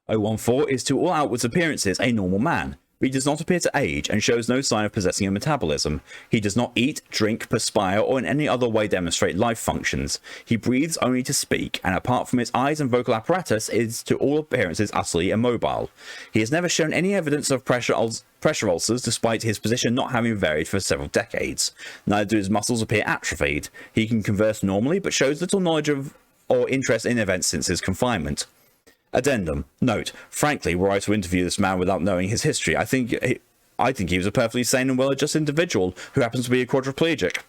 014 is to all outwards appearances a normal man. He does not appear to age and shows no sign of possessing a metabolism. He does not eat, drink, perspire, or in any other way demonstrate life functions. He breathes only to speak, and apart from his eyes and vocal apparatus, is to all appearances utterly immobile. He has never shown any evidence of pressure ulcers, despite his position not having varied for several decades. Neither do his muscles appear atrophied. He can converse normally, but shows little knowledge of or interest in events since his confinement. Addendum. Note, frankly, were I to interview this man without knowing his history, I think he was a perfectly sane and well-adjusted individual who happens to be a quadriplegic.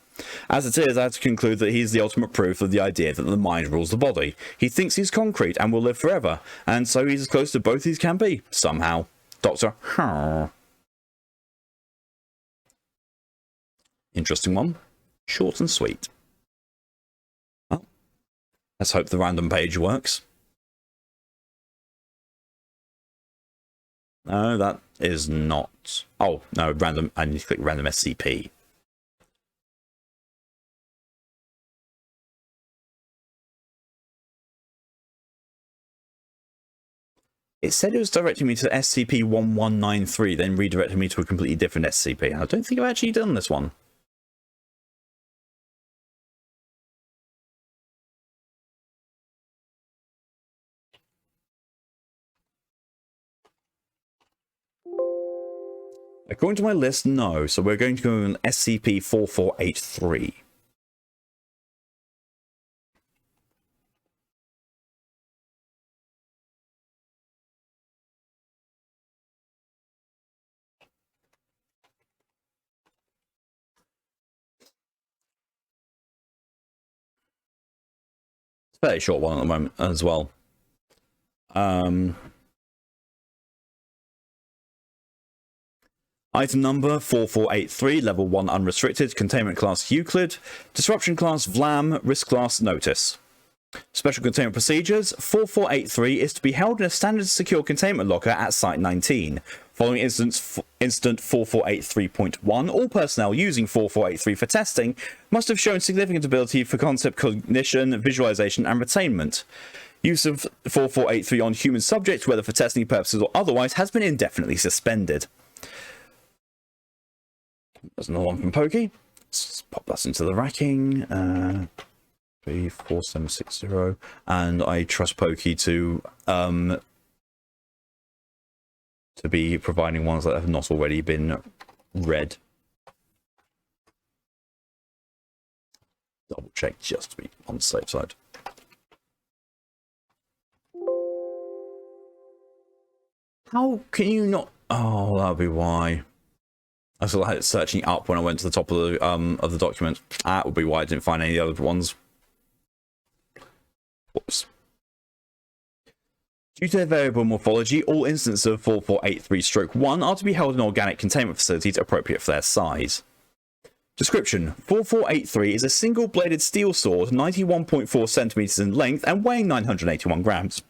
As it is, I have to conclude that he is the ultimate proof of the idea that the mind rules the body. He thinks he's concrete and will live forever, and so he's as close to both as can be, somehow. Doctor. Interesting one. Short and sweet. Well, let's hope the random page works. No, that is not. Oh, no, random. I need to click random SCP. It said it was directing me to SCP-1193, then redirected me to a completely different SCP. I don't think I've actually done this one. According to my list, no. So we're going to go on SCP-4483. It's a fairly short one at the moment as well. Item number 4483, level 1 unrestricted, containment class Euclid, disruption class Vlam, risk class Notice. Special containment procedures: 4483 is to be held in a standard secure containment locker at Site 19. Following incident 4483.1, all personnel using 4483 for testing must have shown significant ability for concept cognition, visualization, and retainment. Use of 4483 on human subjects, whether for testing purposes or otherwise, has been indefinitely suspended. There's another one from Pokey. Let's pop that into the racking. 34760, and I trust Pokey to be providing ones that have not already been read. Double check just to be on the safe side. How can you not? Oh, that'll be why. I still had it searching up when I went to the top of the document. That would be why I didn't find any other ones. Whoops. Due to their variable morphology, all instances of 4483-1 are to be held in organic containment facilities appropriate for their size. Description: 4483 is a single-bladed steel sword, 91.4 centimeters in length and weighing 981 grams.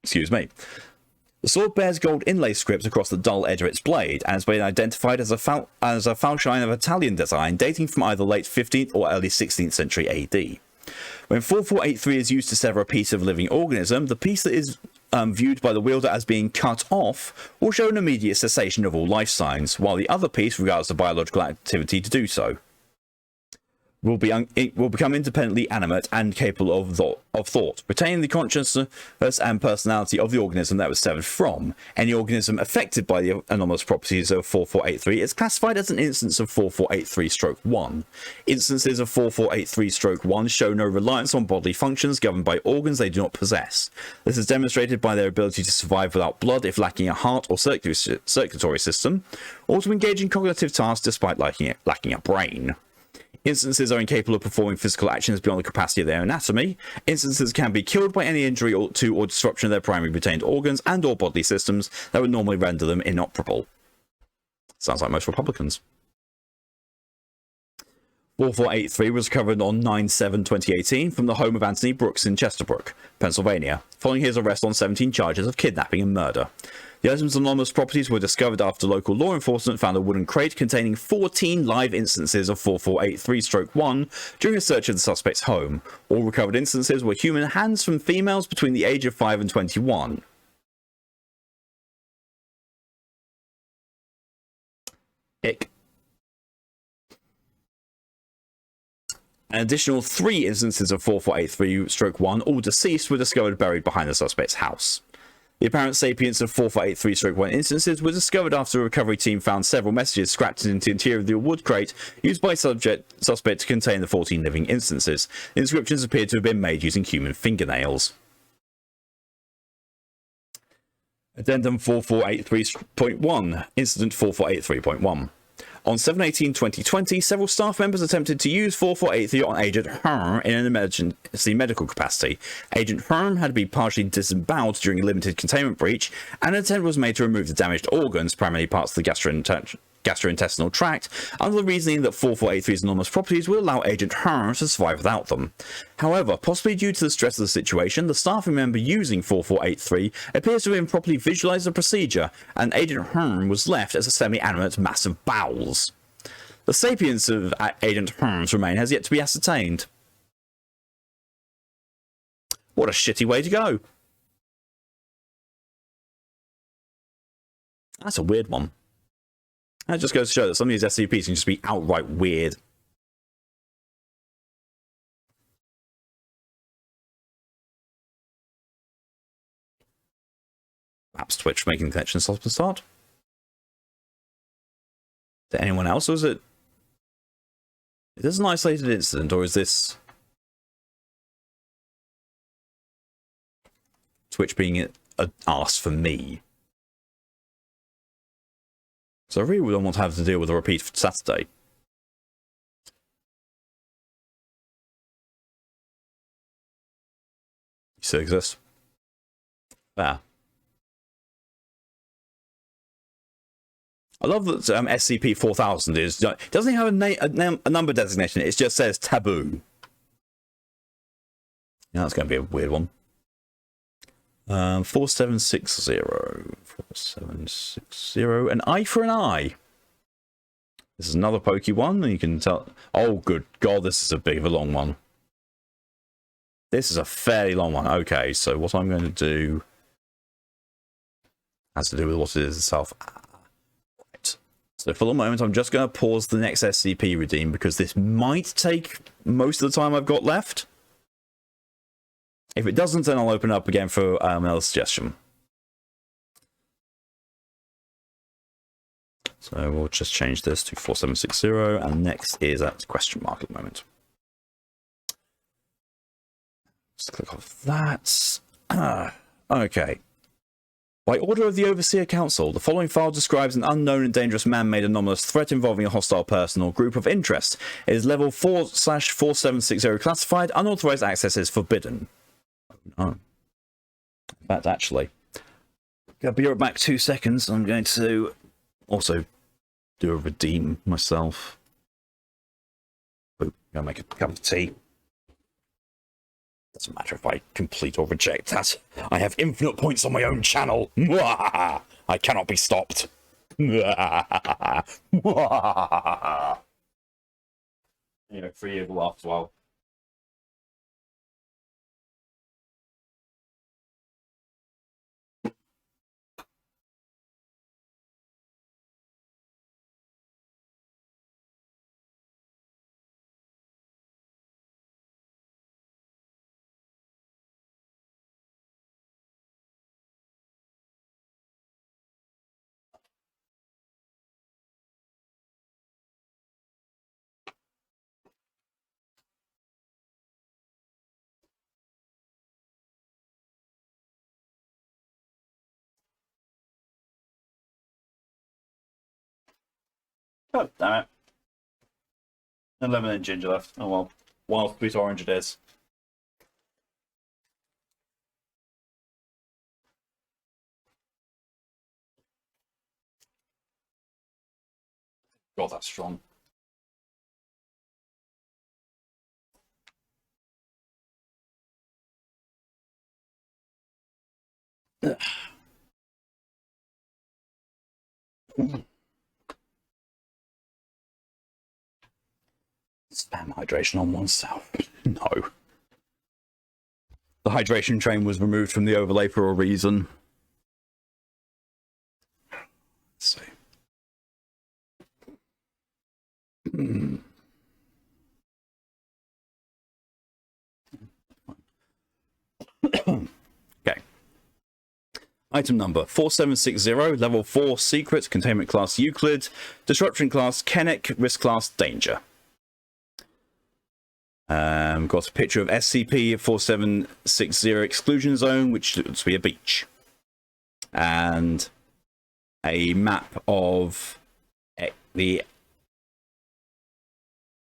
Excuse me. The sword bears gold inlay script across the dull edge of its blade, and has been identified as a falchion of Italian design dating from either late 15th or early 16th century AD. When 4483 is used to sever a piece of living organism, the piece that is viewed by the wielder as being cut off, will show an immediate cessation of all life signs, while the other piece regards the biological activity to do so. Will become independently animate and capable of thought, retaining the consciousness and personality of the organism that was severed from. Any organism affected by the anomalous properties of 4483 is classified as an instance of 4483-1. Instances of 4483-1 show no reliance on bodily functions governed by organs they do not possess. This is demonstrated by their ability to survive without blood if lacking a heart or circulatory system, or to engage in cognitive tasks despite lacking a brain. Instances are incapable of performing physical actions beyond the capacity of their anatomy. Instances can be killed by any injury or disruption of their primary retained organs and or bodily systems that would normally render them inoperable. Sounds like most Republicans. 4483 was recovered on 9/7/2018 from the home of Anthony Brooks in Chesterbrook, Pennsylvania, following his arrest on 17 charges of kidnapping and murder. The item's anomalous properties were discovered after local law enforcement found a wooden crate containing 14 live instances of 4483-1 during a search of the suspect's home. All recovered instances were human hands from females between the age of 5 and 21. Ick. An additional 3 instances of 4483-1, all deceased, were discovered buried behind the suspect's house. The apparent sapience of 4483-1 instances was discovered after a recovery team found several messages scrapped into the interior of the wood crate used by suspect to contain the 14 living instances. The inscriptions appeared to have been made using human fingernails. Addendum 4483.1, Incident 4483.1. On 7/18/2020, several staff members attempted to use 4483 on Agent Herm in an emergency medical capacity. Agent Herm had to be partially disemboweled during a limited containment breach, and an attempt was made to remove the damaged organs, primarily parts of the gastrointestinal tract, under the reasoning that 4483's enormous properties would allow Agent Herm to survive without them. However, possibly due to the stress of the situation, the staffing member using 4483 appears to have improperly visualized the procedure, and Agent Herm was left as a semi-animate mass of bowels. The sapience of Agent Herm's remain has yet to be ascertained. What a shitty way to go. That's a weird one. That just goes to show that some of these SCPs can just be outright weird. Perhaps Twitch making the connection stop and start. Is there anyone else, or is it... Is this an isolated incident, or is this... Twitch being an arse for me? So I really don't want to have to deal with a repeat for Saturday. You still exist? There. I love that SCP-4000 is... It doesn't have a number designation, it just says taboo. Yeah, that's going to be a weird one. 4760. 4760. An eye for an eye. This is another pokey one, and you can tell... Oh, good God, this is a bit of a long one. This is a fairly long one. Okay, so what I'm going to do... has to do with what it is itself. Right. So for the moment, I'm just going to pause the next SCP redeem, because this might take most of the time I've got left. If it doesn't, then I'll open up again for another suggestion. So we'll just change this to 4760, and next is at question mark at the moment. Just click off that. Okay. By order of the Overseer Council, the following file describes an unknown and dangerous man-made anomalous threat involving a hostile person or group of interest. It is level 4/4760 classified. Unauthorized access is forbidden. Oh. In fact, actually, I'll be right back 2 seconds. I'm going to also do a redeem myself. Boop, gonna make a cup of tea. Doesn't matter if I complete or reject that. I have infinite points on my own channel. I cannot be stopped. Anyway, 3 years will last a while. God damn it. And lemon and ginger left. Oh well. Wild sweet orange it is. God, that's strong. Spam hydration on oneself. No. The hydration train was removed from the overlay for a reason. Let's see. Okay. Item number 4760, level 4 secret, containment class Euclid, disruption class Kennick, risk class Danger. Got a picture of SCP 4760 exclusion zone, which looks to be a beach. And a map of the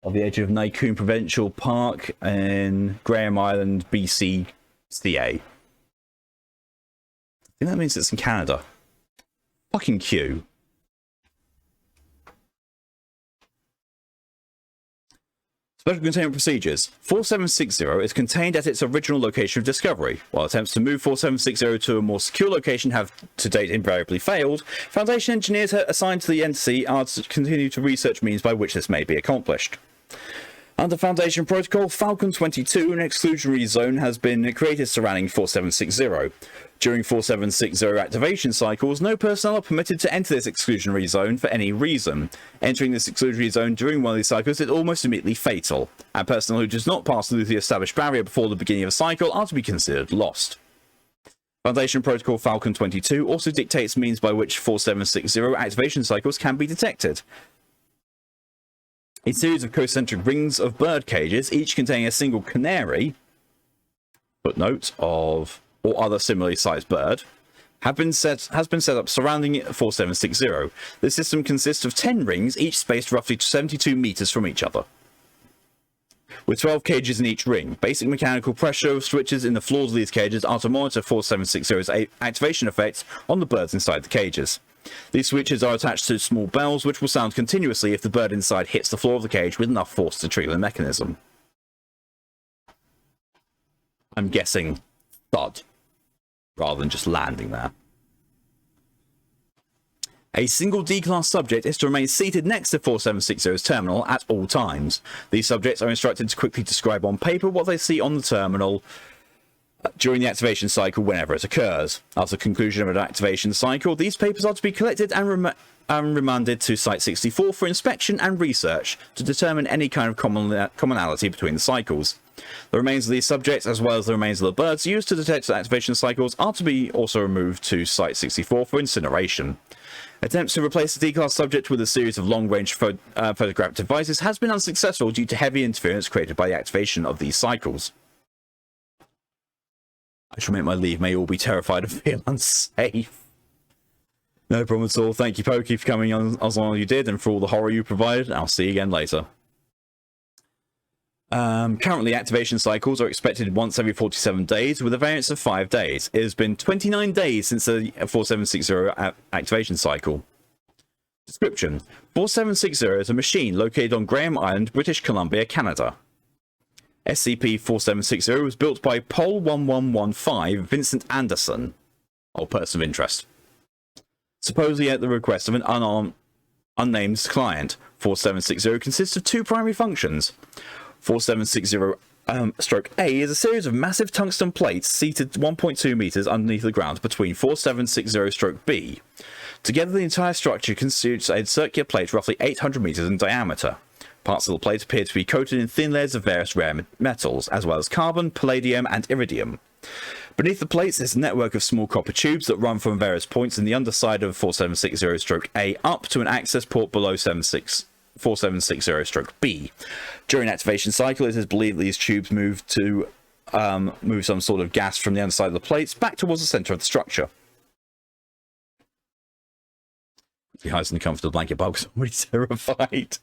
edge of Naikoon Provincial Park in Graham Island, BCCA. I think that means it's in Canada. Fucking Q. Special containment procedures. 4760 is contained at its original location of discovery. While attempts to move 4760 to a more secure location have to date invariably failed, Foundation engineers assigned to the entity are to continue to research means by which this may be accomplished. Under Foundation Protocol, Falcon 22, an exclusionary zone has been created surrounding 4760. During 4760 activation cycles, no personnel are permitted to enter this exclusionary zone for any reason. Entering this exclusionary zone during one of these cycles is almost immediately fatal, and personnel who does not pass through the established barrier before the beginning of a cycle are to be considered lost. Foundation Protocol Falcon 22 also dictates means by which 4760 activation cycles can be detected. A series of concentric rings of bird cages, each containing a single canary, footnote of or other similarly sized bird, has been set up surrounding 4760. This system consists of 10 rings, each spaced roughly 72 meters from each other, with 12 cages in each ring. Basic mechanical pressure switches in the floors of these cages are to monitor 4760's activation effects on the birds inside the cages. These switches are attached to small bells, which will sound continuously if the bird inside hits the floor of the cage with enough force to trigger the mechanism. I'm guessing thud, rather than just landing there. A single D-class subject is to remain seated next to 4760's terminal at all times. These subjects are instructed to quickly describe on paper what they see on the terminal during the activation cycle whenever it occurs. After the conclusion of an activation cycle, these papers are to be collected and remanded to Site-64 for inspection and research to determine any kind of commonality between the cycles. The remains of these subjects, as well as the remains of the birds used to detect the activation cycles, are to be also removed to Site-64 for incineration. Attempts to replace the D-class subject with a series of long-range photographic devices has been unsuccessful due to heavy interference created by the activation of these cycles. I shall make my leave. May all be terrified and feel unsafe. No problem at all. Thank you, Pokey, for coming on as long as you did and for all the horror you provided. I'll see you again later. Currently, activation cycles are expected once every 47 days with a variance of 5 days. It has been 29 days since the 4760 activation cycle. Description: 4760 is a machine located on Graham Island, British Columbia, Canada. SCP-4760 was built by Pol 1115 Vincent Anderson, or person of interest, supposedly at the request of an unnamed client. 4760 consists of two primary functions. 4760-A is a series of massive tungsten plates seated 1.2 meters underneath the ground between 4760-B. Together, the entire structure constitutes a circular plate roughly 800 meters in diameter. Parts of the plate appear to be coated in thin layers of various rare metals, as well as carbon, palladium, and iridium. Beneath the plates is a network of small copper tubes that run from various points in the underside of 4760-A up to an access port below 4760-B. During activation cycle, it is believed these tubes move some sort of gas from the underside of the plates back towards the center of the structure. He hides in the comfort of the blanket above because I'm already terrified.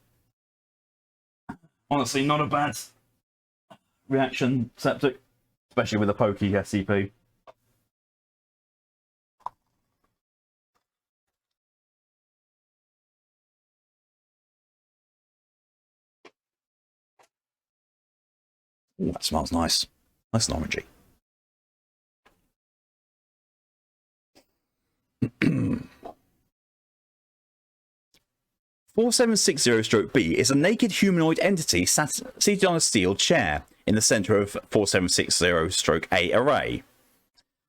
Honestly, not a bad reaction, Septic. Especially with a pokey SCP. Ooh, that smells nice. Nice and orangey. 4760-B is a naked humanoid entity seated on a steel chair in the center of 4760-A array.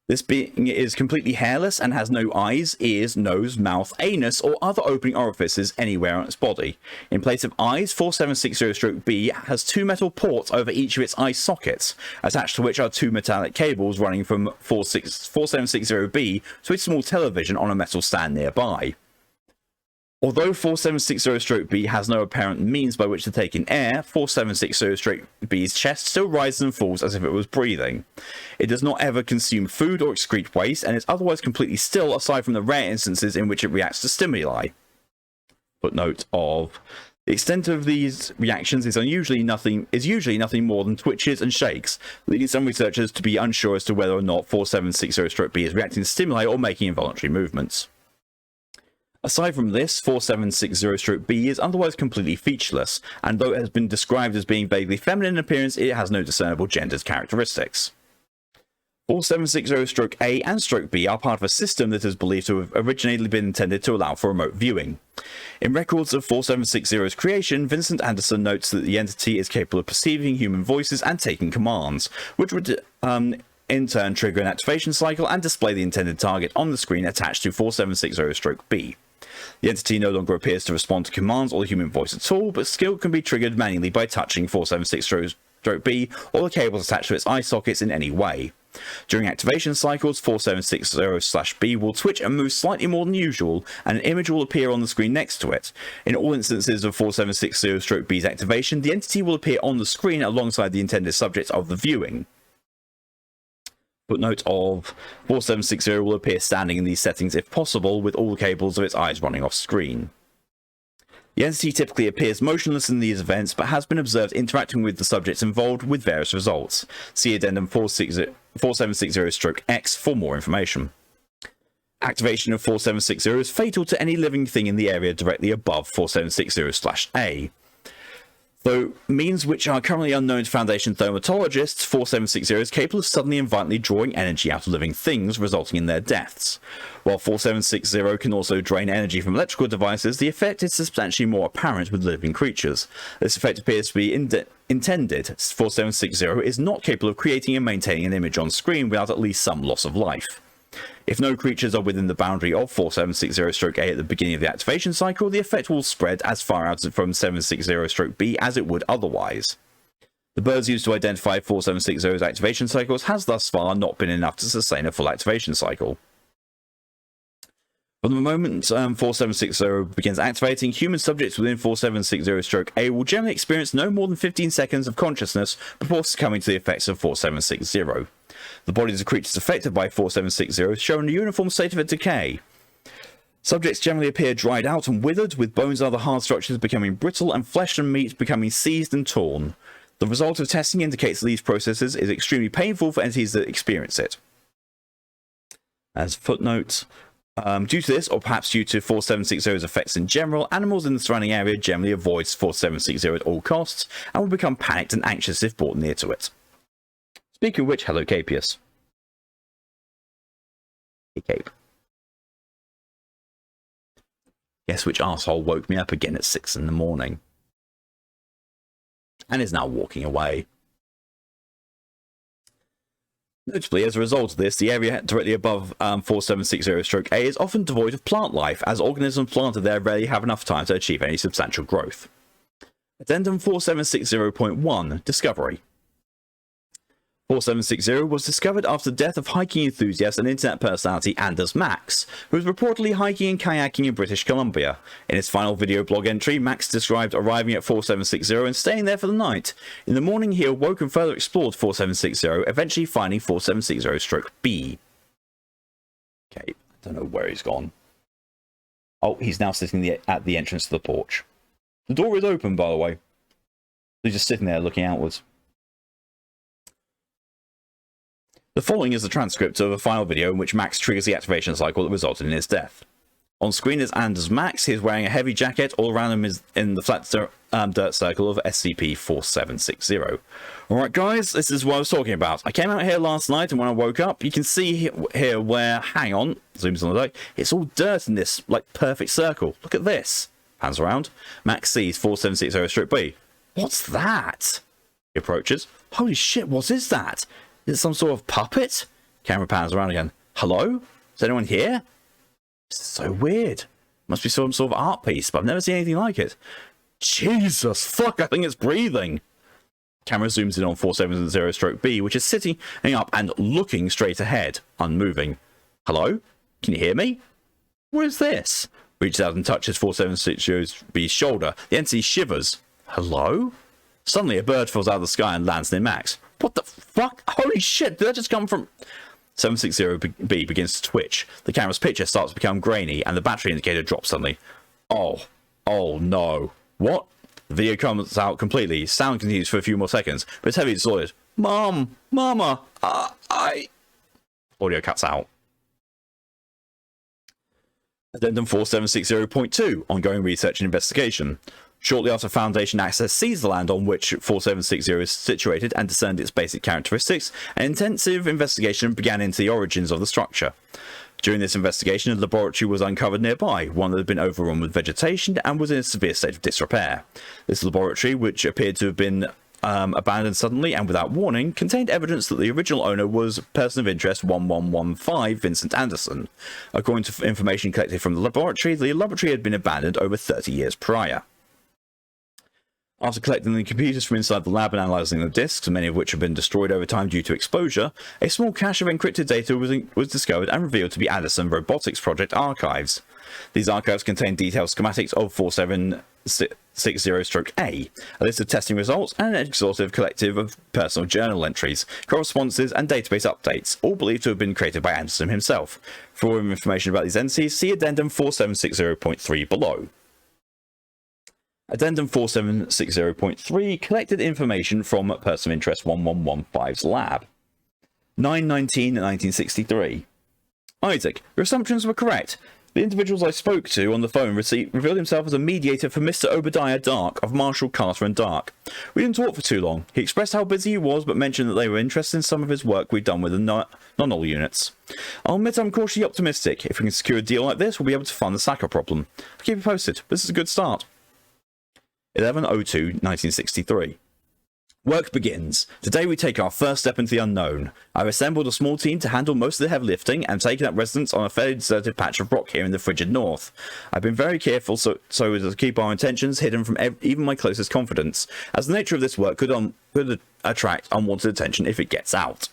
This being is completely hairless and has no eyes, ears, nose, mouth, anus, or other opening orifices anywhere on its body. In place of eyes, 4760-B has two metal ports over each of its eye sockets, attached to which are two metallic cables running from 4760-B to a small television on a metal stand nearby. Although 4760-B has no apparent means by which to take in air, 4760-B's chest still rises and falls as if it was breathing. It does not ever consume food or excrete waste, and is otherwise completely still aside from the rare instances in which it reacts to stimuli. Footnote of: the extent of these reactions is usually nothing more than twitches and shakes, leading some researchers to be unsure as to whether or not 4760-B is reacting to stimuli or making involuntary movements. Aside from this, 4760-B is otherwise completely featureless, and though it has been described as being vaguely feminine in appearance, it has no discernible gendered characteristics. 4760-A and -B are part of a system that is believed to have originally been intended to allow for remote viewing. In records of 4760's creation, Vincent Anderson notes that the entity is capable of perceiving human voices and taking commands, which would in turn trigger an activation cycle and display the intended target on the screen attached to 4760-B. The entity no longer appears to respond to commands or the human voice at all, but skill can be triggered manually by touching 4760-B or the cables attached to its eye sockets in any way. During activation cycles, 4760-B will twitch and move slightly more than usual, and an image will appear on the screen next to it. In all instances of 4760-B's activation, the entity will appear on the screen alongside the intended subject of the viewing. Footnote of: 4760 will appear standing in these settings if possible, with all the cables of its eyes running off screen. The entity typically appears motionless in these events, but has been observed interacting with the subjects involved with various results. See Addendum 4760-X for more information. Activation of 4760 is fatal to any living thing in the area directly above 4760-A. Though means which are currently unknown to Foundation thermatologists, 4760 is capable of suddenly and violently drawing energy out of living things, resulting in their deaths. While 4760 can also drain energy from electrical devices, the effect is substantially more apparent with living creatures. This effect appears to be intended. 4760 is not capable of creating and maintaining an image on screen without at least some loss of life. If no creatures are within the boundary of 4760-A at the beginning of the activation cycle, the effect will spread as far out from 760-B as it would otherwise. The birds used to identify 4760's activation cycles has thus far not been enough to sustain a full activation cycle. From the moment 4760 begins activating, human subjects within 4760-A will generally experience no more than 15 seconds of consciousness before succumbing to the effects of 4760. The bodies of creatures affected by 4760 show a uniform state of decay. Subjects generally appear dried out and withered, with bones and other hard structures becoming brittle and flesh and meat becoming seized and torn. The result of testing indicates that these processes is extremely painful for entities that experience it. As footnote, due to this, or perhaps due to 4760's effects in general, animals in the surrounding area generally avoid 4760 at all costs and will become panicked and anxious if brought near to it. Speaking of which, hello Capius. Hey Cape. Guess which arsehole woke me up again at 6 in the morning? And is now walking away. Notably, as a result of this, the area directly above 4760-A is often devoid of plant life, as organisms planted there rarely have enough time to achieve any substantial growth. Addendum 4760.1 Discovery. 4760 was discovered after the death of hiking enthusiast and internet personality Anders Max, who was reportedly hiking and kayaking in British Columbia. In his final video blog entry, Max described arriving at 4760 and staying there for the night. In the morning, he awoke and further explored 4760, eventually finding 4760-B. Okay, I don't know where he's gone. Oh, he's now sitting at the entrance to the porch. The door is open, by the way. He's just sitting there looking outwards. The following is a transcript of a final video in which Max triggers the activation cycle that resulted in his death. On screen is Anders Max. He is wearing a heavy jacket. All around him is in the flat dirt circle of SCP-4760. Alright guys, this is what I was talking about. I came out here last night, and when I woke up, you can see here where, hang on, zooms on the day, it's all dirt in this, like, perfect circle. Look at this. Pans around. Max sees 4760-B. What's that? He approaches. Holy shit, what is that? Is it some sort of puppet? Camera pans around again. Hello? Is anyone here? This is so weird. Must be some sort of art piece, but I've never seen anything like it. Jesus, fuck, I think it's breathing. Camera zooms in on 4760-B, which is sitting up and looking straight ahead, unmoving. Hello? Can you hear me? What is this? Reaches out and touches 4760-B's shoulder. The entity shivers. Hello? Suddenly, a bird falls out of the sky and lands near Max. What the fuck? Holy shit, did that just come from... 760-B begins to twitch. The camera's picture starts to become grainy, and the battery indicator drops suddenly. Oh no. What? The video comes out completely. Sound continues for a few more seconds, but it's heavily distorted. Mom! Mama! Audio cuts out. Addendum 4760.2, ongoing research and investigation. Shortly after Foundation Access seized the land on which 4760 is situated and discerned its basic characteristics, an intensive investigation began into the origins of the structure. During this investigation, a laboratory was uncovered nearby, one that had been overrun with vegetation and was in a severe state of disrepair. This laboratory, which appeared to have been abandoned suddenly and without warning, contained evidence that the original owner was person of interest 1115 Vincent Anderson. According to information collected from the laboratory had been abandoned over 30 years prior. After collecting the computers from inside the lab and analysing the disks, many of which have been destroyed over time due to exposure, a small cache of encrypted data was discovered and revealed to be Anderson Robotics Project archives. These archives contain detailed schematics of 4760-A, a list of testing results, and an exhaustive collective of personal journal entries, correspondences, and database updates, all believed to have been created by Anderson himself. For more information about these entities, see Addendum 4760.3 below. Addendum 4760.3 collected information from person of interest 1115's lab. 9/19/1963. Isaac, your assumptions were correct. The individuals I spoke to on the phone revealed himself as a mediator for Mr. Obadiah Dark of Marshall, Carter and Dark. We didn't talk for too long. He expressed how busy he was, but mentioned that they were interested in some of his work we'd done with the non-all units. I'll admit I'm cautiously optimistic. If we can secure a deal like this, we'll be able to fund the Saka problem. I'll keep you posted. This is a good start. 11/02/1963. Work begins. Today we take our first step into the unknown. I've assembled a small team to handle most of the heavy lifting and taken up residence on a fairly deserted patch of rock here in the frigid north. I've been very careful so as to keep our intentions hidden from even my closest confidants, as the nature of this work could attract unwanted attention if it gets out.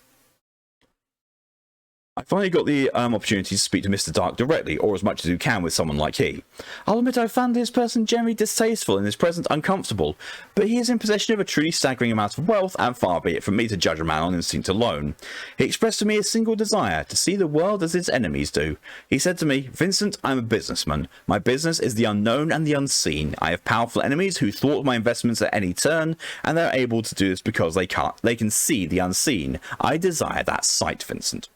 I finally got the opportunity to speak to Mr. Dark directly, or as much as you can with someone like he. I'll admit I found this person generally distasteful and his presence uncomfortable, but he is in possession of a truly staggering amount of wealth, and far be it from me to judge a man on instinct alone. He expressed to me a single desire, to see the world as its enemies do. He said to me, Vincent, I'm a businessman. My business is the unknown and the unseen. I have powerful enemies who thwart my investments at any turn, and they're able to do this because they can see the unseen. I desire that sight, Vincent.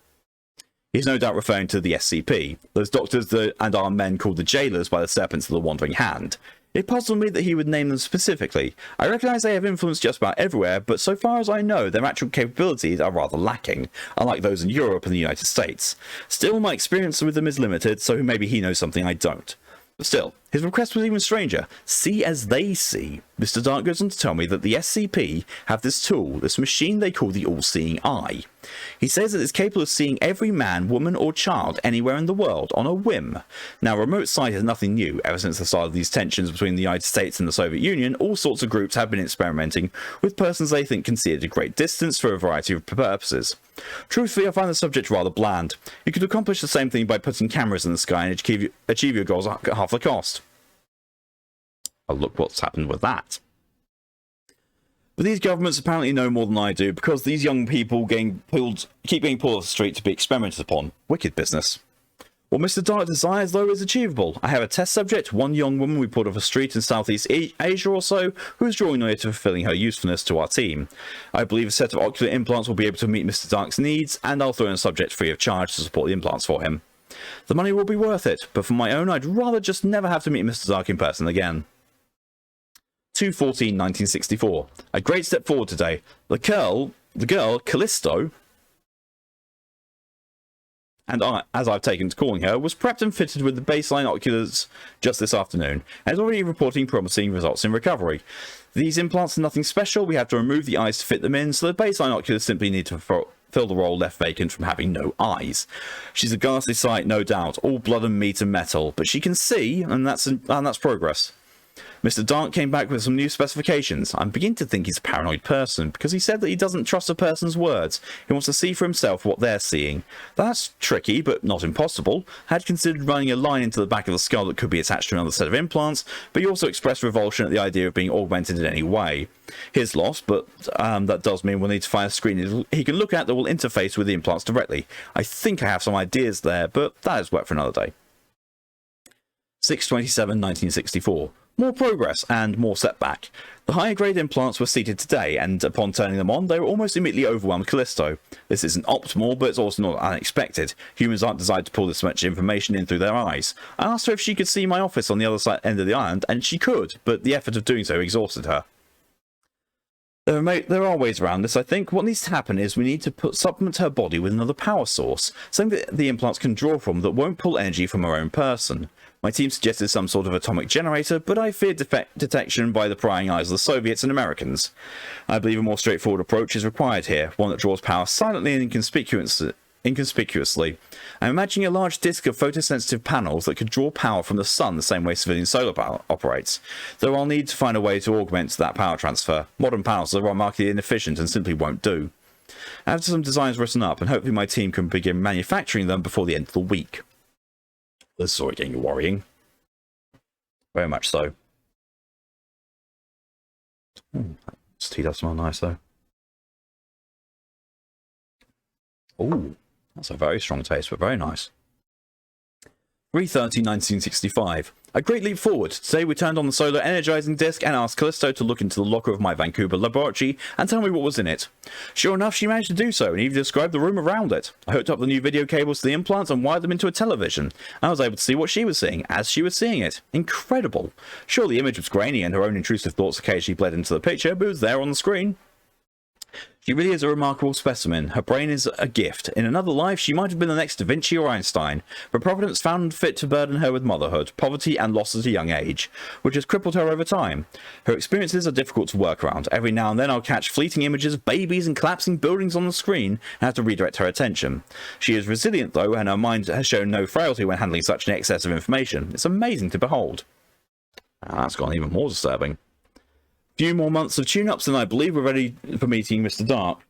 He's no doubt referring to the SCP, those doctors and our men called the jailers by the serpents of the Wandering Hand. It puzzled me that he would name them specifically. I recognise they have influence just about everywhere, but so far as I know, their actual capabilities are rather lacking, unlike those in Europe and the United States. Still, my experience with them is limited, so maybe he knows something I don't. But still, his request was even stranger. See as they see. Mr. Dark goes on to tell me that the SCP have this tool, this machine they call the All-Seeing Eye. He says that it's capable of seeing every man, woman or child anywhere in the world on a whim. Now, remote sight is nothing new. Ever since the start of these tensions between the United States and the Soviet Union, all sorts of groups have been experimenting with persons they think can see at a great distance for a variety of purposes. Truthfully, I find the subject rather bland. You could accomplish the same thing by putting cameras in the sky and achieve your goals at half the cost. Oh, look what's happened with that. But these governments apparently know more than I do, because these young people keep getting pulled off the street to be experimented upon. Wicked business. What Mr. Dark desires, though, is achievable. I have a test subject, one young woman we pulled off a street in Southeast Asia or so, who is drawing near to fulfilling her usefulness to our team. I believe a set of ocular implants will be able to meet Mr. Dark's needs, and I'll throw in a subject free of charge to support the implants for him. The money will be worth it, but for my own, I'd rather just never have to meet Mr. Dark in person again. 2/14/1964. A great step forward today. The girl, Callisto, and as I've taken to calling her, was prepped and fitted with the baseline oculars just this afternoon, and is already reporting promising results in recovery. These implants are nothing special. We have to remove the eyes to fit them in, so the baseline oculars simply need to fill the role left vacant from having no eyes. She's a ghastly sight, no doubt, all blood and meat and metal, but she can see, and that's progress. Mr. Dark came back with some new specifications. I'm beginning to think he's a paranoid person, because he said that he doesn't trust a person's words. He wants to see for himself what they're seeing. That's tricky, but not impossible. I had considered running a line into the back of the skull that could be attached to another set of implants, but he also expressed revulsion at the idea of being augmented in any way. His loss, but that does mean we'll need to find a screen he can look at that will interface with the implants directly. I think I have some ideas there, but that is work for another day. 6/27/1964. More progress and more setback. The higher grade implants were seated today, and upon turning them on, they were almost immediately overwhelmed Callisto. This isn't optimal, but it's also not unexpected. Humans aren't designed to pull this much information in through their eyes. I asked her if she could see my office on the other end of the island, and she could, but the effort of doing so exhausted her. There are ways around this, I think. What needs to happen is we need to supplement her body with another power source, something that the implants can draw from that won't pull energy from her own person. My team suggested some sort of atomic generator, but I feared detection by the prying eyes of the Soviets and Americans. I believe a more straightforward approach is required here, one that draws power silently and inconspicuously. I'm imagining a large disk of photosensitive panels that could draw power from the sun the same way civilian solar power operates, though I'll need to find a way to augment that power transfer. Modern panels are remarkably inefficient and simply won't do. I have some designs written up, and hopefully my team can begin manufacturing them before the end of the week. This is already getting worrying. Very much so. This tea does smell nice, though. Oh, that's a very strong taste, but very nice. 3/30/1965. A great leap forward. Today we turned on the solar energizing disc and asked Callisto to look into the locker of my Vancouver laboratory and tell me what was in it. Sure enough, she managed to do so and even described the room around it. I hooked up the new video cables to the implants and wired them into a television, and I was able to see what she was seeing as she was seeing it. Incredible. Sure, the image was grainy and her own intrusive thoughts occasionally bled into the picture, but it was there on the screen. She really is a remarkable specimen. Her brain is a gift. In another life, she might have been the next Da Vinci or Einstein, but Providence found fit to burden her with motherhood, poverty, and loss at a young age, which has crippled her over time. Her experiences are difficult to work around. Every now and then I'll catch fleeting images of babies and collapsing buildings on the screen and have to redirect her attention. She is resilient, though, and her mind has shown no frailty when handling such an excess of information. It's amazing to behold. That's gone even more disturbing. Few more months of tune-ups and I believe we're ready for meeting Mr. Dark.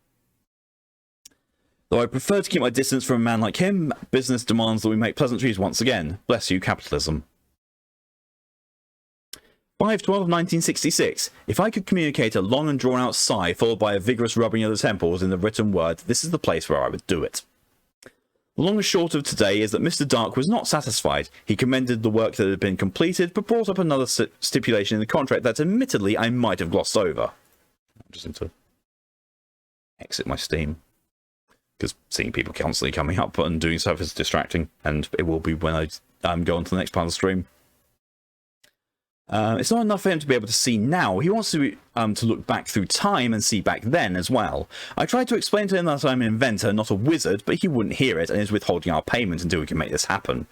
Though I prefer to keep my distance from a man like him, business demands that we make pleasantries once again. Bless you, capitalism. 5/12/1966. If I could communicate a long and drawn-out sigh followed by a vigorous rubbing of the temples in the written word, this is the place where I would do it. The long and short of today is that Mr. Dark was not satisfied. He commended the work that had been completed, but brought up another stipulation in the contract that admittedly I might have glossed over. I just need to exit my Steam, because seeing people constantly coming up and doing stuff is distracting, and it will be when I go on to the next part of the stream. It's not enough for him to be able to see now. He wants to look back through time and see back then as well. I tried to explain to him that I'm an inventor, not a wizard, but he wouldn't hear it and is withholding our payment until we can make this happen.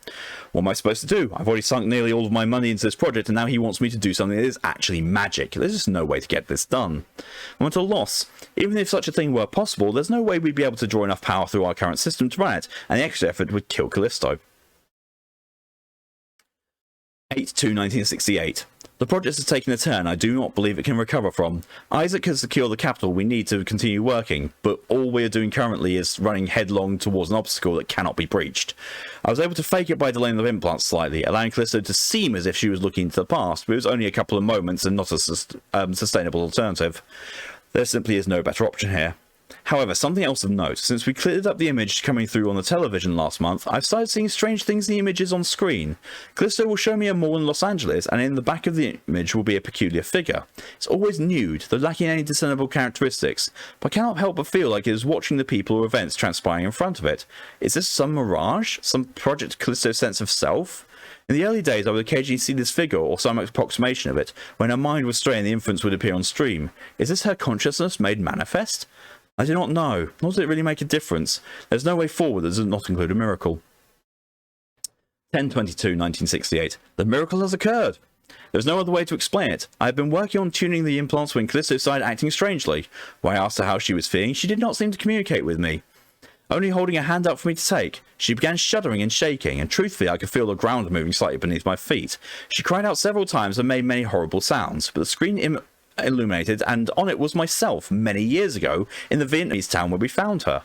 What am I supposed to do? I've already sunk nearly all of my money into this project and now he wants me to do something that is actually magic. There's just no way to get this done. I'm at a loss. Even if such a thing were possible, there's no way we'd be able to draw enough power through our current system to run it, and the extra effort would kill Callisto. 8/2/1968. The project has taken a turn I do not believe it can recover from. Isaac has secured the capital we need to continue working, but all we are doing currently is running headlong towards an obstacle that cannot be breached. I was able to fake it by delaying the implants slightly, allowing Callisto to seem as if she was looking into the past, but it was only a couple of moments and not a sustainable alternative. There simply is no better option here. However, something else of note. Since we cleared up the image coming through on the television last month, I've started seeing strange things in the images on screen. Callisto will show me a mall in Los Angeles, and in the back of the image will be a peculiar figure. It's always nude, though lacking any discernible characteristics, but I cannot help but feel like it is watching the people or events transpiring in front of it. Is this some mirage? Some Project Callisto sense of self? In the early days, I would occasionally see this figure or some approximation of it. When her mind was stray and the influence would appear on stream. Is this her consciousness made manifest? I do not know, nor does it really make a difference. There's no way forward that does not include a miracle. 10/22/1968. The miracle has occurred. There's no other way to explain it. I had been working on tuning the implants when Callisto started acting strangely. When I asked her how she was feeling, she did not seem to communicate with me. Only holding a hand out for me to take, she began shuddering and shaking, and truthfully I could feel the ground moving slightly beneath my feet. She cried out several times and made many horrible sounds, but the screen illuminated, and on it was myself many years ago in the Vietnamese town where we found her.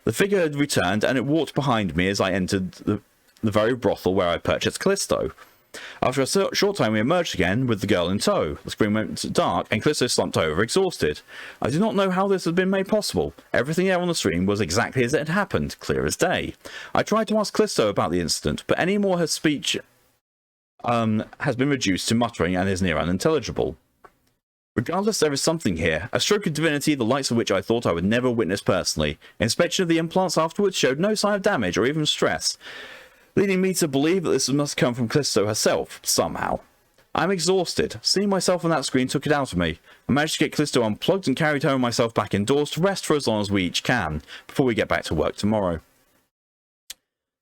The figure had returned, and it walked behind me as I entered the very brothel where I purchased Callisto. After a short time we emerged again with the girl in tow. The screen went dark and Callisto slumped over exhausted. I do not know how this had been made possible. Everything there on the screen was exactly as it had happened, clear as day. I tried to ask Callisto about the incident, but any more her speech has been reduced to muttering and is near unintelligible. Regardless, there is something here, a stroke of divinity the likes of which I thought I would never witness personally. Inspection of the implants afterwards showed no sign of damage or even stress, leading me to believe that this must come from Callisto herself, somehow. I'm exhausted. Seeing myself on that screen took it out of me. I managed to get Callisto unplugged and carried her and myself back indoors to rest for as long as we each can, before we get back to work tomorrow.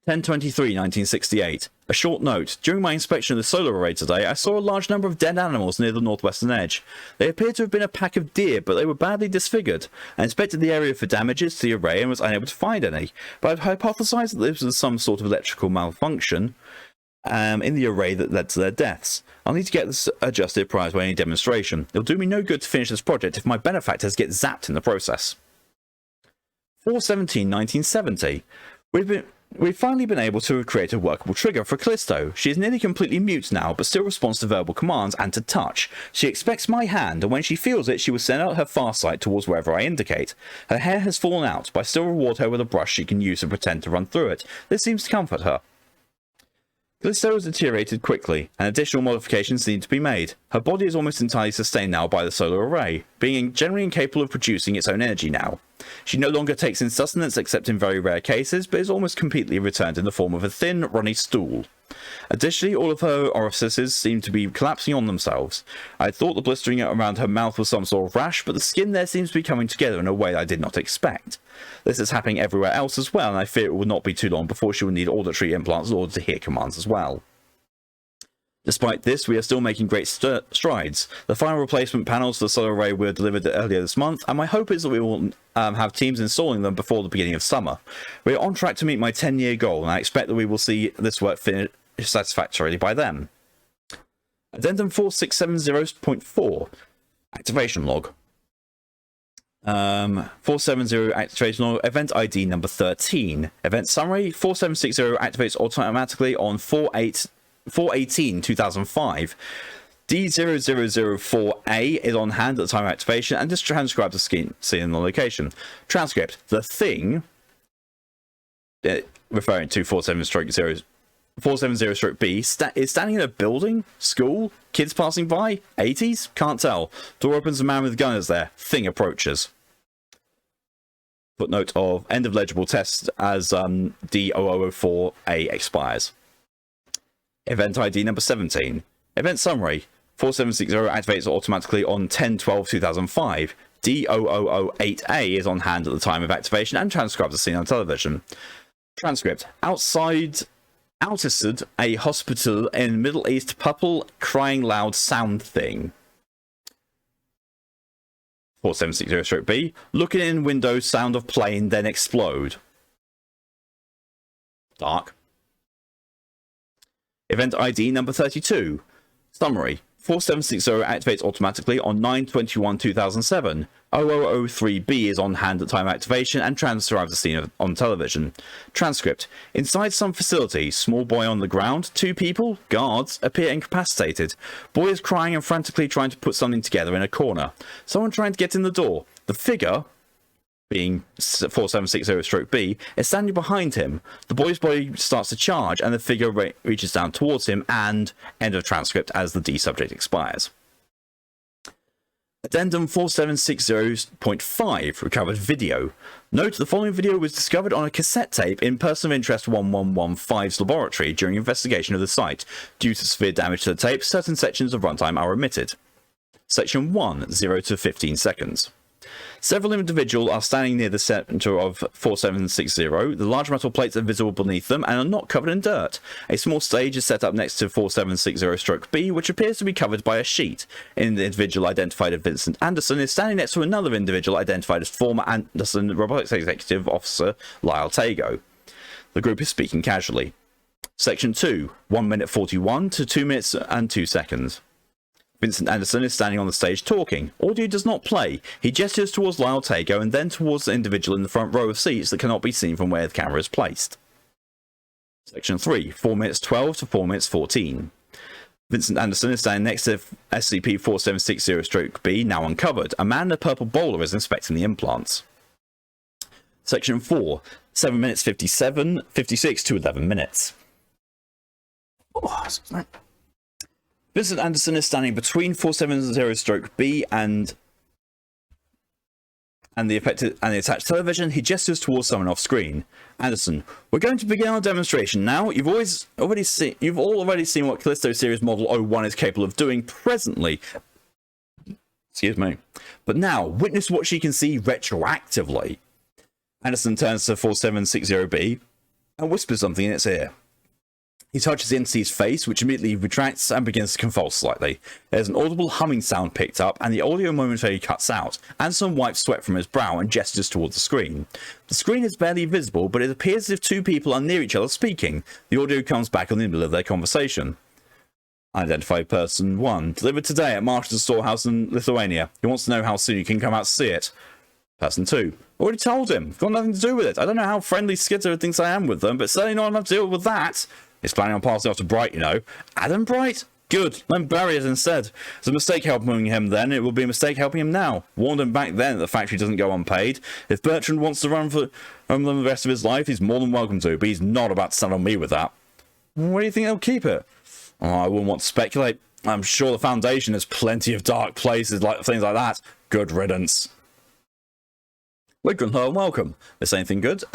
10/23/1968. A short note. During my inspection of the solar array today, I saw a large number of dead animals near the northwestern edge. They appeared to have been a pack of deer, but they were badly disfigured. I inspected the area for damages to the array and was unable to find any, but I've hypothesized that this was some sort of electrical malfunction in the array that led to their deaths. I'll need to get this adjusted prior to any demonstration. It'll do me no good to finish this project if my benefactors get zapped in the process. 4/17/1970. We've finally been able to create a workable trigger for Callisto. She is nearly completely mute now, but still responds to verbal commands and to touch. She expects my hand, and when she feels it, she will send out her far sight towards wherever I indicate. Her hair has fallen out, but I still reward her with a brush she can use to pretend to run through it. This seems to comfort her. Callisto has deteriorated quickly, and additional modifications need to be made. Her body is almost entirely sustained now by the solar array, being generally incapable of producing its own energy now. She no longer takes in sustenance except in very rare cases, but is almost completely returned in the form of a thin, runny stool. Additionally, all of her orifices seem to be collapsing on themselves. I had thought the blistering around her mouth was some sort of rash, but the skin there seems to be coming together in a way I did not expect. This is happening everywhere else as well, and I fear it will not be too long before she will need auditory implants in order to hear commands as well. Despite this, we are still making great strides. The final replacement panels for the solar array were delivered earlier this month, and my hope is that we will have teams installing them before the beginning of summer. We are on track to meet my 10-year goal, and I expect that we will see this work finished satisfactorily by then. Addendum 4670.4 Activation Log. 470 activation log, event ID number 13. Event summary: 4760 activates automatically on 4/18/2005. D0004A is on hand at the time of activation and just transcribes the scene in the location. Transcript: the thing, referring to 470-B, is standing in a building, school, kids passing by, 80s, can't tell. Door opens, a man with a gun is there. Thing approaches. Footnote of end of legible test as D0004A expires. Event ID number 17. Event summary: 4760 activates automatically on 10/12/2005. D0008A is on hand at the time of activation and transcribes the scene on television. Transcript: outside a hospital in Middle East, couple crying loud sound thing. 4760-B, looking in window, sound of plane, then explode. Dark. Event ID number 32. Summary: 4760 activates automatically on 9/21/2007. 0003B is on hand at time of activation and transcribes the scene on television. Transcript: inside some facility, small boy on the ground, two people, guards, appear incapacitated. Boy is crying and frantically trying to put something together in a corner. Someone trying to get in the door. The figure being 4760-B, is standing behind him. The boy's body starts to charge, and the figure reaches down towards him, and end of transcript as the D subject expires. Addendum 4760.5, recovered video. Note the following video was discovered on a cassette tape in Person of Interest 1115's laboratory during investigation of the site. Due to severe damage to the tape, certain sections of runtime are omitted. Section 1, 0 to 15 seconds. Several individuals are standing near the center of 4760. The large metal plates are visible beneath them and are not covered in dirt. A small stage is set up next to 4760-B, which appears to be covered by a sheet. An individual identified as Vincent Anderson is standing next to another individual identified as former Anderson Robotics Executive Officer Lyle Tago. The group is speaking casually. Section 2, 1 minute 41 to 2 minutes and 2 seconds. Vincent Anderson is standing on the stage talking. Audio does not play. He gestures towards Lyle Tago and then towards the individual in the front row of seats that cannot be seen from where the camera is placed. Section 3, 4 minutes 12 to 4 minutes 14. Vincent Anderson is standing next to SCP-4760-B, now uncovered. A man in a purple bowler is inspecting the implants. Section 4, 7 minutes 56 to 11 minutes. Oh, Vincent Anderson is standing between 470-B and the attached television. He gestures towards someone off screen. Anderson, we're going to begin our demonstration now. You've all already seen what Callisto Series Model 01 is capable of doing presently. Excuse me. But now, witness what she can see retroactively. Anderson turns to 4760-B and whispers something in its ear. He touches the entity's face, which immediately retracts and begins to convulse slightly. There's an audible humming sound picked up, and the audio momentarily cuts out. Anderson wipes sweat from his brow and gestures towards the screen. The screen is barely visible, but it appears as if two people are near each other speaking. The audio comes back in the middle of their conversation. Identified person 1. Delivered today at Marshall's storehouse in Lithuania. He wants to know how soon you can come out to see it. Person 2. Already told him. Got nothing to do with it. I don't know how friendly Skitter thinks I am with them, but certainly not enough to deal with that. He's planning on passing off to Bright, you know. Adam Bright? Good. Let him bury it instead. It's a mistake helping him then. It will be a mistake helping him now. Warned him back then that the factory doesn't go unpaid. If Bertrand wants to run for them the rest of his life, he's more than welcome to, but he's not about to stand on me with that. Where do you think they'll keep it? Oh, I wouldn't want to speculate. I'm sure the Foundation has plenty of dark places, like things like that. Good riddance. Hello and welcome. Is anything good?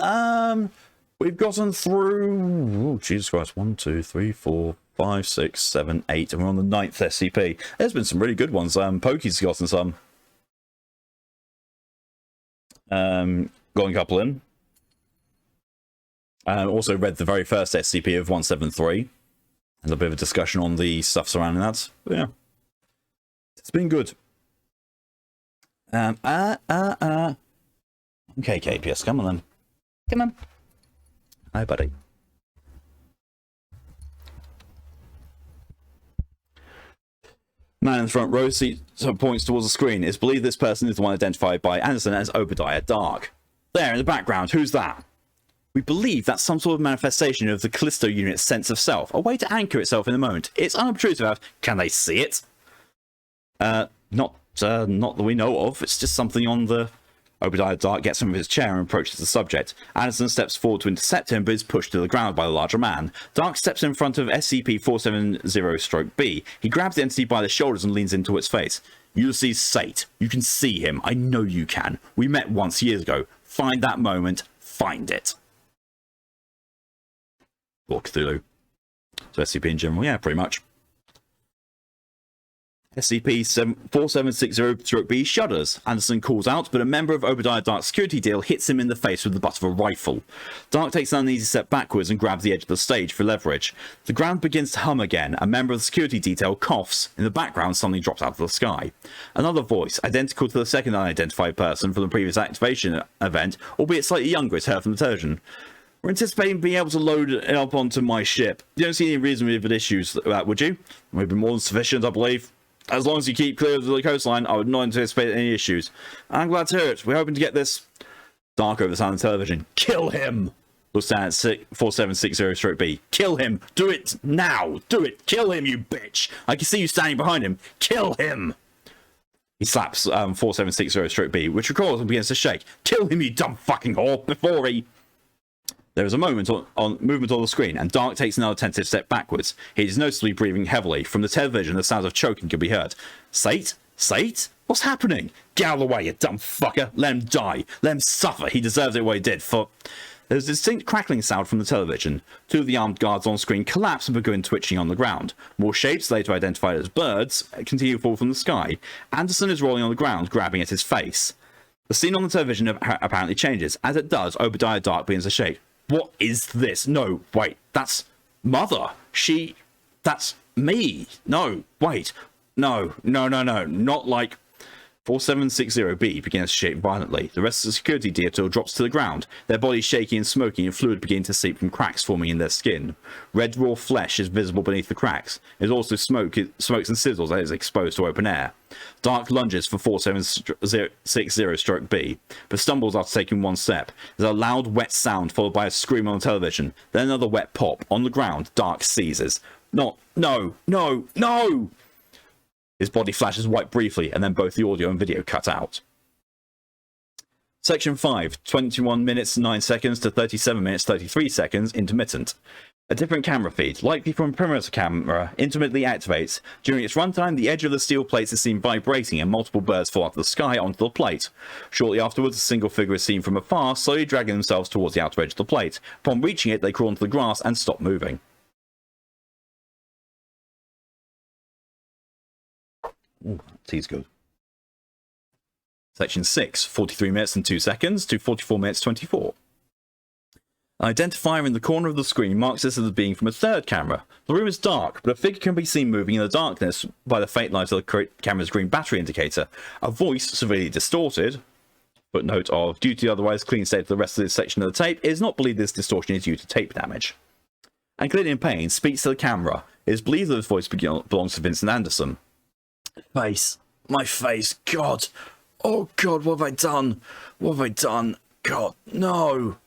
We've gotten through, oh, Jesus Christ, 1, 2, 3, 4, 5, 6, 7, 8, and we're on the 9th SCP. There's been some really good ones. Pokey's gotten some. Got a couple in. Also read the very first SCP of 173. And a bit of a discussion on the stuff surrounding that. But yeah. It's been good. Okay, KPS, come on then. Come on. Hi, buddy. Man in the front row seat points towards the screen. It's believed this person is the one identified by Anderson as Obadiah Dark. There, in the background, who's that? We believe that's some sort of manifestation of the Callisto unit's sense of self, a way to anchor itself in the moment. It's unobtrusive. Can they see it? Not that we know of. It's just something on the... Obadiah Dark gets from his chair and approaches the subject. Anderson steps forward to intercept him, but is pushed to the ground by the larger man. Dark steps in front of SCP-470-B. He grabs the entity by the shoulders and leans into its face. Ulysses Sate. You can see him. I know you can. We met once years ago. Find that moment. Find it. Or Cthulhu. So SCP in general, yeah, pretty much. SCP-4760-B shudders. Anderson calls out, but a member of Obadiah Dark's security deal hits him in the face with the butt of a rifle. Dark takes an uneasy step backwards and grabs the edge of the stage for leverage. The ground begins to hum again. A member of the security detail coughs. In the background, something drops out of the sky. Another voice, identical to the second unidentified person from the previous activation event, albeit slightly younger, is heard from the television. We're anticipating being able to load it up onto my ship. You don't see any reason with issues with that, would you? Would be more than sufficient, I believe. As long as you keep clear of the coastline, I would not anticipate any issues. I'm glad to hear it. We're hoping to get this... Dark over the sound of television. Kill him! Looks down at 4760-B. Kill him! Do it now! Do it! Kill him, you bitch! I can see you standing behind him. Kill him! He slaps 4760-B, which records and begins to shake. Kill him, you dumb fucking whore, before he... There is a moment movement on the screen, and Dark takes another tentative step backwards. He is noticeably breathing heavily. From the television, the sounds of choking can be heard. Sate? Sate? What's happening? Get out of the way, you dumb fucker. Let him die. Let him suffer. He deserves it what he did, for... There's a distinct crackling sound from the television. Two of the armed guards on screen collapse and begin twitching on the ground. More shapes, later identified as birds, continue to fall from the sky. Anderson is rolling on the ground, grabbing at his face. The scene on the television apparently changes. As it does, Obadiah Dark begins to shake. What is this? No, wait, that's Mother. That's me. No, wait. No, not like... 4760-B begins to shake violently. The rest of the security detail drops to the ground, their bodies shaking and smoking, and fluid beginning to seep from cracks forming in their skin. Red raw flesh is visible beneath the cracks. There's also smokes and sizzles as it is exposed to open air. Dark lunges for 4760-B, but stumbles after taking one step. There's a loud, wet sound followed by a scream on the television. Then another wet pop. On the ground, Dark seizes. No! His body flashes white briefly, and then both the audio and video cut out. Section 5, 21 minutes 9 seconds to 37 minutes 33 seconds, intermittent. A different camera feed, likely from a perimeter camera, intermittently activates. During its runtime, the edge of the steel plates is seen vibrating and multiple birds fall out of the sky onto the plate. Shortly afterwards, a single figure is seen from afar, slowly dragging themselves towards the outer edge of the plate. Upon reaching it, they crawl onto the grass and stop moving. Ooh, tea's good. Section 6, 43 minutes and 2 seconds to 44 minutes 24. An identifier in the corner of the screen marks this as being from a third camera. The room is dark, but a figure can be seen moving in the darkness by the faint light of the camera's green battery indicator. A voice, severely distorted, footnote of, due to the otherwise clean state of the rest of this section of the tape, it is not believed this distortion is due to tape damage. And clearly in pain, speaks to the camera. It is believed that his voice belongs to Vincent Anderson. Face. My face. God. Oh God, what have I done? What have I done? God, no.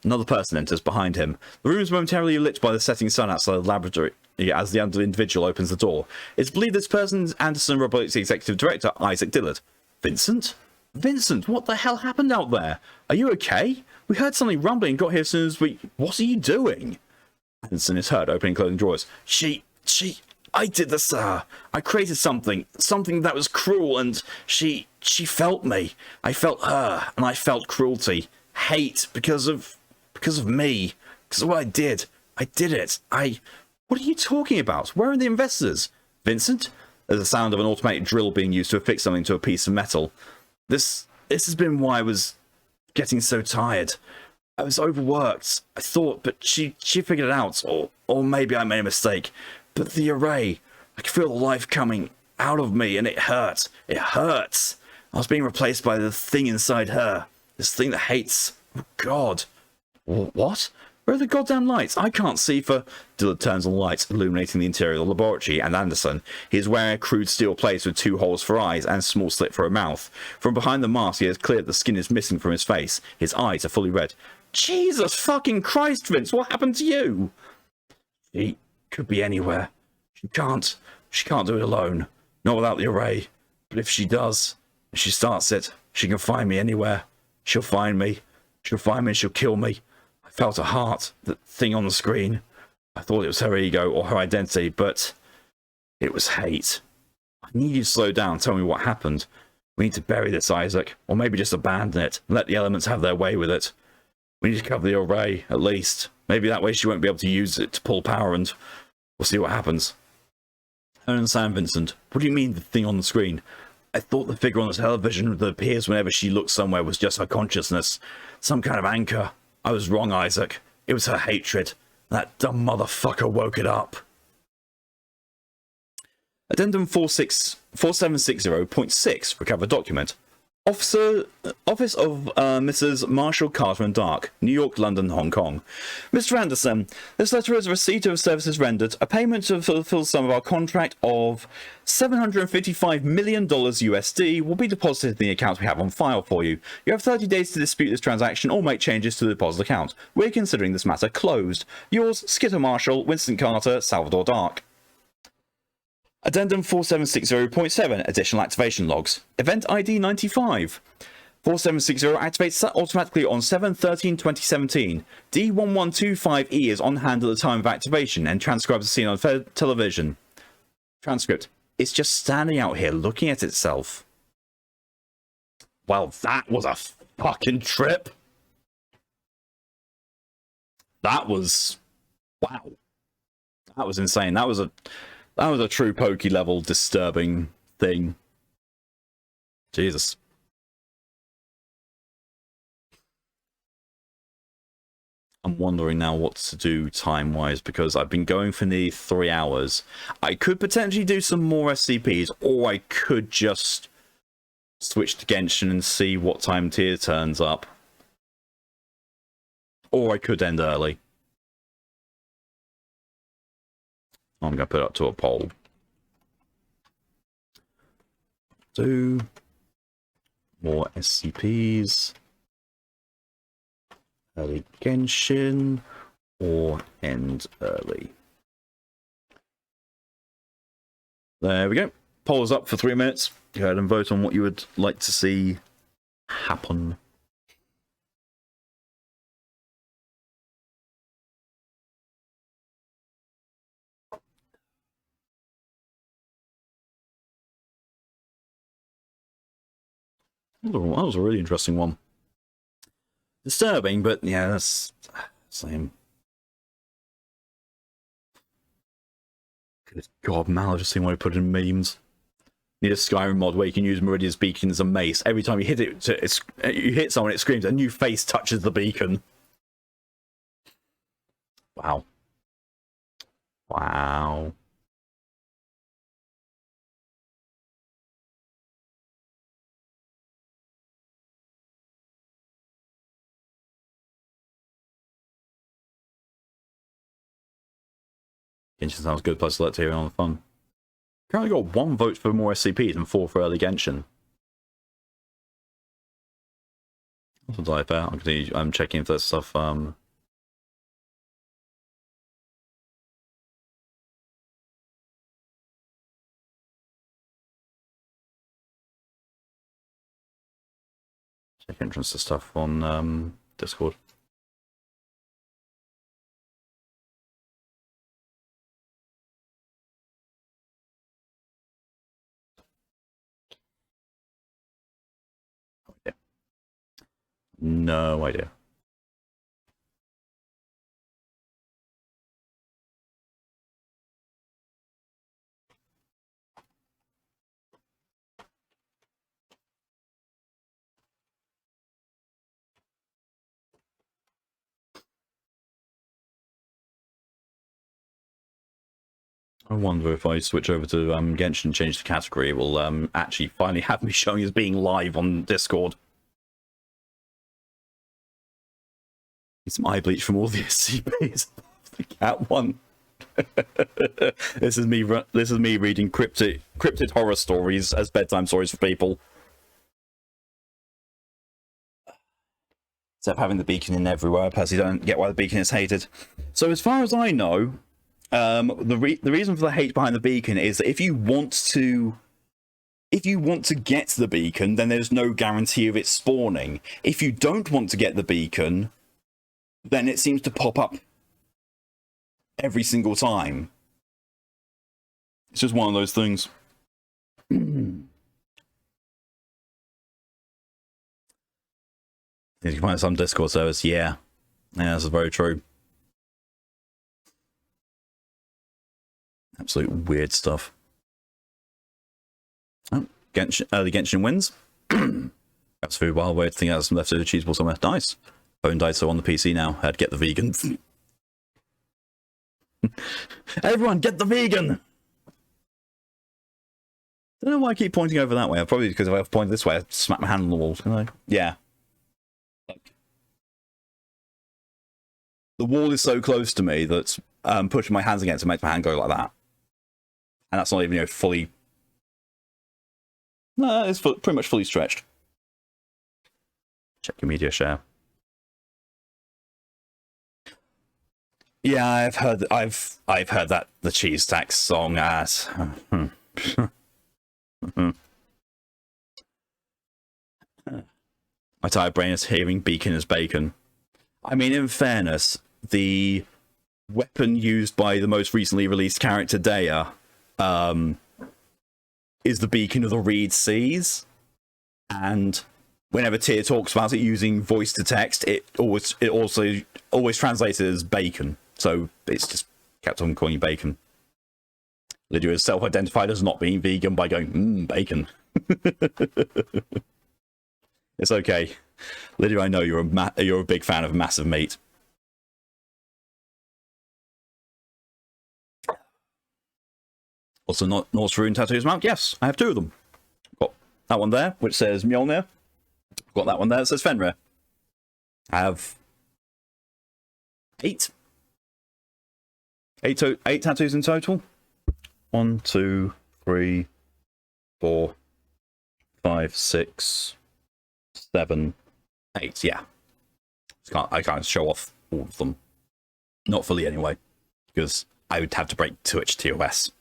Another person enters behind him. The room is momentarily lit by the setting sun outside the laboratory as the individual opens the door. It's believed this person is Anderson Robotics Executive Director Isaac Dillard. Vincent? Vincent, what the hell happened out there? Are you okay? We heard something rumbling and got here as soon as we... What are you doing? Anderson is heard opening clothing drawers. I did this, sir. I created something that was cruel, and she felt me. I felt her, and I felt cruelty, hate, because of me, because of what I did. I did it. What are you talking about? Where are the investors? Vincent? There's the sound of an automated drill being used to affix something to a piece of metal. This has been why I was getting so tired. I was overworked, I thought, but she figured it out, or maybe I made a mistake. But the array, I could feel the life coming out of me, and it hurt. It hurts. I was being replaced by the thing inside her. This thing that hates. Oh, God. What? Where are the goddamn lights? I can't see for... Dillard turns on the lights, illuminating the interior of the laboratory, and Anderson. He is wearing a crude steel plate with 2 holes for eyes and a small slit for a mouth. From behind the mask, it is clear the skin is missing from his face. His eyes are fully red. Jesus fucking Christ, Vince, what happened to you? She could be anywhere. She can't do it alone. Not without the array. But if she does, if she starts it, she can find me anywhere. She'll find me. She'll find me and she'll kill me. I felt her heart, the thing on the screen. I thought it was her ego or her identity, but it was hate. I need you to slow down, tell me what happened. We need to bury this, Isaac, or maybe just abandon it and let the elements have their way with it. We need to cover the array, at least. Maybe that way she won't be able to use it to pull power, and we'll see what happens. I don't understand, Vincent. What do you mean, the thing on the screen? I thought the figure on the television that appears whenever she looks somewhere was just her consciousness. Some kind of anchor. I was wrong, Isaac. It was her hatred. That dumb motherfucker woke it up. Addendum 4760.6, recover document. Office of Mrs. Marshall Carter and Dark, New York, London, Hong Kong. Mr. Anderson, this letter is a receipt of services rendered, a payment to fulfill some of our contract of $755 million USD will be deposited in the account we have on file for you. You have 30 days to dispute this transaction or make changes to the deposit account. We're considering this matter closed. Yours, Skitter Marshall, Winston Carter, Salvador Dark. Addendum 4760.7 Additional Activation Logs. Event ID 95. 4760 activates automatically on 7/13/2017. D1125E is on hand at the time of activation and transcribes the scene on television. Transcript. It's just standing out here looking at itself. Well, that was a fucking trip. That was... wow. That was insane. That was a true pokey level disturbing thing. Jesus. I'm wondering now what to do time-wise, because I've been going for nearly 3 hours. I could potentially do some more SCPs, or I could just switch to Genshin and see what time tier turns up. Or I could end early. I'm going to put it up to a poll. Do more SCPs. Early Genshin or end early. There we go. Poll is up for 3 minutes. Go ahead and vote on what you would like to see happen. That was a really interesting one. Disturbing, but yeah, that's same. Good God, Mal, I've just seen what I put in memes. Need a Skyrim mod where you can use Meridian's beacon as a mace. Every time you hit it, you hit someone, it screams, a new face touches the beacon. Wow. Wow. Genshin sounds good, plus let's hear it on the fun. Currently got 1 vote for more SCPs and 4 for early Genshin. That's a dive out. I'm checking if there's stuff. Check entrance to stuff on Discord. No idea. I wonder if I switch over to Genshin and change the category, it will actually finally have me showing as being live on Discord. Some eye bleach from all the SCPs. The cat one. This is me reading cryptid horror stories as bedtime stories for people. Except having the beacon in everywhere. I personally don't get why the beacon is hated. So as far as I know, the reason for the hate behind the beacon is that if you want to get the beacon, then there's no guarantee of it spawning. If you don't want to get the beacon, then it seems to pop up every single time. It's just one of those things. You can find some Discord service. Yeah, that's very true. Absolute weird stuff. Oh, early Genshin wins. Perhaps food while waiting. I think that's some leftover cheese ball somewhere. Nice. Phone died, so on the PC now. I'd get the vegan. Everyone, get the vegan! I don't know why I keep pointing over that way. Probably because if I point this way, I'd smack my hand on the wall. Can I? Yeah. The wall is so close to me that pushing my hands against it makes my hand go like that. And that's not even, fully... No, it's pretty much fully stretched. Check your media share. Yeah, I've heard that the cheese tax song as. My tired brain is hearing beacon as bacon. I mean, in fairness, the weapon used by the most recently released character Daya is the beacon of the Reed Seas, and whenever Tyr talks about it using voice to text, it also always translates it as bacon. So it's just kept on calling you bacon. Lydia is self-identified as not being vegan by going, bacon. It's okay. Lydia, I know you're a big fan of massive meat. Also, Norse rune tattoos mount. Yes, I have 2 of them. Got that one there, which says Mjolnir. Got that one there that says Fenrir. I have 8 tattoos in total. 1, 2, 3, 4, 5, 6, 7, 8. Yeah, I can't show off all of them. Not fully anyway, because I would have to break Twitch TOS.